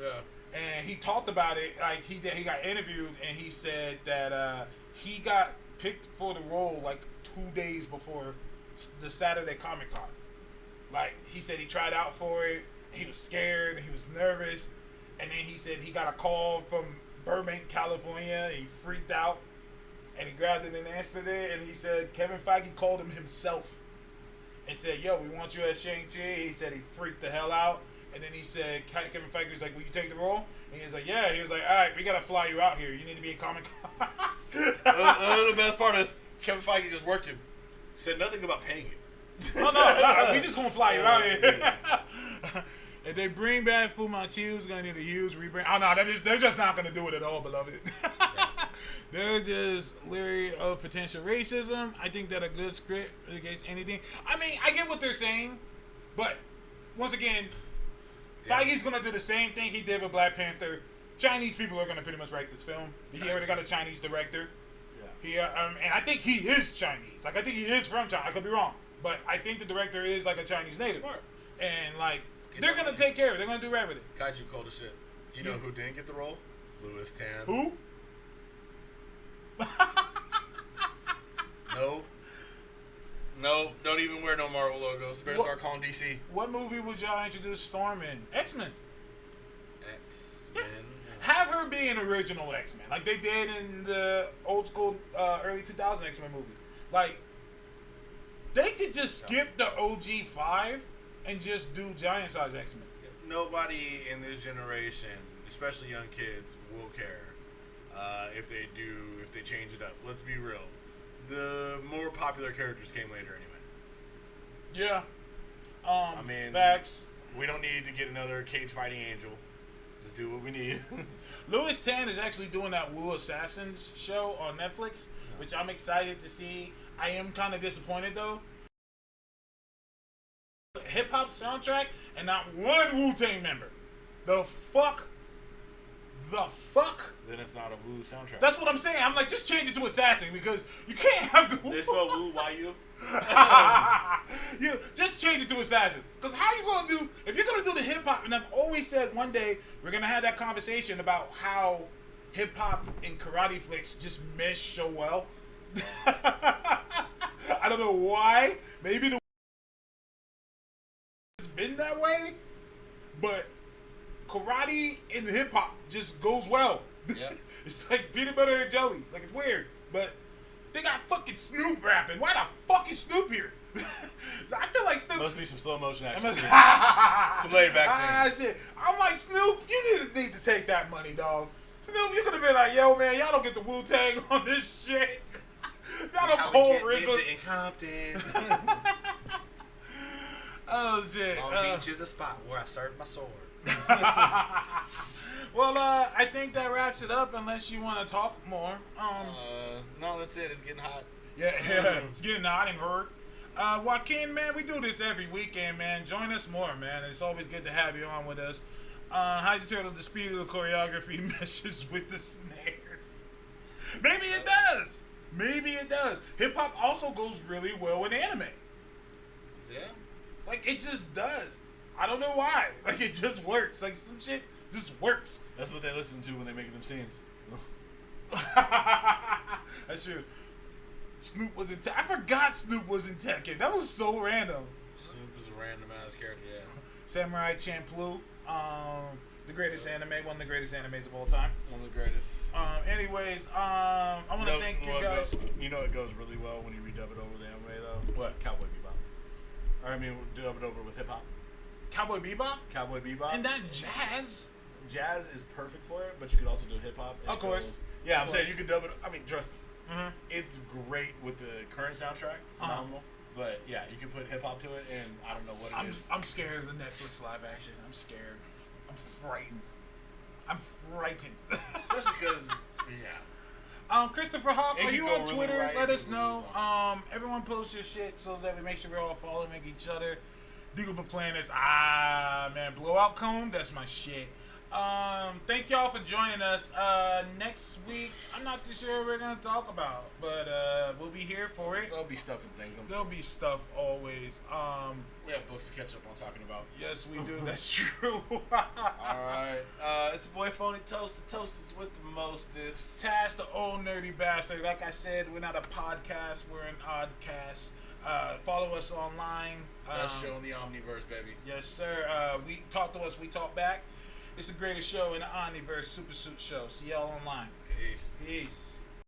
Yeah. And he talked about it. Like he got interviewed and he said that he got picked for the role like 2 days before the Saturday Comic Con. Like he said he tried out for it. He was scared and he was nervous. And then he said he got a call from Burbank, California. He freaked out. And he grabbed it and answered it. And he said Kevin Feige called him himself. And said, yo, we want you as Shang-Chi. He said he freaked the hell out. And then he said, Kevin Feige was like, will you take the role? And he was like, yeah. He was like, all right, we got to fly you out here. You need to be in Comic-Con. The best part is Kevin Feige just worked him. Said nothing about paying you. No. We just going to fly you out here. If they bring back Fu Manchu, it's going to need a huge rebrand. Oh, no, they're just not going to do it at all, beloved. They're just leery of potential racism. I think that a good script against anything. I mean, I get what they're saying, but once again, Feige's going to do the same thing he did with Black Panther. Chinese people are going to pretty much write this film. He already got a Chinese director. Yeah. And I think he is Chinese. Like, I think he is from China. I could be wrong. But I think the director is like a Chinese native. Smart. And, like, they're going to take care of it. They're going to do right with it. Kaiju cold as shit. You know who didn't get the role? Louis Tan. Who? No, don't even wear no Marvel logos. Better start calling DC. What movie would y'all introduce Storm in? X-Men. X-Men. Have her be an original X-Men, like they did in the old school, early 2000 X-Men movie. Like, they could just skip the OG 5 and just do giant size X-Men. Nobody in this generation, especially young kids, will care if they change it up. Let's be real. The more popular characters came later anyway. Yeah. I mean, facts. We don't need to get another cage fighting angel. Just do what we need. Louis Tan is actually doing that Wu Assassins show on Netflix, which I'm excited to see. I am kind of disappointed though. Hip hop soundtrack and not one Wu-Tang member. The fuck? Then it's not a Wu soundtrack. That's what I'm saying. I'm like, just change it to Assassin because you can't have the. They spell Wu Y-U? You just change it to Assassins. Because how you gonna do if you're gonna do the hip hop? And I've always said one day we're gonna have that conversation about how hip hop and karate flicks just mesh so well. I don't know why. Maybe the it's been that way, but karate and hip hop just goes well. Yeah. It's like peanut butter and jelly. Like, it's weird. But they got fucking Snoop rapping. Why the fuck is Snoop here? I feel like Snoop. Must be some slow motion action. Some laid back shit. I'm like, Snoop, you didn't need to take that money, dog. Snoop, you could have been like, yo, man, y'all don't get the Wu-Tang on this shit. Y'all don't Cold RZA. in Compton. Oh, shit. Long Beach is a spot where I serve my sword. Well, I think that wraps it up unless you want to talk more. No, that's it. It's getting hot. Yeah, it's getting hot and hurt. Joaquin, man, we do this every weekend, man. Join us more, man. It's always good to have you on with us. How'd you turtle the speed of the choreography meshes with the snares? Maybe it does. Maybe it does. Hip hop also goes really well in anime. Yeah. Like, it just does. I don't know why. Like, it just works. Like, some shit just works. That's what they listen to when they make them scenes. That's true. Snoop was in I forgot Snoop was in Tekken. That was so random. Snoop was a random ass character, yeah. Samurai Champloo. The greatest anime, one of the greatest animes of all time. One of the greatest. Anyways, I want to thank you guys. You know it goes really well when you redub it over the anime, though? What? Cowboy Bebop. Or, I mean, dub it over with hip-hop. Cowboy Bebop? Cowboy Bebop. And then jazz? Jazz is perfect for it, but you could also do hip-hop. Of course. Yeah, I'm saying you could dub it. I mean, trust me. Mm-hmm. It's great with the current soundtrack. Phenomenal. But, yeah, you can put hip-hop to it, and I don't know what it is. I'm scared of the Netflix live action. I'm scared. I'm frightened. I'm frightened. Especially because Yeah. Christopher Hawk, It are can you go on really Twitter? right, Let it us can really know. wrong. Everyone post your shit so that we make sure we're all following each other. Deagle Planets, man, Blowout Cone, that's my shit. Thank y'all for joining us. Next week, I'm not too sure what we're gonna talk about, but we'll be here for it. There'll be stuff and things. There'll be stuff always. We have books to catch up on talking about. Yes, we do. That's true. All right. It's the boy Phony Toast. The toast is with the mostest. Taz, the old nerdy bastard. Like I said, we're not a podcast. We're an oddcast. Follow us online. Best show in the Omniverse, baby. Yes, sir. We talk to us. We talk back. It's the greatest show in the Omniverse Super Suit Show. See y'all online. Peace. Peace.